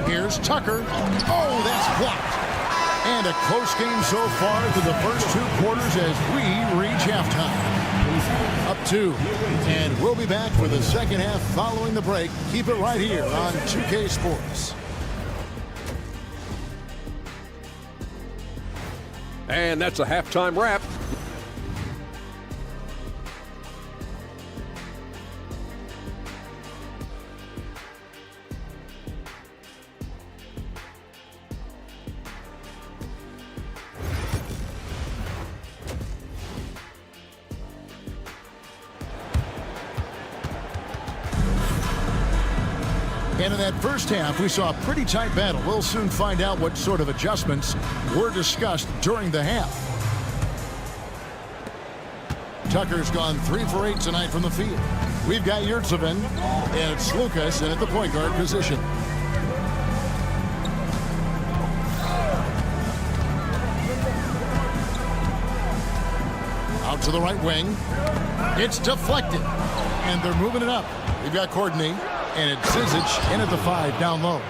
Here's Tucker. Oh, that's blocked. And a close game so far through the first 2 quarters as we reach halftime. Up 2. And we'll be back for the second half following the break. Keep it right here on 2K Sports. And that's a halftime wrap. And in that first half, we saw a pretty tight battle. We'll soon find out what sort of adjustments were discussed during the half. Tucker's gone 3 for 8 tonight from the field. We've got Yurtsevin, and it's Lucas in at the point guard position. Out to the right wing. It's deflected, and they're moving it up. We've got Courtney. And it's Zizic in at the 5 down low.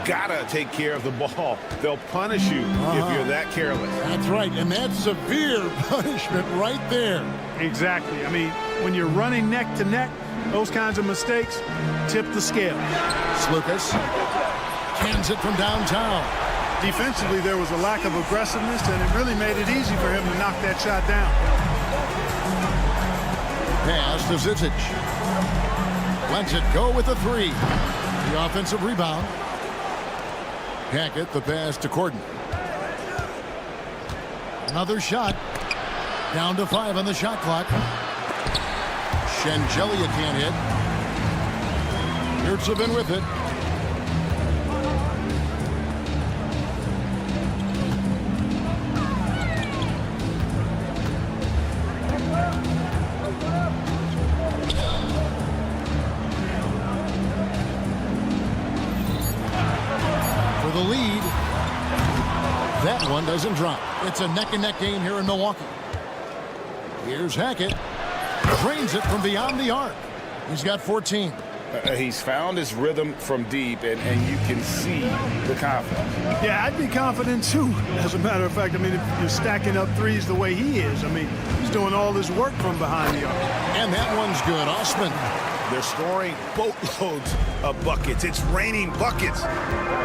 Gotta take care of the ball. They'll punish you if you're that careless. That's right, and that's severe punishment right there. Exactly. I mean, when you're running neck to neck, Those kinds of mistakes tip the scale. Lucas cans it from downtown. Defensively, there was a lack of aggressiveness, and it really made it easy for him to knock that shot down. Pass to Zizic. Lets it go with a three. The offensive rebound. Hackett, the pass to Corden. Another shot. Down to 5 on the shot clock. Shengelia can't hit. Yurtsevin with it. For the lead. That one doesn't drop. It's a neck-and-neck game here in Milwaukee. Here's Hackett. Drains it from beyond the arc. He's got 14. He's found his rhythm from deep, and you can see the confidence. Yeah, I'd be confident too. As a matter of fact, I mean, if you're stacking up threes the way he is, I mean, he's doing all this work from behind the arc. And that one's good. Osman. They're scoring boatloads of buckets. It's raining buckets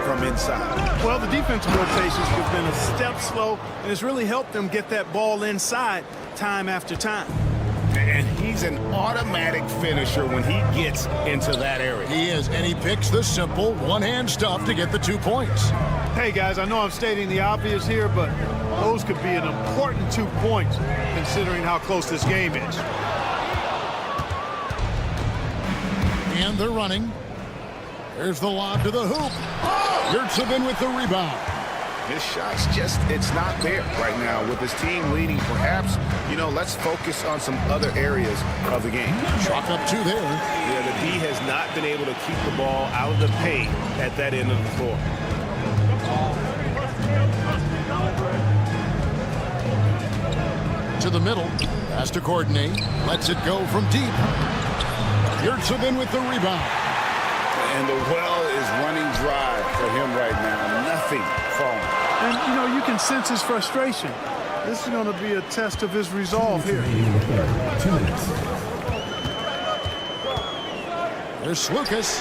from inside. Well, the defensive rotations have been a step slow, and it's really helped them get that ball inside time after time. And he's an automatic finisher when he gets into that area. He is, and he picks the simple one-hand stuff to get the 2 points. Hey, guys, I know I'm stating the obvious here, but those could be an important 2 points considering how close this game is. And they're running. There's the lob to the hoop. Yurtsevin with the rebound. His shot's just, it's not there right now with his team leading. Perhaps, let's focus on some other areas of the game. Chalk up 2 there. Yeah, the D has not been able to keep the ball out of the paint at that end of the floor. To the middle. Has to coordinate. Lets it go from deep. Yurtsevin with the rebound. And the well is running dry for him right now. Nothing falling. And, you can sense his frustration. This is going to be a test of his resolve here. 2 minutes. There's Lucas.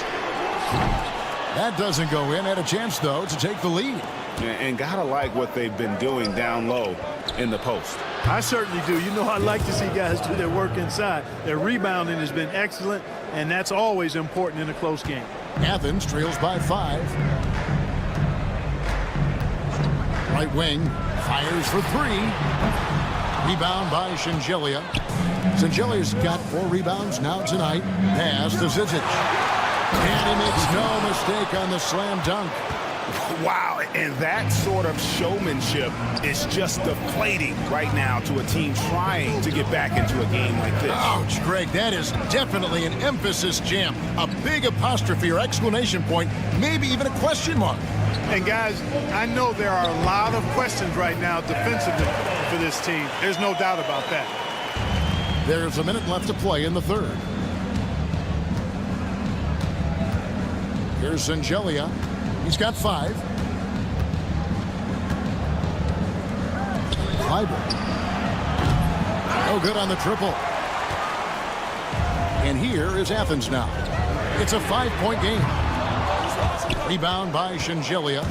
That doesn't go in. Had a chance, though, to take the lead. And gotta like what they've been doing down low in the post. I certainly do. I like to see guys do their work inside. Their rebounding has been excellent, and that's always important in a close game. Athens trails by 5. Right wing fires for 3. Rebound by Shengelia. Shengelia's got 4 rebounds now tonight. Pass to Zizic. And he makes no mistake on the slam dunk. Wow, and that sort of showmanship is just deflating right now to a team trying to get back into a game like this. Ouch, Greg, that is definitely an emphasis jam. A big apostrophe or exclamation point, maybe even a question mark. And guys, I know there are a lot of questions right now defensively for this team. There's no doubt about that. There's a minute left to play in the third. Here's Shengelia. He's got 5. Clyburn. No good on the triple. And here is Athens now. It's a 5-point game. Rebound by Shengelia.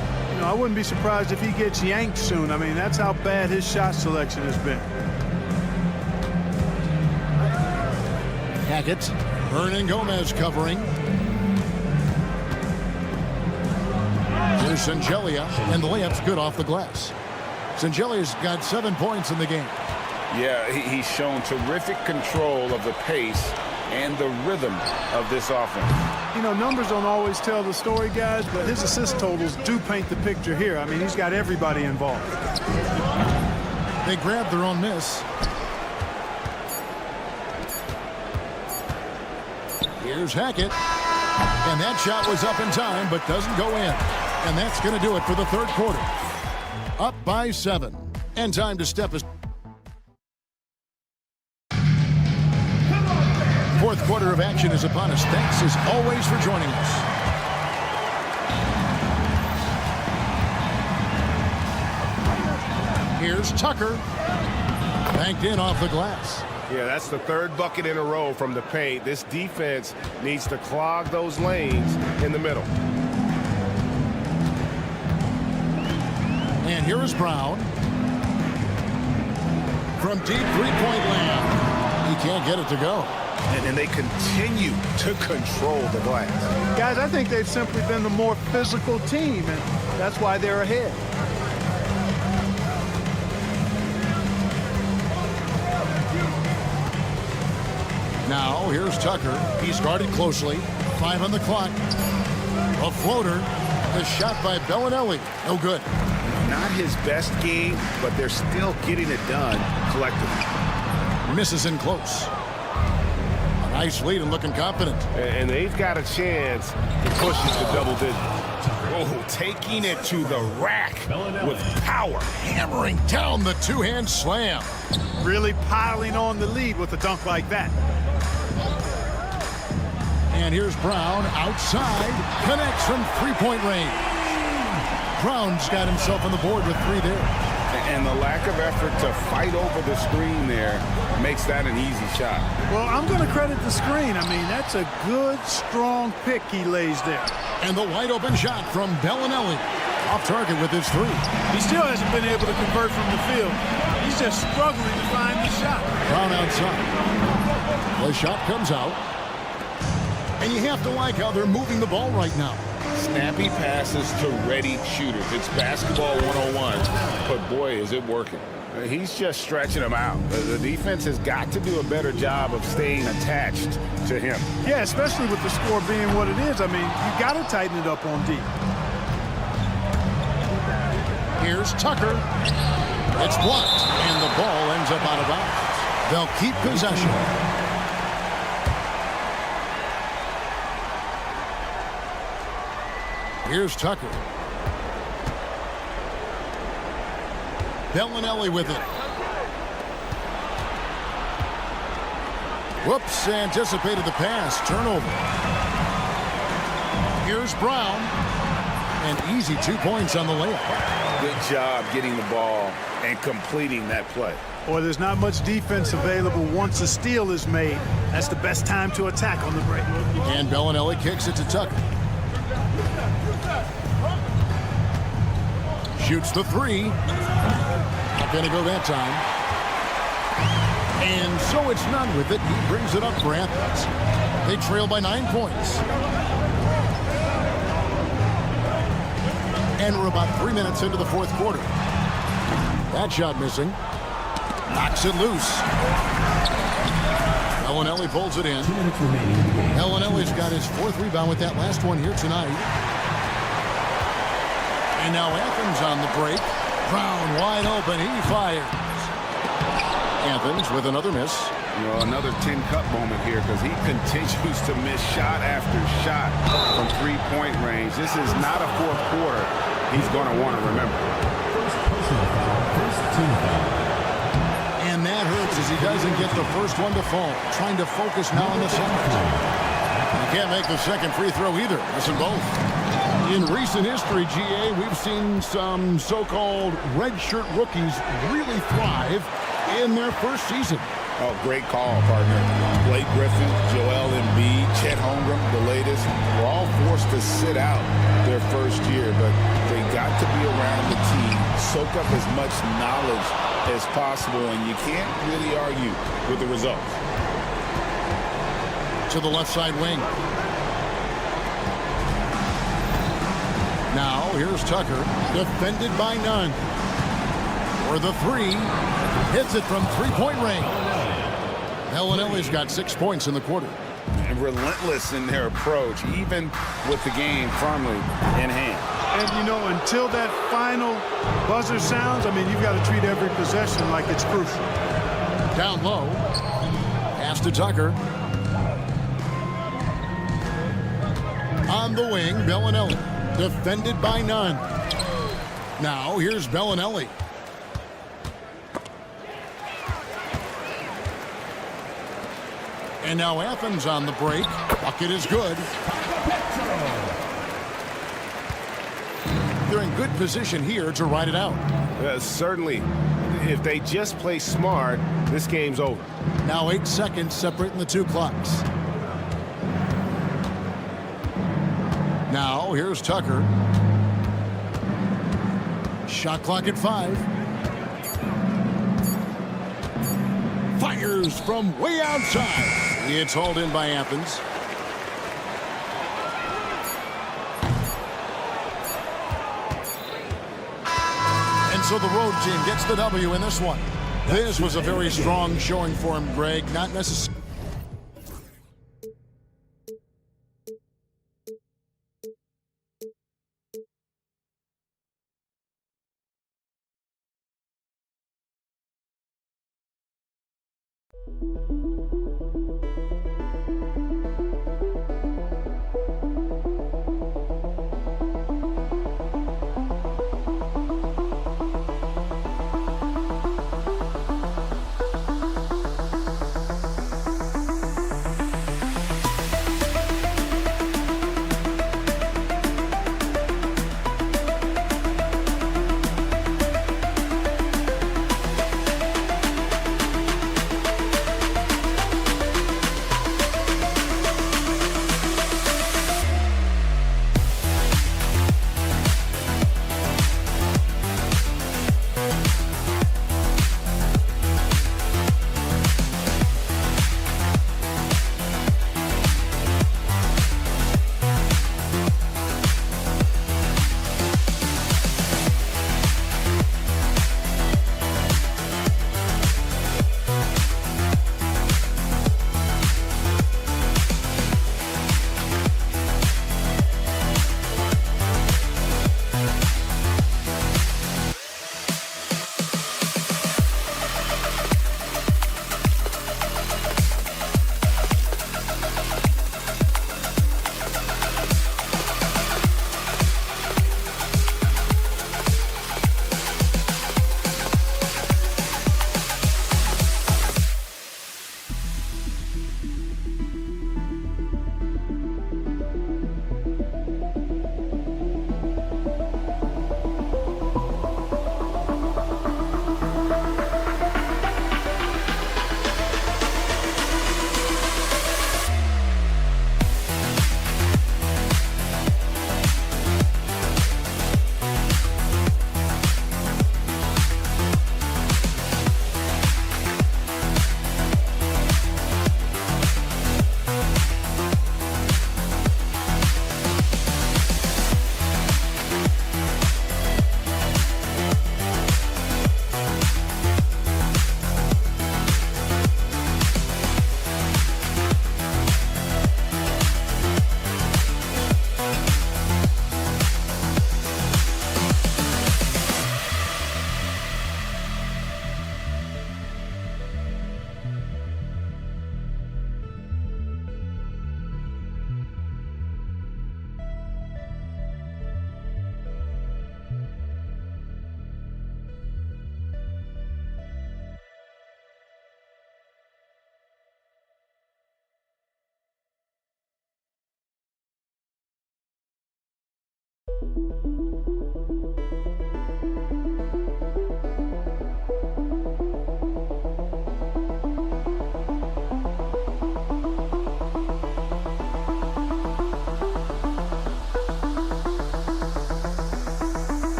I wouldn't be surprised if he gets yanked soon. I mean, that's how bad his shot selection has been. Hackett. Hernan Gomez covering. Here's Shengelia, and the layup's good off the glass. Shengelia's got 7 points in the game. Yeah, he's shown terrific control of the pace and the rhythm of this offense. Numbers don't always tell the story, guys, but his assist totals do paint the picture here. I mean, he's got everybody involved. They grabbed their own miss. Here's Hackett. And that shot was up in time, but doesn't go in. And that's going to do it for the third quarter. Up by 7. And time to step aside. Fourth quarter of action is upon us. Thanks as always for joining us. Here's Tucker. Banked in off the glass. Yeah, that's the third bucket in a row from the paint. This defense needs to clog those lanes in the middle. And here is Brown. From deep three-point land. He can't get it to go. And they continue to control the glass. Guys, I think they've simply been the more physical team, and that's why they're ahead. Now, here's Tucker. He's guarded closely. 5 on the clock. A floater. A shot by Bellinelli. No good. Not his best game, but they're still getting it done collectively. Misses in close. A nice lead and looking confident. And they've got a chance to push it to double digits. Oh, taking it to the rack with power. Hammering down the two-hand slam. Really piling on the lead with a dunk like that. And here's Brown outside. Connects from three-point range. Brown's got himself on the board with 3 there. And the lack of effort to fight over the screen there makes that an easy shot. Well, I'm going to credit the screen. I mean, that's a good, strong pick he lays there. And the wide-open shot from Bellinelli. Off target with his 3. He still hasn't been able to convert from the field. He's just struggling to find the shot. Brown outside. The shot comes out. And you have to like how they're moving the ball right now. Snappy passes to ready shooters. It's basketball 101, but boy, is it working. He's just stretching them out. The defense has got to do a better job of staying attached to him. Yeah, especially with the score being what it is. I mean, you got to tighten it up on D. Here's Tucker. It's blocked, and the ball ends up out of bounds. They'll keep possession. Here's Tucker. Bellinelli with it. Whoops, anticipated the pass. Turnover. Here's Brown. An easy 2 points on the layup. Good job getting the ball and completing that play. Boy, there's not much defense available once a steal is made. That's the best time to attack on the break. And Bellinelli kicks it to Tucker. Shoots the 3. Not going to go that time. And so it's none with it. He brings it up for Athens. They trail by 9 points. And we're about 3 minutes into the fourth quarter. That shot missing. Knocks it loose. Bellinelli pulls it in. Bellinelli's got his 4th rebound with that last one here tonight. And now Athens on the break. Brown wide open. He fires. Athens with another miss. You know, another tin cup moment here because he continues to miss shot after shot from three-point range. This is not a fourth quarter he's going to want to remember. And that hurts as he doesn't get the first one to fall. Trying to focus now on the second. He can't make the second free throw either. Missing both. In recent history, GA, we've seen some so-called redshirt rookies really thrive in their first season. Oh, great call, partner. Blake Griffin, Joel Embiid, Chet Holmgren, the latest, were all forced to sit out their first year, but they got to be around the team, soak up as much knowledge as possible, and you can't really argue with the results. To the left side wing. Now, here's Tucker, defended by none. For the 3, hits it from three-point range. Bellinelli's got 6 points in the quarter. And relentless in their approach, even with the game firmly in hand. And, you know, until that final buzzer sounds, I mean, you've got to treat every possession like it's crucial. Down low. Pass to Tucker. On the wing, Bellinelli. Defended by none. Now, here's Bellinelli. And now Athens on the break. Bucket is good. They're in good position here to ride it out. Certainly, If they just play smart, this game's over. Now 8 seconds separating the two clocks. Now here's Tucker. Shot clock at 5. Fires from way outside. It's hauled in by Athens. And so the road team gets the W in this one. This was a very strong showing for him, Greg. Not necessarily.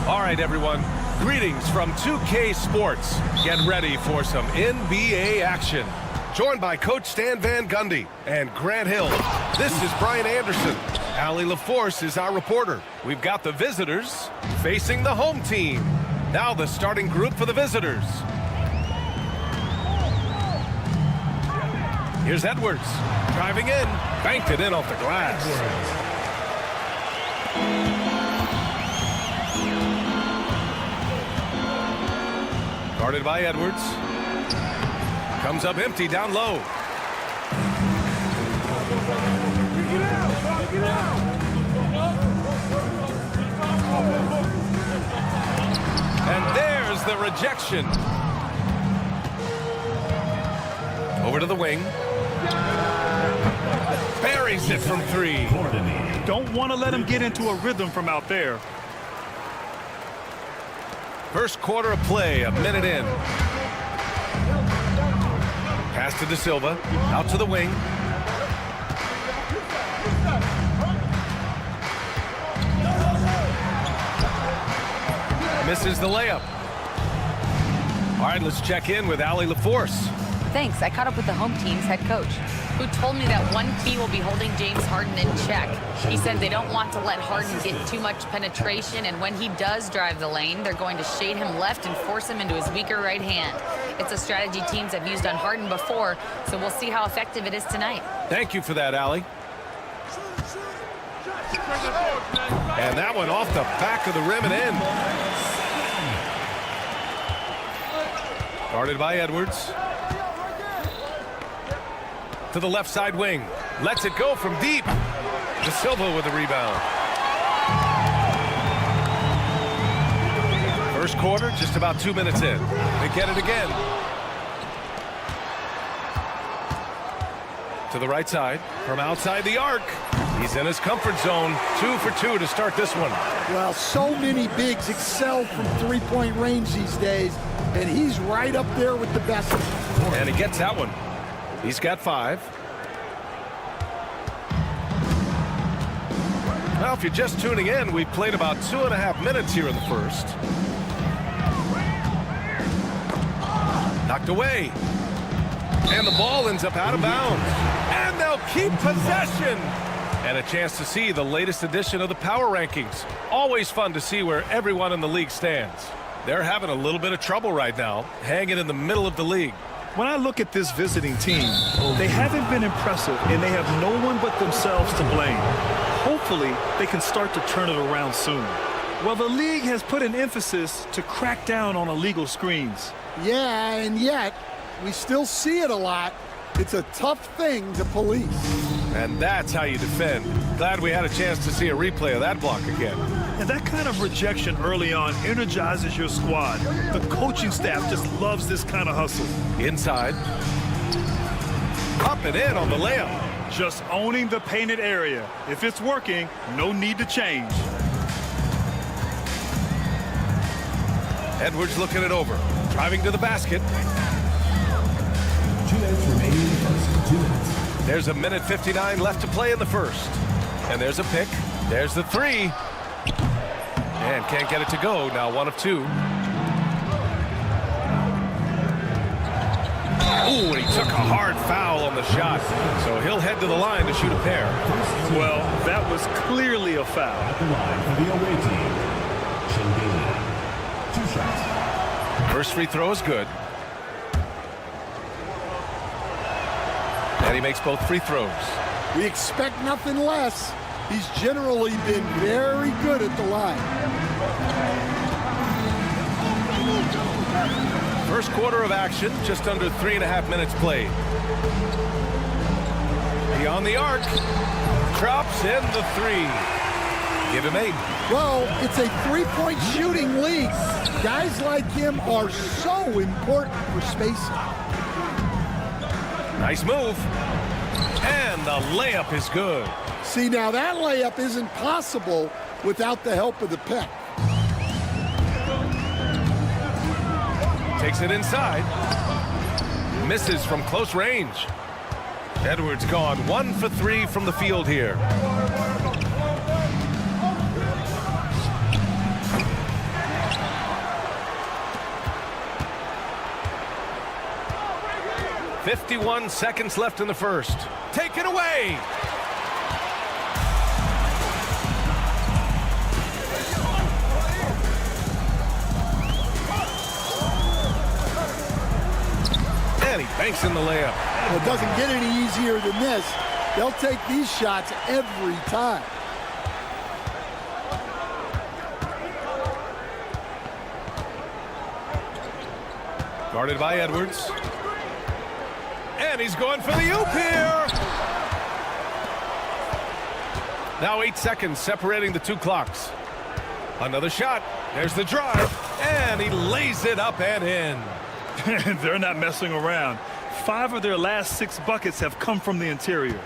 All right, everyone. Greetings from 2K Sports. Get ready for some NBA action. Joined by Coach Stan Van Gundy and Grant Hill. This is Brian Anderson. Allie LaForce is our reporter. We've got the visitors facing the home team. Now the starting group for the visitors. Here's Edwards. Driving in. Banked it in off the glass. Guarded by Edwards. Comes up empty down low. And there's the rejection. Over to the wing. Buries it from three. Don't want to let him get into a rhythm from out there. First quarter of play, a minute in. Pass to De Silva, out to the wing. Misses the layup. All right, let's check in with Allie LaForce. Thanks. I caught up with the home team's head coach, who told me that one key will be holding James Harden in check. He said they don't want to let Harden get too much penetration, and when he does drive the lane, they're going to shade him left and force him into his weaker right hand. It's a strategy teams have used on Harden before, so we'll see how effective it is tonight. Thank you for that, Allie. And that one off the back of the rim and in. Guarded by Edwards. To the left side wing. Lets it go from deep. De Silva with the rebound. First quarter, just about 2 minutes in. They get it again. To the right side, from outside the arc. He's in his comfort zone. 2 for 2 to start this one. Well, so many bigs excel from three-point range these days, and he's right up there with the best. And he gets that one. He's got 5. Well, if you're just tuning in, we've played about 2.5 minutes here in the first. Knocked away. And the ball ends up out of bounds. And they'll keep possession. And a chance to see the latest edition of the power rankings. Always fun to see where everyone in the league stands. They're having a little bit of trouble right now, hanging in the middle of the league. When I look at this visiting team, they haven't been impressive, and they have no one but themselves to blame. Hopefully, they can start to turn it around soon. Well, the league has put an emphasis to crack down on illegal screens. Yeah, and yet, we still see it a lot. It's a tough thing to police. And that's how you defend. Glad we had a chance to see a replay of that block again. And that kind of rejection early on energizes your squad. The coaching staff just loves this kind of hustle. Inside. Up and in on the layup. Just owning the painted area. If it's working, no need to change. Edwards looking it over. Driving to the basket. 2 minutes remaining in the first. 2 minutes. There's a minute 59 left to play in the first. And there's a pick. There's the 3. And can't get it to go. Now 1 of 2. Ooh, and he took a hard foul on the shot. So he'll head to the line to shoot a pair. Well, that was clearly a foul. At the line for the away team. 2 shots. First free throw is good. And he makes both free throws. We expect nothing less. He's generally been very good at the line. First quarter of action, just under 3.5 minutes played. Beyond the arc, drops in the 3. Give him 8. Well, it's a three-point shooting league. Guys like him are so important for spacing. Nice move. And the layup is good. See, now that layup isn't possible without the help of the pick. Takes it inside. Misses from close range. Edwards gone 1 for 3 from the field here. "51 seconds left in the first. Taken away. And he banks in the layup. Well, it doesn't get any easier than this. They'll take these shots every time. Guarded by Edwards. And he's going for the oop here. Now 8 seconds separating the two clocks. Another shot. There's the drive. And he lays it up and in. They're not messing around. 5 of their last 6 buckets have come from the interior.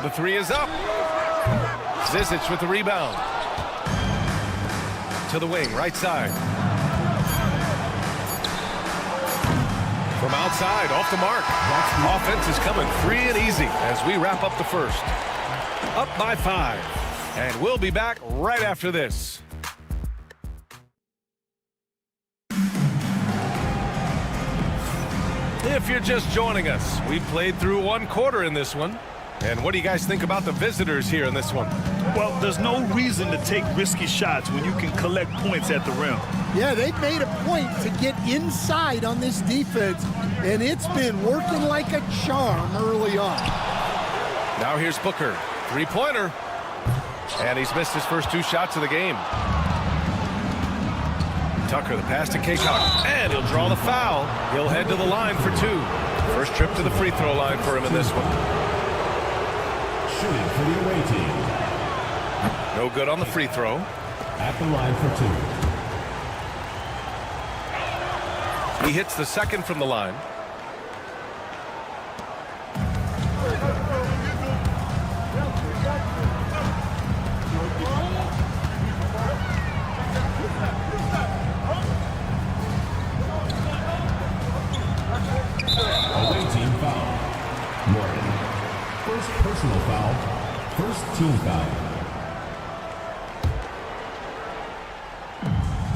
The three is up. Zizic with the rebound. To the wing, right side. From outside, off the mark. Offense is coming free and easy as we wrap up the first. Up by 5. And we'll be back right after this. If you're just joining us, we played through 1 quarter in this one. And what do you guys think about the visitors here in this one? Well, there's no reason to take risky shots when you can collect points at the rim. Yeah, they've made a point to get inside on this defense, and it's been working like a charm early on. Now here's Booker. 3-pointer. And he's missed his first 2 shots of the game. Tucker, the pass to Kaycock, and he'll draw the foul. He'll head to the line for 2. First trip to the free throw line for him in this one. Shooting for the away team. No good on the free throw. At the line for 2. He hits the second from the line. Away team foul. Morgan. First personal foul. First team foul.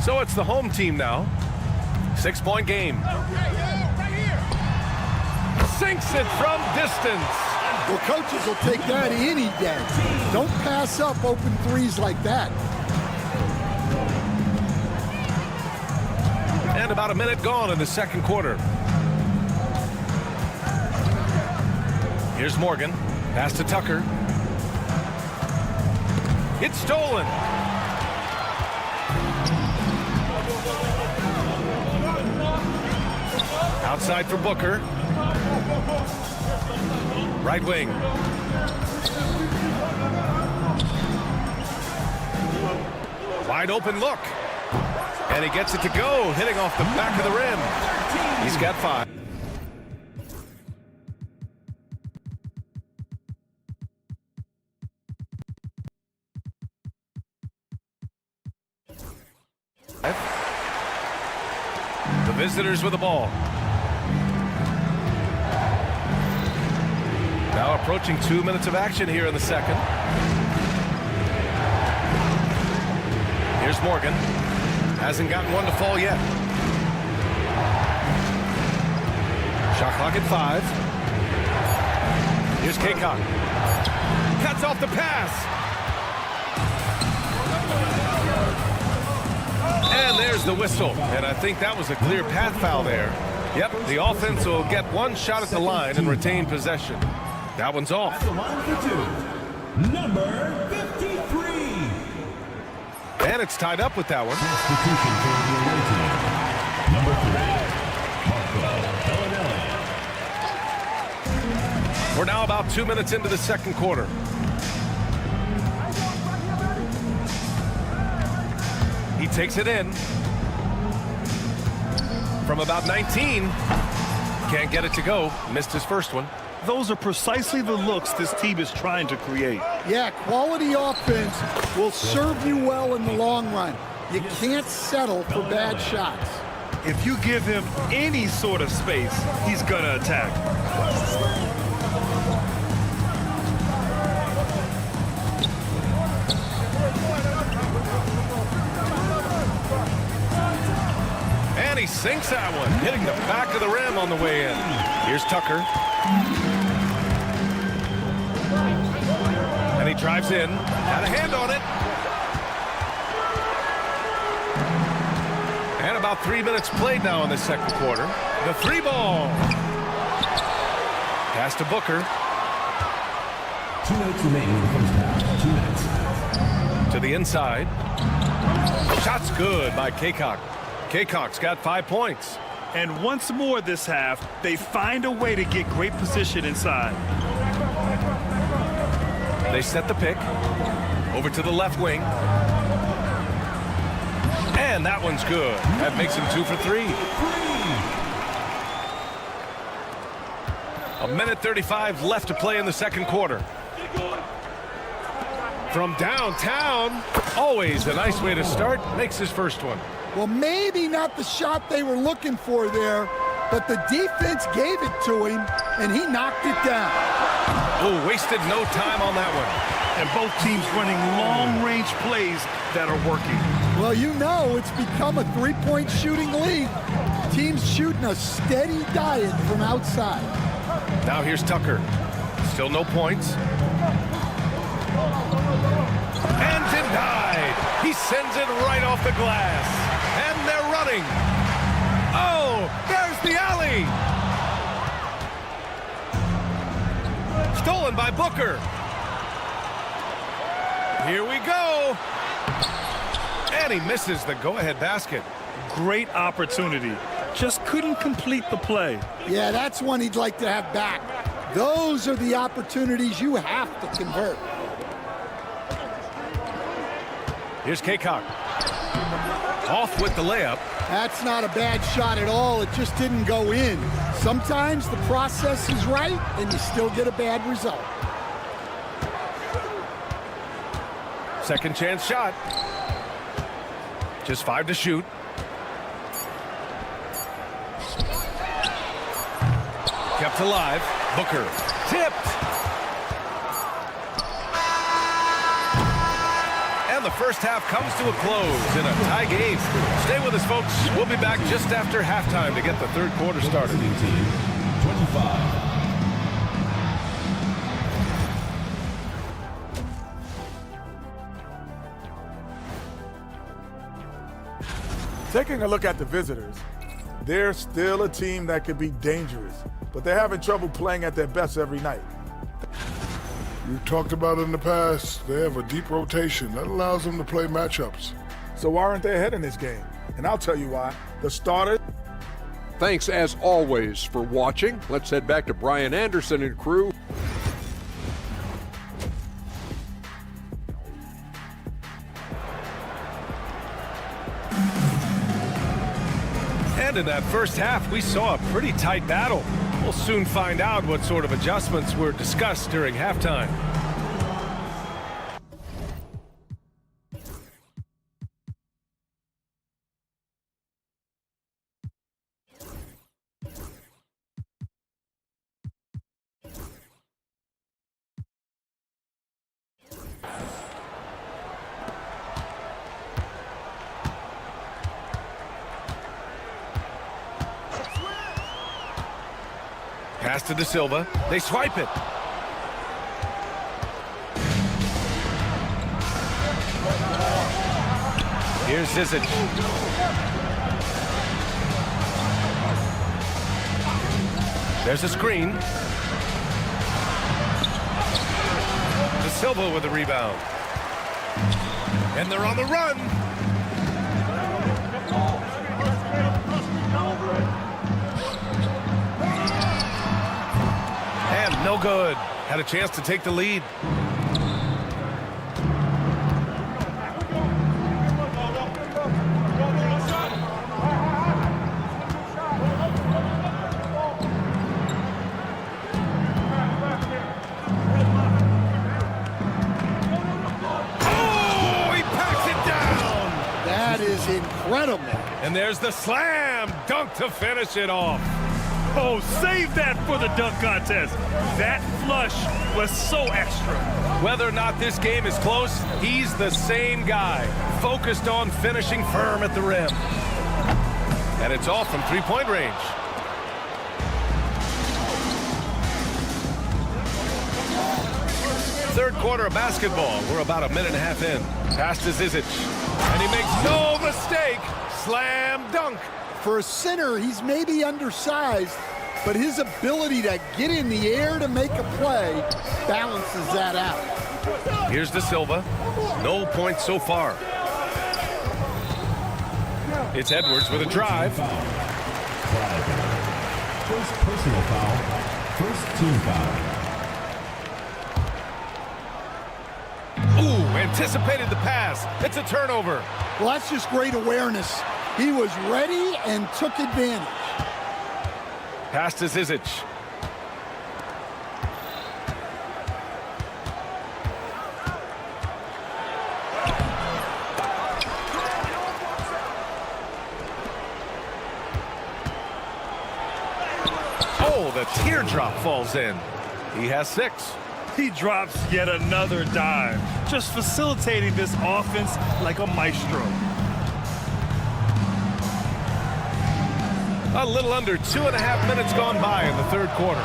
So it's the home team now. 6-point game. Sinks it from distance. Well, coaches will take that any day. Don't pass up open threes like that. And about a minute gone in the second quarter. Here's Morgan. Pass to Tucker. It's stolen. Outside for Booker. Right wing. Wide open look. And he gets it to go, hitting off the back of the rim. He's got 5. The visitors with the ball. Now approaching 2 minutes of action here in the second. Here's Morgan. Hasn't gotten one to fall yet. Shot clock at 5. Here's Kaycock. Cuts off the pass. And there's the whistle. And I think that was a clear path foul there. Yep, the offense will get 1 shot at the line and retain possession. That one's off. At the line for 2. Number 53. And it's tied up with that one. Substitution for the away team. Number 3. Marco Bellinelli. We're now about 2 minutes into the second quarter. takes it in. From about 19. Can't get it to go. Missed his first one. Those are precisely the looks this team is trying to create. Yeah, quality offense will serve you well in the long run. You can't settle for bad shots. If you give him any sort of space, he's going to attack. And he sinks that one, hitting the back of the rim on the way in. Here's Tucker. And he drives in. Had a hand on it. And about 3 minutes played now in the second quarter. The three ball. Pass to Booker. 2 minutes remaining in the first half. 2 minutes. To the inside. Shot's good by Kaycock. Kaycock's got 5 points. And once more this half, they find a way to get great position inside. They set the pick. Over to the left wing. And that one's good. That makes him 2 for 3. 1:35 left to play in the second quarter. From downtown, always a nice way to start. Makes his first one. Well, maybe not the shot they were looking for there, but the defense gave it to him, and he knocked it down. Oh, wasted no time on that one. And both teams running long-range plays that are working. Well, you know it's become a three-point shooting league. Teams shooting a steady diet from outside. Now here's Tucker. Still no points. And denied. He sends it right off the glass. And they're running. Oh, there's the alley. Stolen by Booker. Here we go. And he misses the go-ahead basket. Great opportunity. Just couldn't complete the play. Yeah, that's one he'd like to have back. Those are the opportunities you have to convert. Here's Kaycock. Off with the layup. That's not a bad shot at all. It just didn't go in. Sometimes the process is right, and you still get a bad result. Second chance shot. Just 5 to shoot. Kept alive. Booker. Tipped. And the first half comes to a close in a tie game. Stay with us, folks. We'll be back just after halftime to get the third quarter started. 25. Taking a look at the visitors, they're still a team that could be dangerous, but they're having trouble playing at their best every night. We've talked about it in the past. They have a deep rotation that allows them to play matchups. So why aren't they ahead in this game? And I'll tell you why. The starters. Thanks as always for watching. Let's head back to Brian Anderson and crew. And in that first half, we saw a pretty tight battle. We'll soon find out what sort of adjustments were discussed during halftime. Pass to De Silva. They swipe it. Here's Zizic. There's a screen. De Silva with the rebound. And they're on the run. And no good. Had a chance to take the lead. incredible. And there's the slam dunk to finish it off. Oh, save that for the dunk contest. That flush was so extra. Whether or not this game is close, he's the same guy, focused on finishing firm at the rim. And it's off from three-point range. Third quarter of basketball. We're about a minute and a half in. Pass to Zizic. And he makes no mistake. Slam dunk. For a center, he's maybe undersized, but his ability to get in the air to make a play balances that out. Here's De Silva. No points so far. It's Edwards with a drive. First personal foul. First team foul. Ooh, anticipated the pass. It's a turnover. Well, that's just great awareness. He was ready and took advantage. Pass to Zizic. Oh, the teardrop falls in. He has 6. He drops yet another dime, just facilitating this offense like a maestro. A little under 2.5 minutes gone by in the third quarter.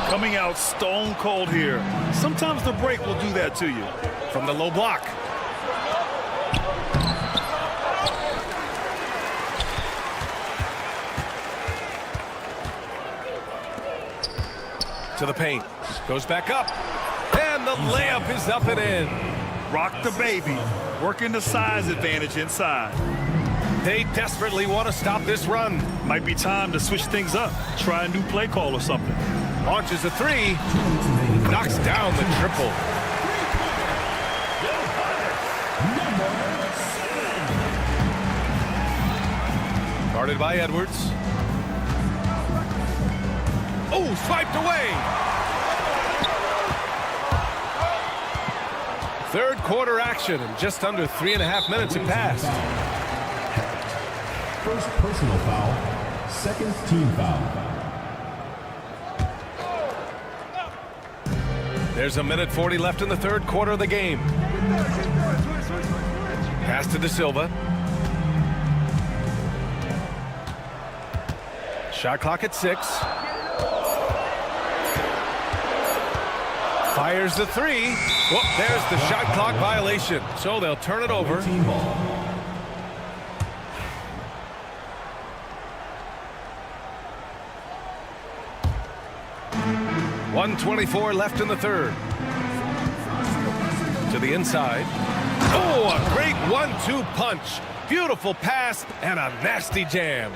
Coming out stone cold here. Sometimes the break will do that to you. From the low block. To the paint. Goes back up. And the layup is up and in. Rock the baby. Working the size advantage inside. They desperately want to stop this run. Might be time to switch things up. Try a new play call or something. Launches a 3. Knocks down the triple. Guarded by Edwards. Oh, swiped away. Third quarter action, and just under 3.5 minutes have passed. First personal foul. Second team foul. There's a minute 40 left in the third quarter of the game. Pass to De Silva. Shot clock at 6. Fires the 3. Well, there's the shot clock violation. So they'll turn it over. Team ball. .124 left in the third. To the inside. Oh, a great 1-2 punch. Beautiful pass and a nasty jam.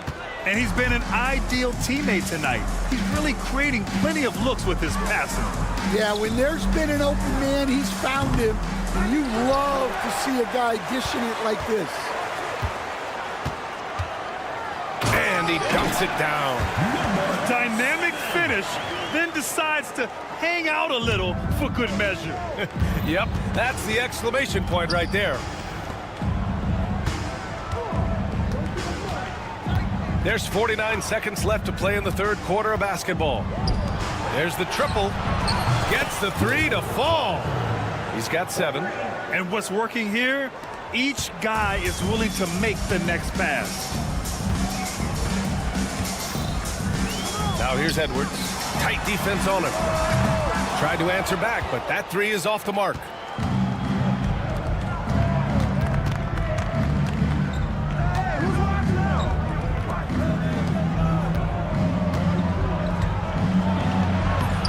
And he's been an ideal teammate tonight. He's really creating plenty of looks with his passing. Yeah, when there's been an open man, he's found him. And you love to see a guy dishing it like this. And he dumps it down. Dynamic finish, then decides to hang out a little for good measure. Yep, that's the exclamation point right there. There's 49 seconds left to play in the third quarter of basketball. There's the triple. Gets the 3 to fall. He's got 7. And what's working here, each guy is willing to make the next pass. Now here's Edwards. Tight defense on him. Tried to answer back, but that 3 is off the mark.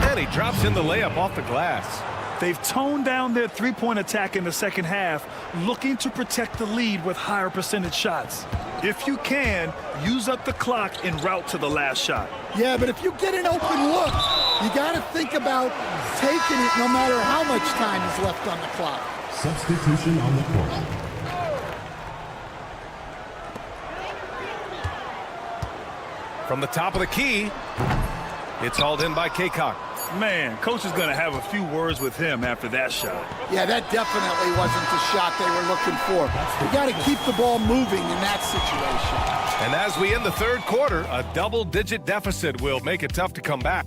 And he drops in the layup off the glass. They've toned down their three-point attack in the second half, looking to protect the lead with higher percentage shots. If you can, use up the clock en route to the last shot. Yeah, but if you get an open look, you got to think about taking it no matter how much time is left on the clock. Substitution on the court. From the top of the key, it's hauled in by Kaycock. Man, coach is going to have a few words with him after that shot. Yeah, that definitely wasn't the shot they were looking for. You got to keep the ball moving in that situation. And as we end the third quarter, a double-digit deficit will make it tough to come back.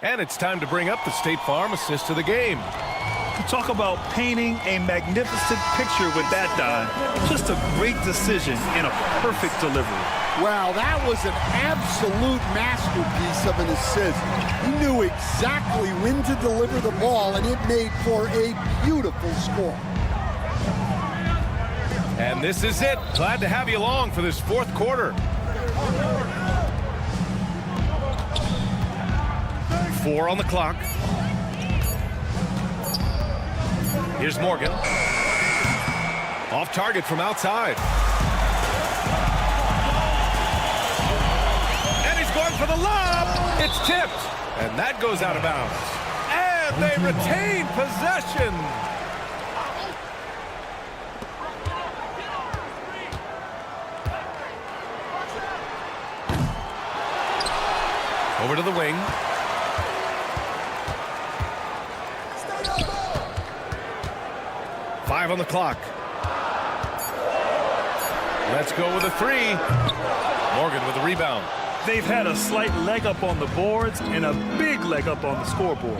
And it's time to bring up the State Farm assist of the game. You talk about painting a magnificent picture with that dive. Just a great decision and a perfect delivery. Wow, that was an absolute masterpiece of an assist. He knew exactly when to deliver the ball, and it made for a beautiful score. And this is it. Glad to have you along for this fourth quarter. 4 on the clock. Here's Morgan. Off target from outside. And he's going for the lob. It's tipped. And that goes out of bounds. And they retain possession. Over to the wing. Five on the clock. Let's go with a three. Morgan with the rebound. They've had a slight leg up on the boards and a big leg up on the scoreboard.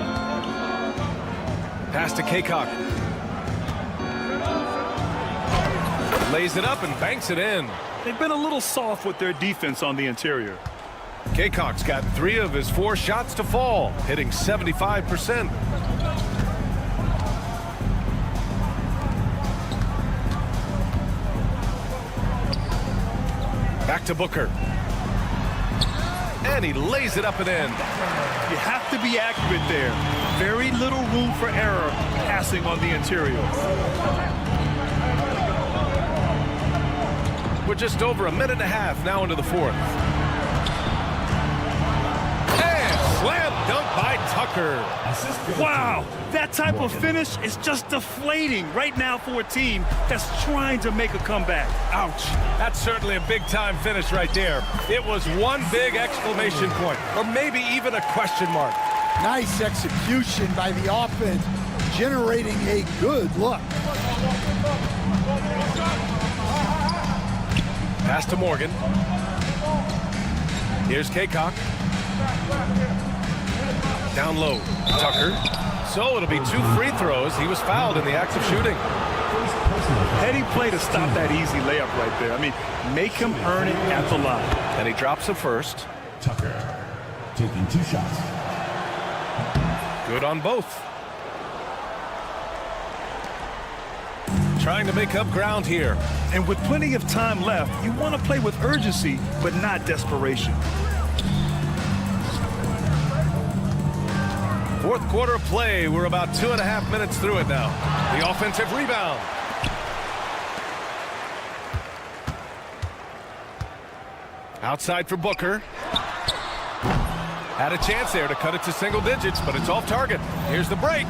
Pass to Kaycock. Lays it up and banks it in. They've been a little soft with their defense on the interior. Kaycock's got 3 of his 4 shots to fall, hitting 75%. Back to Booker. And he lays it up and in. You have to be accurate there. Very little room for error passing on the interior. We're just over a minute and a half now into the fourth. And slam dunk by Tucker. Wow, that type of finish is just deflating right now for a team that's trying to make a comeback. Ouch. That's certainly a big-time finish right there. It was one big exclamation point, or maybe even a question mark. Nice execution by the offense, generating a good look. Pass to Morgan. Here's Kaycock. Down low, Tucker. So it'll be 2 free throws. He was fouled in the act of shooting. Heady play to stop that easy layup right there. I mean, make him earn it at the line. And he drops it first. Tucker taking 2 shots. Good on both. Trying to make up ground here. And with plenty of time left, you want to play with urgency, but not desperation. Fourth quarter of play. We're about 2.5 minutes through it now. The offensive rebound. Outside for Booker. Had a chance there to cut it to single digits, but it's off target. Here's the break.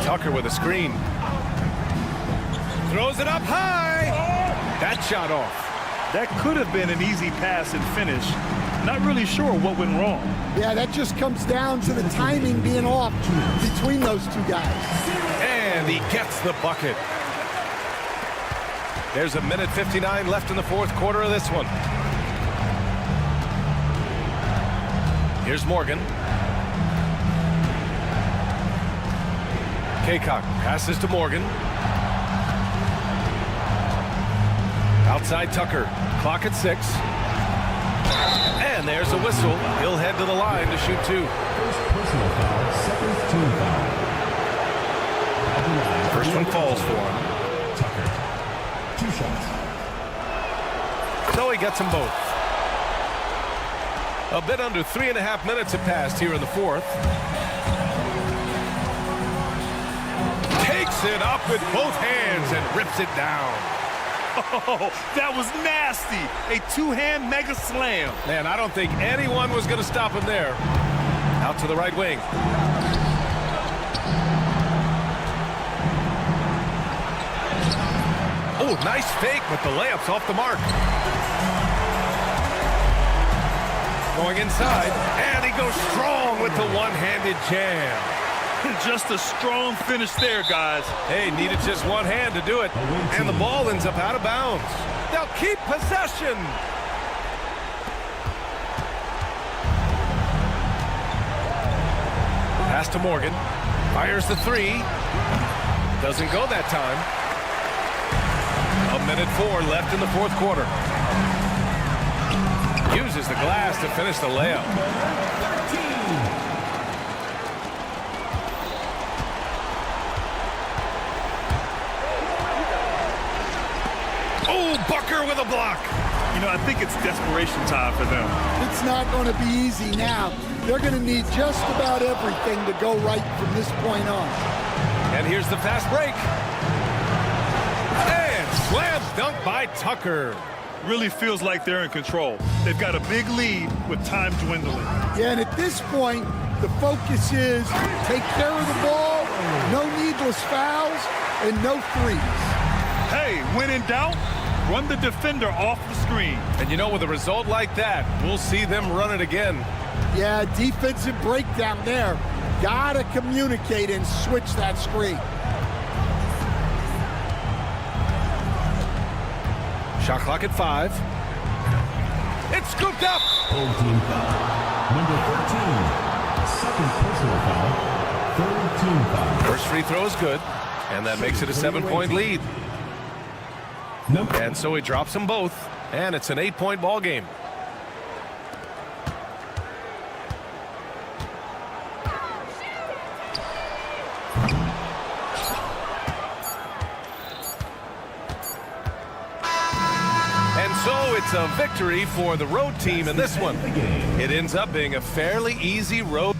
Tucker with a screen. Throws it up high. That shot off. That could have been an easy pass and finish. Not really sure what went wrong. Yeah, that just comes down to the timing being off between those 2 guys. And he gets the bucket. There's a minute 59 left in the fourth quarter of this one. Here's Morgan. Kaycock passes to Morgan. Outside Tucker. Clock at 6. And there's a whistle. He'll head to the line to shoot 2. First personal foul, second team foul. First one falls for him. Tucker, 2 shots. So he gets them both. A bit under 3.5 minutes have passed here in the fourth. Takes it up with both hands and rips it down. Oh, that was nasty. A 2-hand mega slam. Man, I don't think anyone was going to stop him there. Out to the right wing. Oh, nice fake, but the layup's off the mark. Going inside, and he goes strong with the one-handed jam. Just a strong finish there, guys. Hey, needed just one hand to do it. And the ball ends up out of bounds. They'll keep possession. Pass to Morgan. Fires the three. Doesn't go that time. 1:04 left in the fourth quarter. Uses the glass to finish the layup. Oh, Bucker with a block. You know, I think it's desperation time for them. It's not going to be easy now. They're going to need just about everything to go right from this point on. And here's the fast break. And slam dunk by Tucker. Really feels like they're in control. They've got a big lead with time dwindling. Yeah, and at this point, the focus is take care of the ball, no needless fouls, and no threes. Hey, when in doubt, run the defender off the screen. And you know, with a result like that, we'll see them run it again. Yeah, defensive breakdown there. Gotta communicate and switch that screen. Shot clock at 5. It's scooped up. Home team foul. Number 13. Second personal foul. Third team foul. First free throw is good, and that makes it a 7-point lead. And so he drops them both, and it's an 8-point ball game. And so it's a victory for the road team in this one. It ends up being a fairly easy road.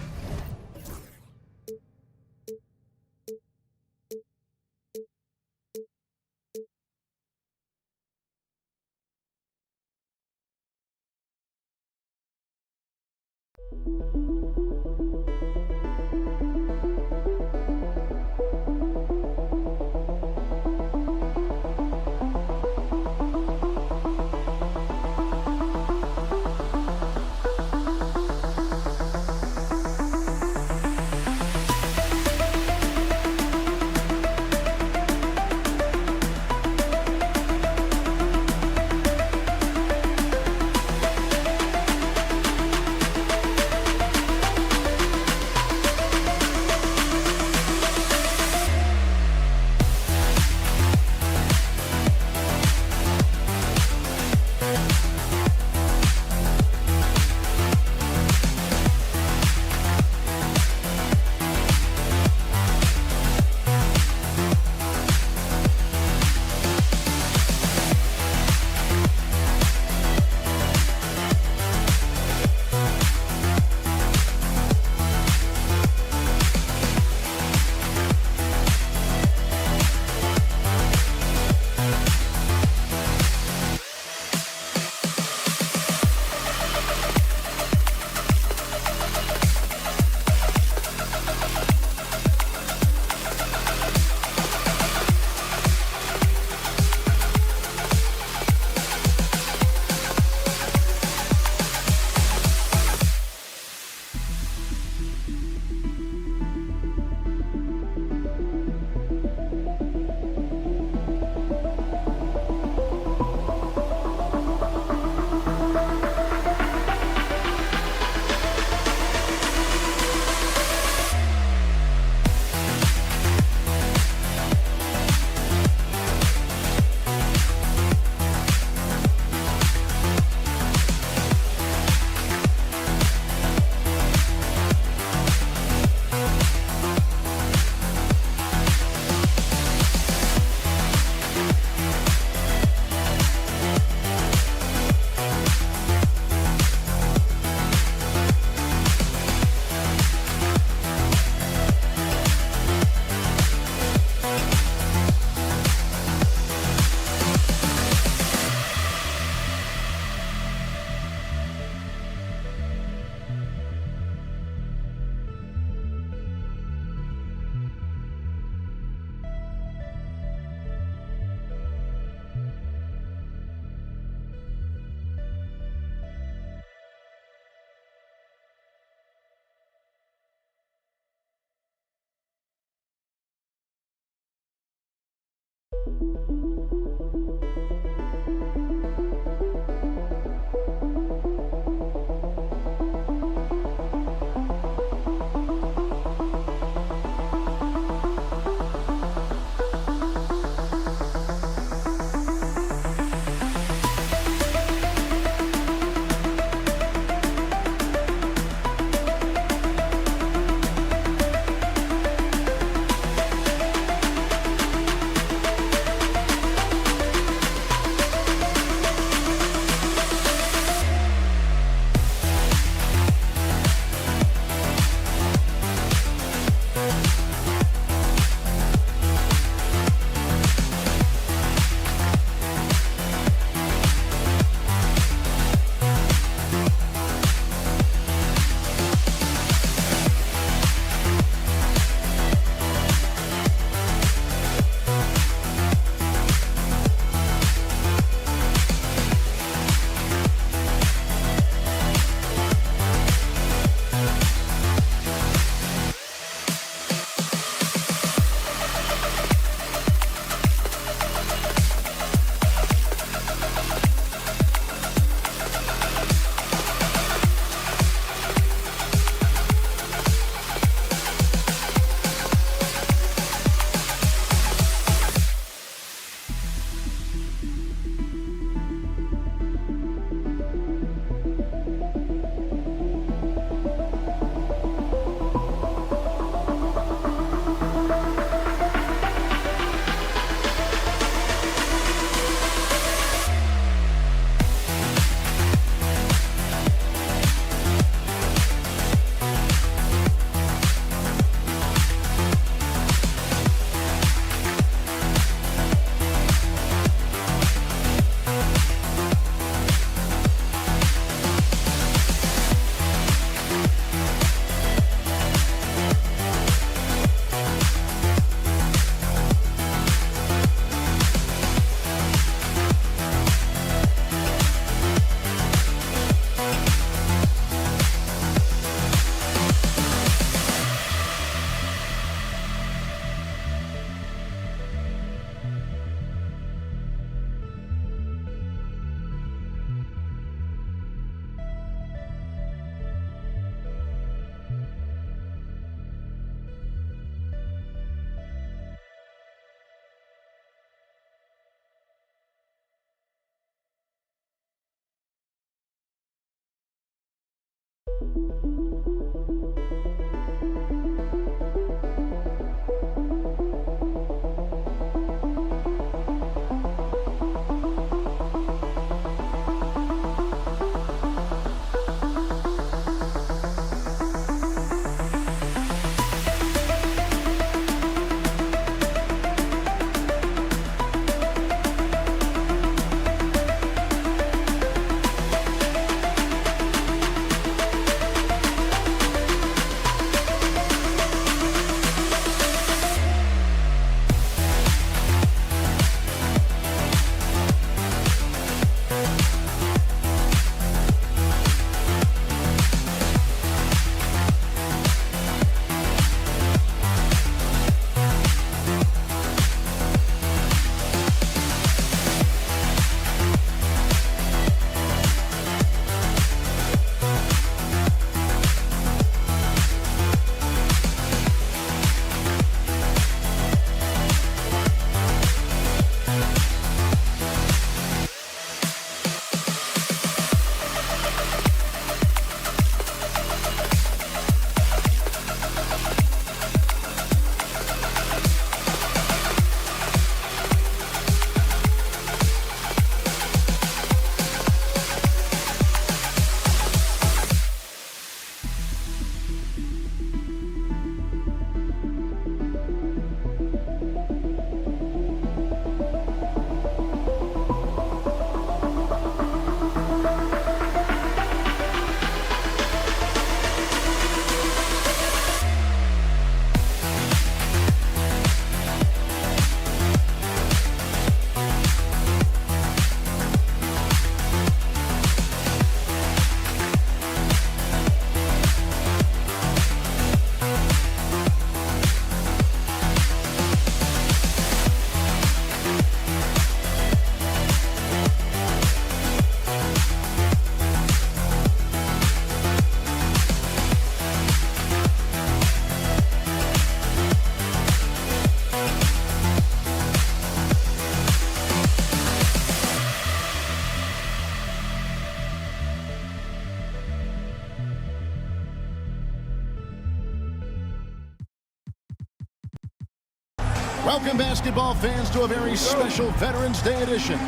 Welcome, basketball fans, to a very special Veterans Day edition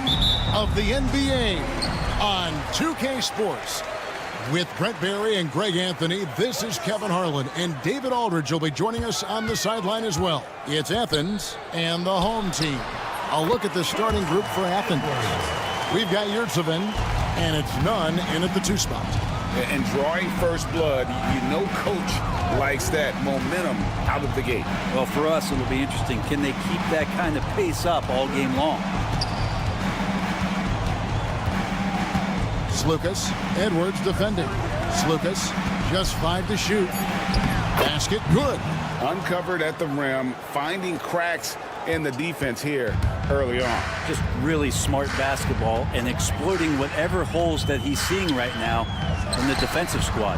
of the NBA on 2K Sports. With Brent Barry and Greg Anthony, this is Kevin Harlan, and David Aldridge will be joining us on the sideline as well. It's Athens and the home team. A look at the starting group for Athens. We've got Yurtsevin, and it's Nunn in at the 2 spot. And drawing first blood, you know coach likes that momentum out of the gate. Well, for us, it'll be interesting. Can they keep that kind of pace up all game long? Slukas, Edwards defending. Slukas, just 5 to shoot. Basket, good. Uncovered at the rim, finding cracks in the defense here early on. Just really smart basketball and exploiting whatever holes that he's seeing right now in the defensive squad.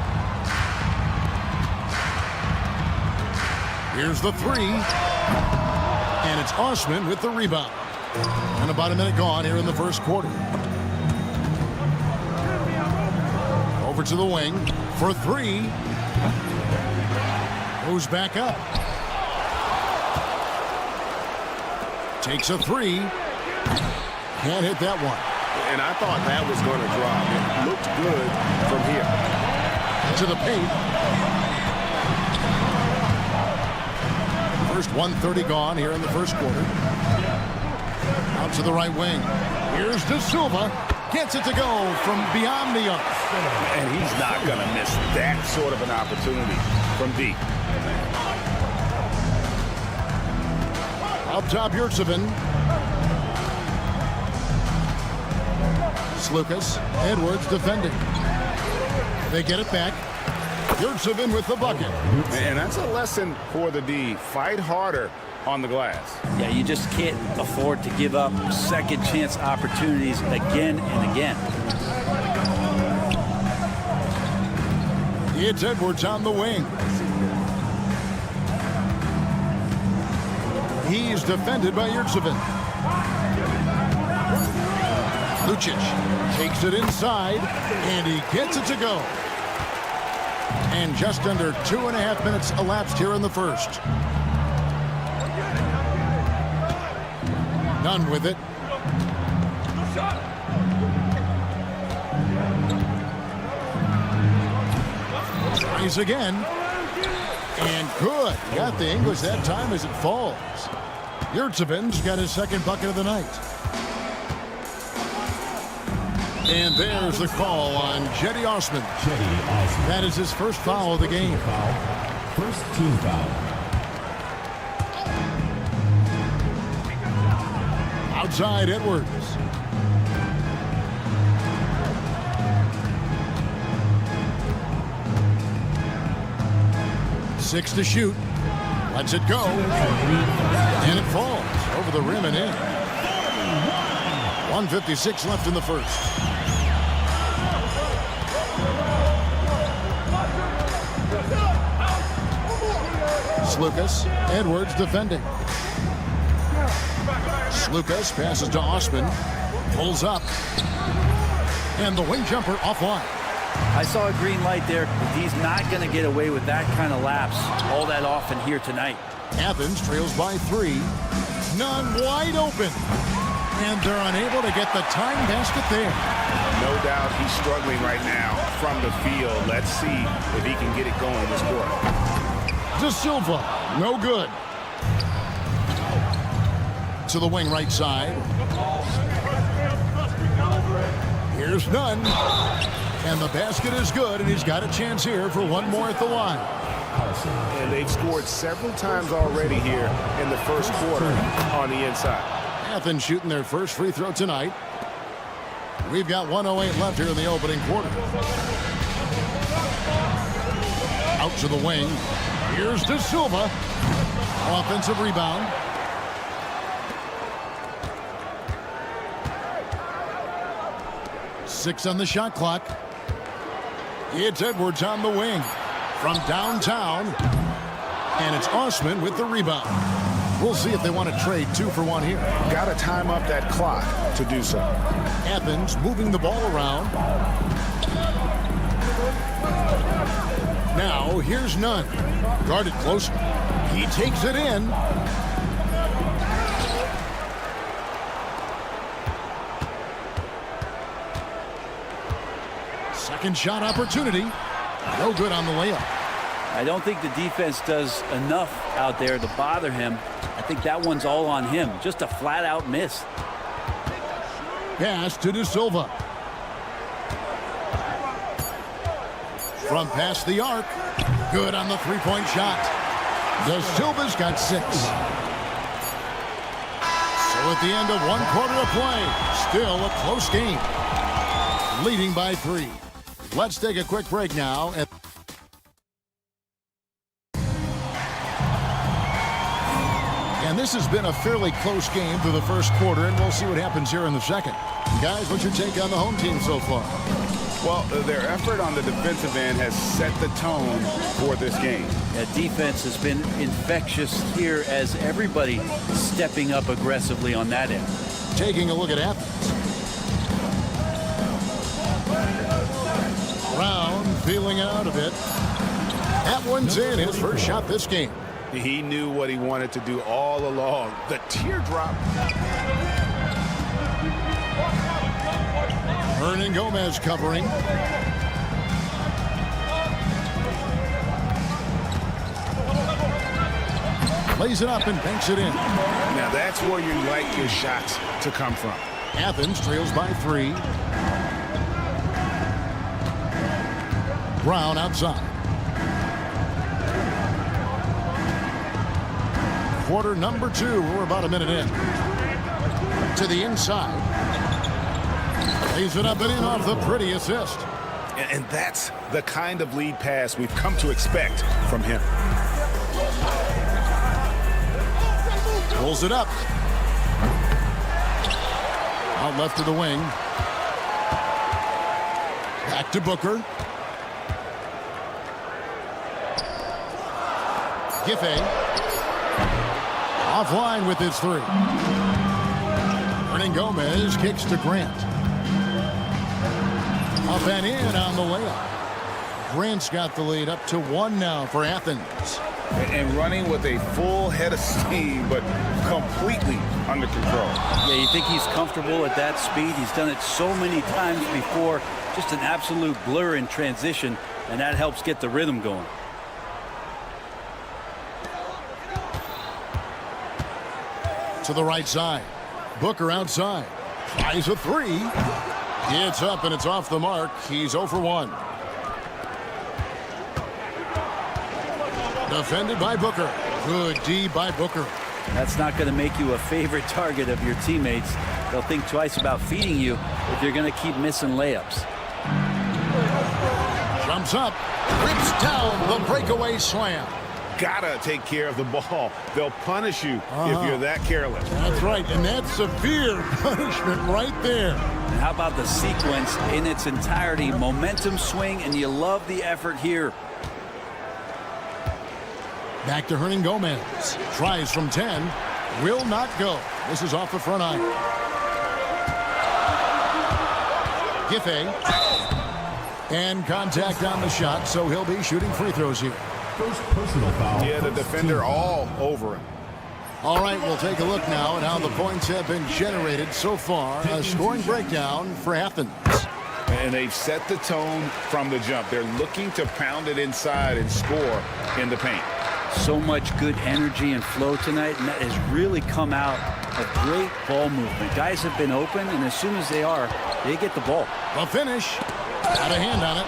Here's the 3. And it's Osman with the rebound. And about a minute gone here in the first quarter. Over to the wing for 3. Goes back up. Takes a 3. Can't hit that one. And I thought that was going to drop. It looked good from here. To the paint. First 1:30 gone here in the first quarter. Out to the right wing. Here's De Silva. Gets it to go from beyond the arc. And he's not going to miss that sort of an opportunity from deep. Up top, Yurtsevin. Slukas, Edwards defending. They get it back. Yurtsevin with the bucket. And that's a lesson for the D. Fight harder on the glass. Yeah, you just can't afford to give up second chance opportunities again and again. It's Edwards on the wing. He's defended by Yurtsevin. Lucic takes it inside, and he gets it to go. And just under 2.5 minutes elapsed here in the first. Nunn with it. Tries again. And good. Got the English that time as it falls. Yurtsevin's got his second bucket of the night. And there's the call on Cedi Osman. That is his first foul of the game. First team foul. Outside Edwards. Six to shoot. Lets it go. And it falls over the rim and in. 1:56 left in the first. Slukas, Edwards defending. Slukas passes to Osman. Pulls up. And the wing jumper offline. I saw a green light there. He's not going to get away with that kind of lapse all that often here tonight. Athens trails by 3. Nunn wide open. And they're unable to get the time basket there. No doubt he's struggling right now from the field. Let's see if he can get it going this quarter. De Silva, no good. To the wing right side. Here's Nunn. And the basket is good, and he's got a chance here for one more at the line. And they've scored several times already here in the first quarter on the inside. Athens shooting their first free throw tonight. We've got 1:08 left here in the opening quarter. Out to the wing. Here's De Silva. Offensive rebound. Six on the shot clock. It's Edwards on the wing from downtown. And it's Osman with the rebound. We'll see if they want to trade 2 for 1 here. Got to time up that clock to do so. Athens moving the ball around. Now here's Nunn. Guarded closely. He takes it in. Second shot opportunity. No good on the layup. I don't think the defense does enough out there to bother him. I think that one's all on him. Just a flat-out miss. Pass to De Silva. From past the arc. Good on the three-point shot. De Silva's got 6. So at the end of 1 quarter of play, still a close game. Leading by 3. Let's take a quick break now. And this has been a fairly close game through the first quarter, and we'll see what happens here in the second. Guys, what's your take on the home team so far? Well, their effort on the defensive end has set the tone for this game. That defense has been infectious here as everybody stepping up aggressively on that end. Taking a look at Athens. Brown feeling out a bit. That one's in, his first shot this game. He knew what he wanted to do all along. The teardrop. Hernan Gomez covering. Lays it up and banks it in. Now that's where you like your shots to come from. Athens trails by 3. Brown outside. Quarter number 2. We're about a minute in. To the inside. Lays it up and in off the pretty assist. And that's the kind of lead pass we've come to expect from him. Pulls it up. Out left to the wing. Back to Booker. Giffey. Offline with his 3. Hernan Gomez kicks to Grant. Up and in on the layup. Grant's got the lead up to 1 now for Athens. And running with a full head of steam, but completely under control. Yeah, you think he's comfortable at that speed? He's done it so many times before. Just an absolute blur in transition, and that helps get the rhythm going. To the right side. Booker outside. Tries a 3. It's up and it's off the mark. He's 0 for 1. Defended by Booker. Good D by Booker. That's not going to make you a favorite target of your teammates. They'll think twice about feeding you if you're going to keep missing layups. Jumps up. Rips down the breakaway slam. Gotta take care of the ball. They'll punish you if you're that careless. That's right, and that's severe punishment right there. And how about the sequence in its entirety? Momentum swing, and you love the effort here. Back to Hernan Gomez. Tries from 10. Will not go. This is off the front iron. Giffey. And contact on the shot, so he'll be shooting free throws here. First personal foul. Yeah, the defender all over him. All right, we'll take a look now at how the points have been generated so far. A scoring breakdown for Athens. And they've set the tone from the jump. They're looking to pound it inside and score in the paint. So much good energy and flow tonight, and that has really come out of great ball movement. Guys have been open, and as soon as they are, they get the ball. The finish. Got a hand on it.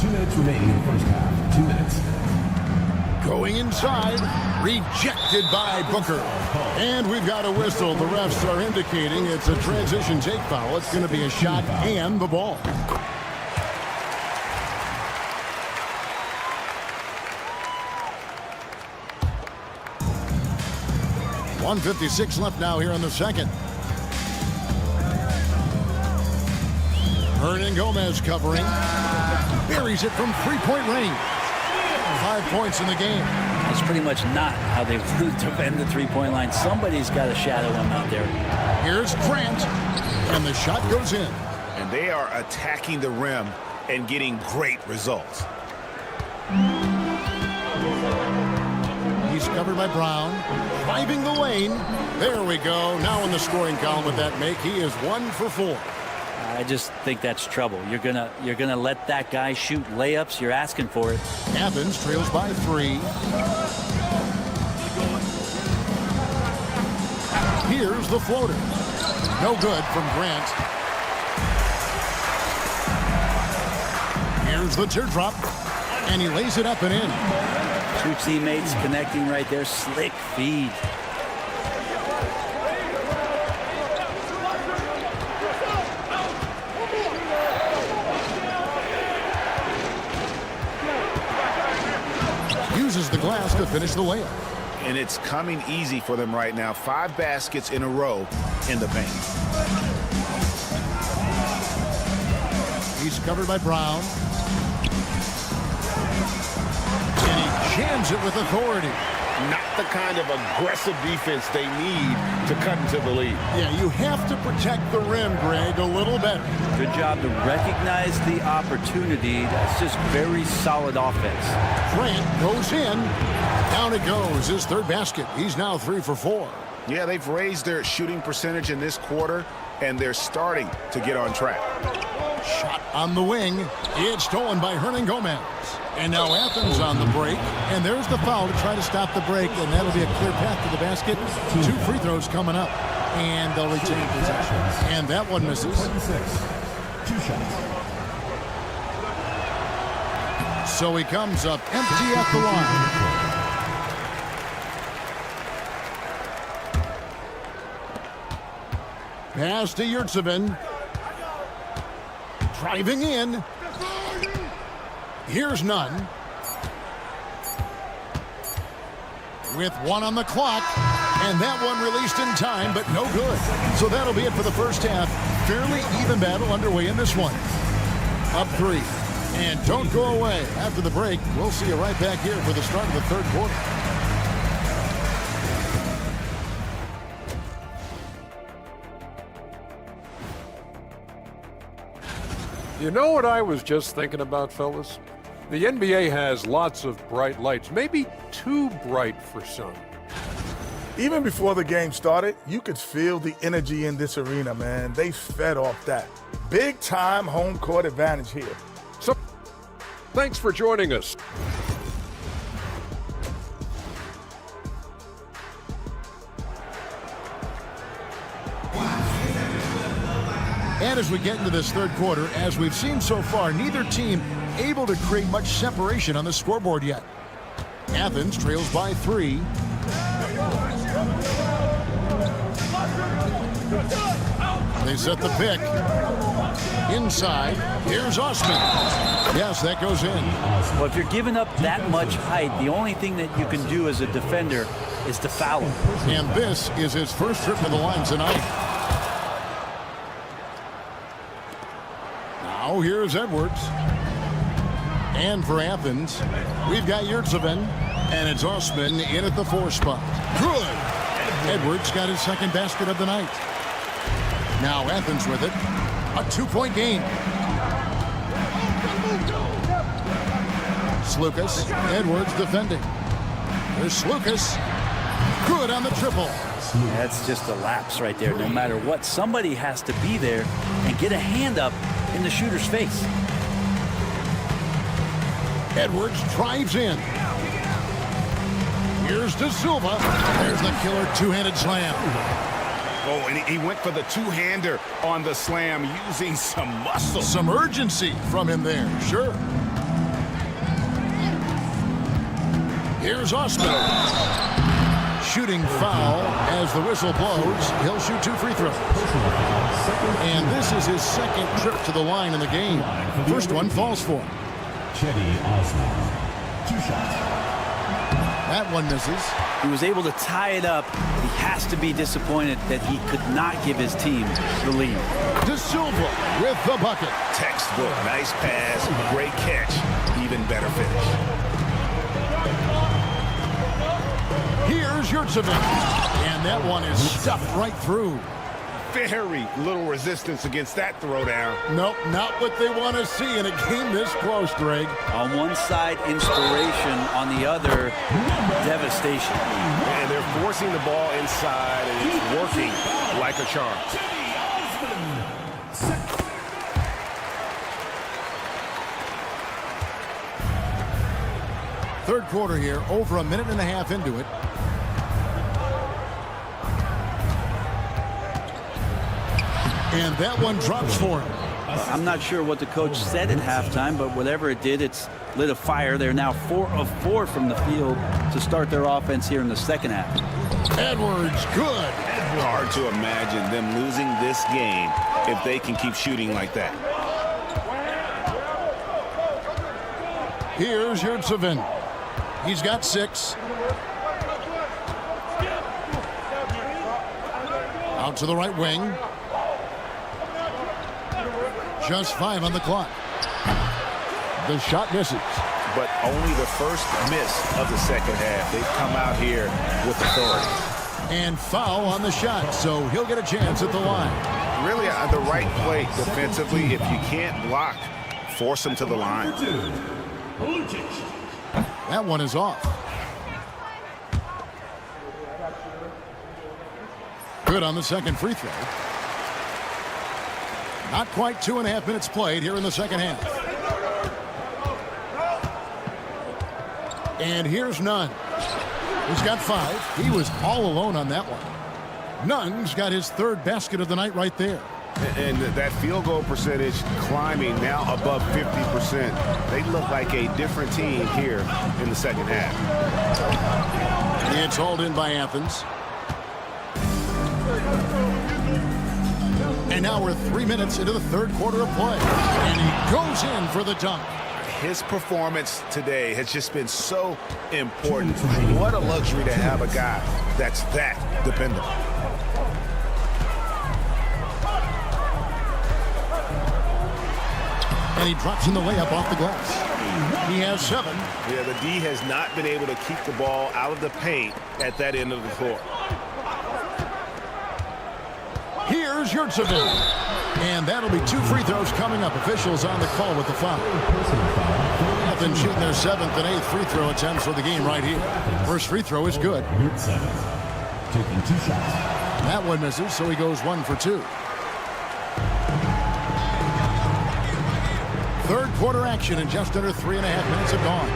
2 minutes remaining in the first half. 2 minutes. Going inside. Rejected by Booker. And we've got a whistle. The refs are indicating it's a transition take foul. It's going to be a shot and the ball. .156 left now here in the second. Hernan Gomez covering. Buries it from three-point range. 5 points in the game. That's pretty much not how they defend the three-point line. Somebody's got to shadow him out there. Here's Grant, and the shot goes in. And they are attacking the rim and getting great results. He's covered by Brown. Driving the lane. There we go. Now in the scoring column with that make. He is 1 for 4. I just think that's trouble. You're gonna let that guy shoot layups. You're asking for it. Athens trails by 3. Here's the floater. No good from Grant. Here's the teardrop. And he lays it up and in. 2 teammates connecting right there. Slick feed. Uses the glass to finish the layup. And it's coming easy for them right now. 5 baskets in a row in the paint. He's covered by Brown. And he jams it with authority. Not the kind of aggressive defense they need to cut into the lead. Yeah, you have to protect the rim, Greg, a little better. Good job to recognize the opportunity. That's just very solid offense. Grant goes in. Down it goes. His 3rd basket. He's now 3 for 4. Yeah, they've raised their shooting percentage in this quarter, and they're starting to get on track. Shot on the wing. It's stolen by Hernan Gomez. And now Athens on the break. And there's the foul to try to stop the break. And that'll be a clear path to the basket. 2 free throws coming up. And they'll retain possession. And that one misses. 2 shots. So he comes up empty at the line. Pass to Yurtsevin. Driving in. Here's none. With 1 on the clock. And that one released in time, but no good. So that'll be it for the first half. Fairly even battle underway in this one. Up 3. And don't go away. After the break, we'll see you right back here for the start of the 3rd quarter. You know what I was just thinking about, fellas? The NBA has lots of bright lights, maybe too bright for some. Even before the game started, you could feel the energy in this arena, man. They fed off that. Big time home court advantage here. So, thanks for joining us. And as we get into this 3rd quarter, as we've seen so far, neither team able to create much separation on the scoreboard yet. Athens trails by 3. They set the pick. Inside, here's Osman. Yes, that goes in. Well, if you're giving up that much height, the only thing that you can do as a defender is to foul him. And this is his first trip to the line tonight. Now here's Edwards. And for Athens, we've got Yurtsevin, and it's Osman in at the 4 spot. Good! Edwards got his 2nd basket of the night. Now Athens with it. A 2-point game. Slukas. Edwards defending. There's Slukas. Good on the triple. That's just a lapse right there. No matter what, somebody has to be there and get a hand up in the shooter's face. Edwards drives in. Here's De Silva. There's the killer 2-handed slam. Oh, and he went for the 2-hander on the slam using some muscle. Some urgency from him there, sure. Here's Osman. Shooting foul as the whistle blows. He'll shoot 2 free throws. And this is his 2nd trip to the line in the game. First one falls for him. Cedi Osman. 2 shots. That one misses. He was able to tie it up. He has to be disappointed that he could not give his team the lead. De Silva with the bucket. Textbook. Nice pass. Great catch. Even better finish. Here's Yurtsevin. And that one is stuffed right through. very little resistance against that throwdown. Nope, not what they want to see in a game this close, Greg. On one side, inspiration. On the other, devastation. And they're forcing the ball inside, and it's working like a charm. Third quarter here, over a minute and a half into it. And that one drops for him. I'm not sure what the coach said at halftime, but whatever it did, it's lit a fire. They're now 4 of 4 from the field to start their offense here in the second half. Edwards, good. Hard to imagine them losing this game if they can keep shooting like that. Here's Yurtsevin. He's got 6. Out to the right wing. Just 5 on the clock. The shot misses. But only the first miss of the second half. They've come out here with authority. And foul on the shot, so he'll get a chance at the line. Really the right play defensively. If you can't block, force him to the line. That one is off. Good on the second free throw. Not quite 2.5 minutes played here in the second half. And here's Nunn. He's got 5. He was all alone on that one. Nunn's got his 3rd basket of the night right there. And that field goal percentage climbing now above 50%. They look like a different team here in the second half. It's hauled in by Athens. And now we're 3 minutes into the third quarter of play. And he goes in for the dunk. His performance today has just been so important. What a luxury to have a guy that's that dependable. And he drops in the layup off the glass. He has 7. Yeah, the D has not been able to keep the ball out of the paint at that end of the floor. Here's Yurtsevin. And that'll be 2 free throws coming up. Officials on the call with the foul. Athens shooting their 7th and 8th free throw attempts for the game right here. First free throw is good. Taking 2 shots. That one misses, so he goes 1 for 2. Third quarter action in just under 3.5 minutes have gone.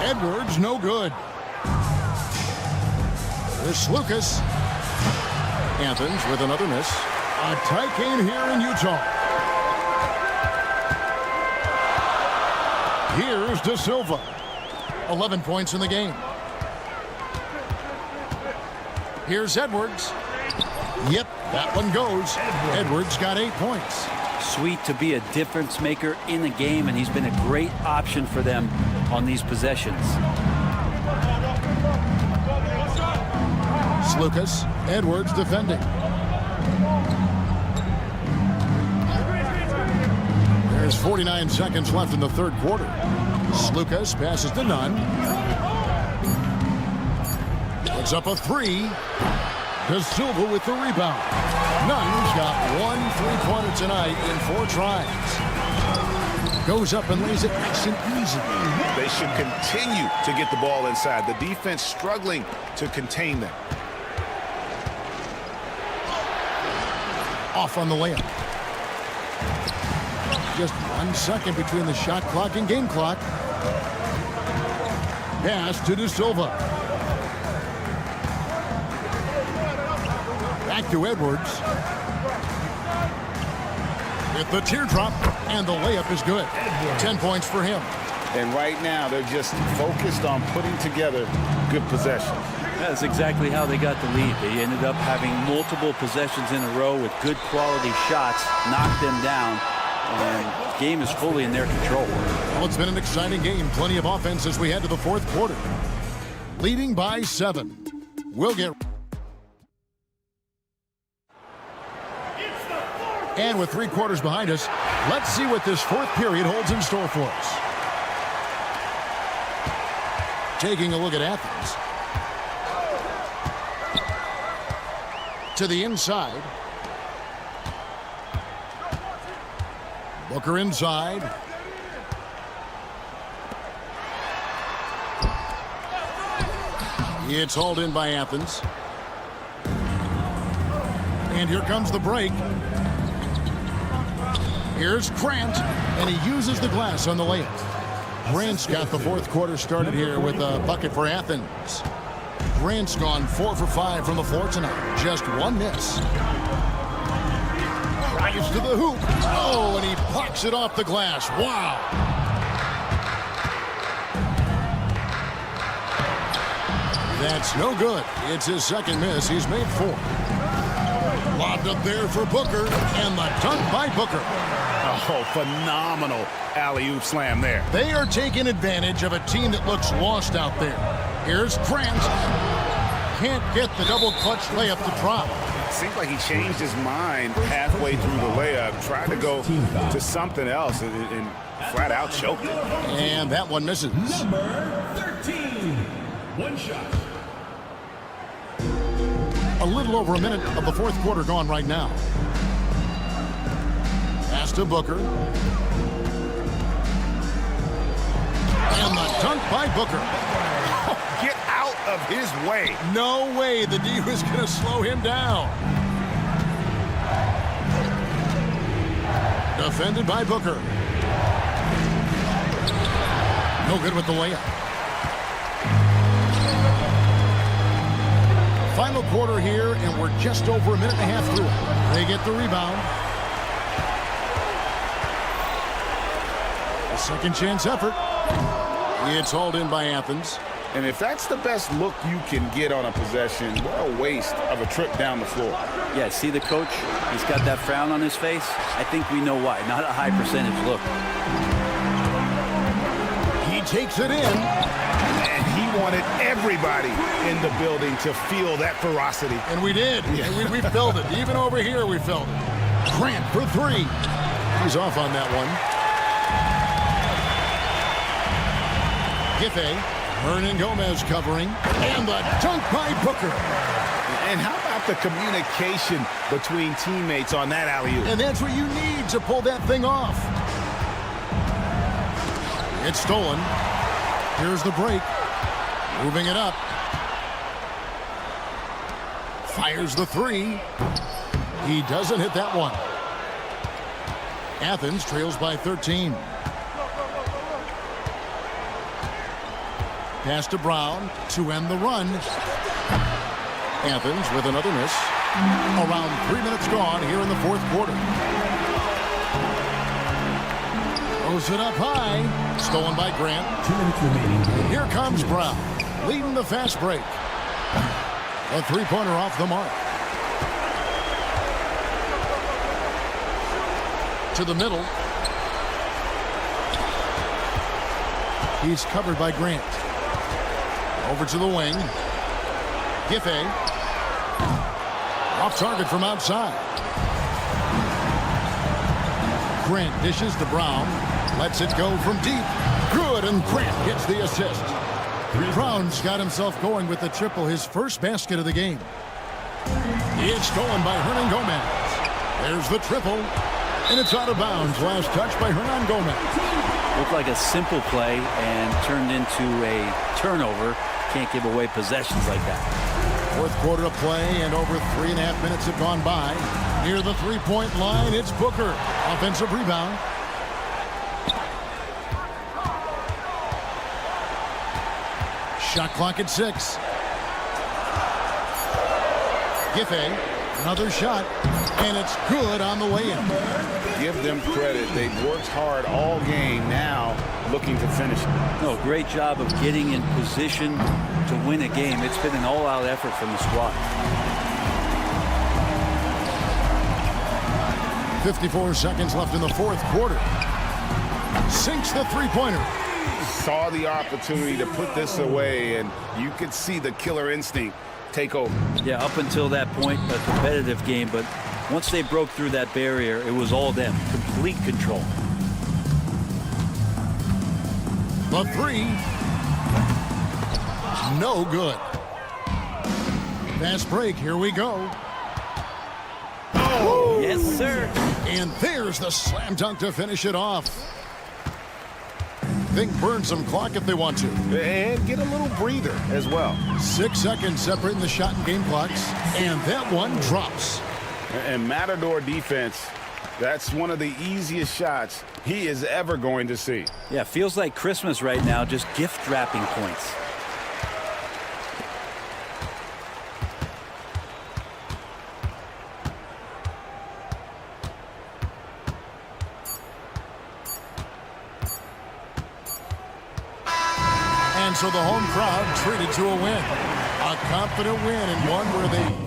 Edwards, no good. There's Lucas. Athens with another miss. A tight game here in Utah. Here's De Silva. 11 points in the game. Here's Edwards. Yep, that one goes. Edwards got 8 points. Sweet to be a difference maker in the game, and he's been a great option for them on these possessions. Lucas, Edwards defending. There's 49 seconds left in the third quarter. Lucas passes to Nunn. Puts up a 3. De Silva with the rebound. Nunn's got 1 3-pointer tonight in 4 tries. Goes up and lays it nice and easy. They should continue to get the ball inside. The defense struggling to contain them. Off on the layup. Just 1 second between the shot clock and game clock. Pass to De Silva. Back to Edwards. With the teardrop, and the layup is good. 10 points for him. And right now, they're just focused on putting together good possessions. That's exactly how they got the lead. They ended up having multiple possessions in a row with good quality shots, knocked them down, and the game is fully in their control. Well, it's been an exciting game. Plenty of offense as we head to the fourth quarter. Leading by 7. We'll get... And with 3 quarters behind us, let's see what this fourth period holds in store for us. Taking a look at Athens. to the inside. Booker inside. It's hauled in by Athens. And here comes the break. Here's Grant, and he uses the glass on the layup. Grant's got the fourth quarter started here with a bucket for Athens. Grant's gone 4 for 5 from the floor tonight. Just one miss. Drives to the hoop. Oh, and he plucks it off the glass. Wow. That's no good. It's his second miss. He's made 4. Lobbed up there for Booker, and the dunk by Booker. Oh, phenomenal alley-oop slam there. They are taking advantage of a team that looks lost out there. Here's Grant. Can't get the double clutch layup to drop. Seems like he changed his mind halfway through the layup, tried to go to something else, and flat out choked it. And that one misses. Number 13. One shot. A little over a minute of the fourth quarter gone right now. Pass to Booker. And the dunk by Booker. Get out of his way. No way the D was going to slow him down. Defended by Booker. No good with the layup. Final quarter here, and we're just over a minute and a half through it. They get the rebound. A second chance effort. It's hauled in by Athens. And if that's the best look you can get on a possession, what a waste of a trip down the floor. Yeah, see the coach? He's got that frown on his face. I think we know why. Not a high percentage look. He takes it in. And he wanted everybody in the building to feel that ferocity. And we did. Yeah. We felt it. Even over here, we felt it. Grant for 3. He's off on that one. Giffey. Hernan Gomez covering. And the dunk by Booker. And how about the communication between teammates on that alley-oop? And that's what you need to pull that thing off. It's stolen. Here's the break. Moving it up. Fires the 3. He doesn't hit that one. Athens trails by 13. Pass to Brown to end the run. Athens with another miss. Around 3 minutes gone here in the fourth quarter. Throws it up high. Stolen by Grant. 2 minutes remaining. Here comes Brown, leading the fast break. A three-pointer off the mark. To the middle. He's covered by Grant. Over to the wing. Giffey. Off target from outside. Grant dishes to Brown. Lets it go from deep. Good, and Grant gets the assist. Brown's got himself going with the triple, his first basket of the game. It's stolen by Hernan Gomez. There's the triple, and it's out of bounds. Last touch by Hernan Gomez. Looked like a simple play and turned into a turnover. Can't give away possessions like that. Fourth quarter of play, and over 3.5 minutes have gone by. Near the three-point line, it's Booker. Offensive rebound. Shot clock at 6. Giffey, another shot, and it's good on the way in. Give them credit. They've worked hard all game, now looking to finish it. No, great job of getting in position to win a game. It's been an all-out effort from the squad. 54 seconds left in the fourth quarter. Sinks the three-pointer. Saw the opportunity to put this away, and you could see the killer instinct take over. Yeah, up until that point, a competitive game, but once they broke through that barrier, it was all them. Complete control. The 3. No good. Fast break. Here we go. sir. And there's the slam dunk to finish it off. Think burn some clock if they want to. And get a little breather as well. 6 seconds separating the shot and game clocks. And that one drops. And Matador defense, that's one of the easiest shots he is ever going to see. Yeah, feels like Christmas right now, just gift wrapping points. And so the home crowd treated to a win. A confident win and one where they...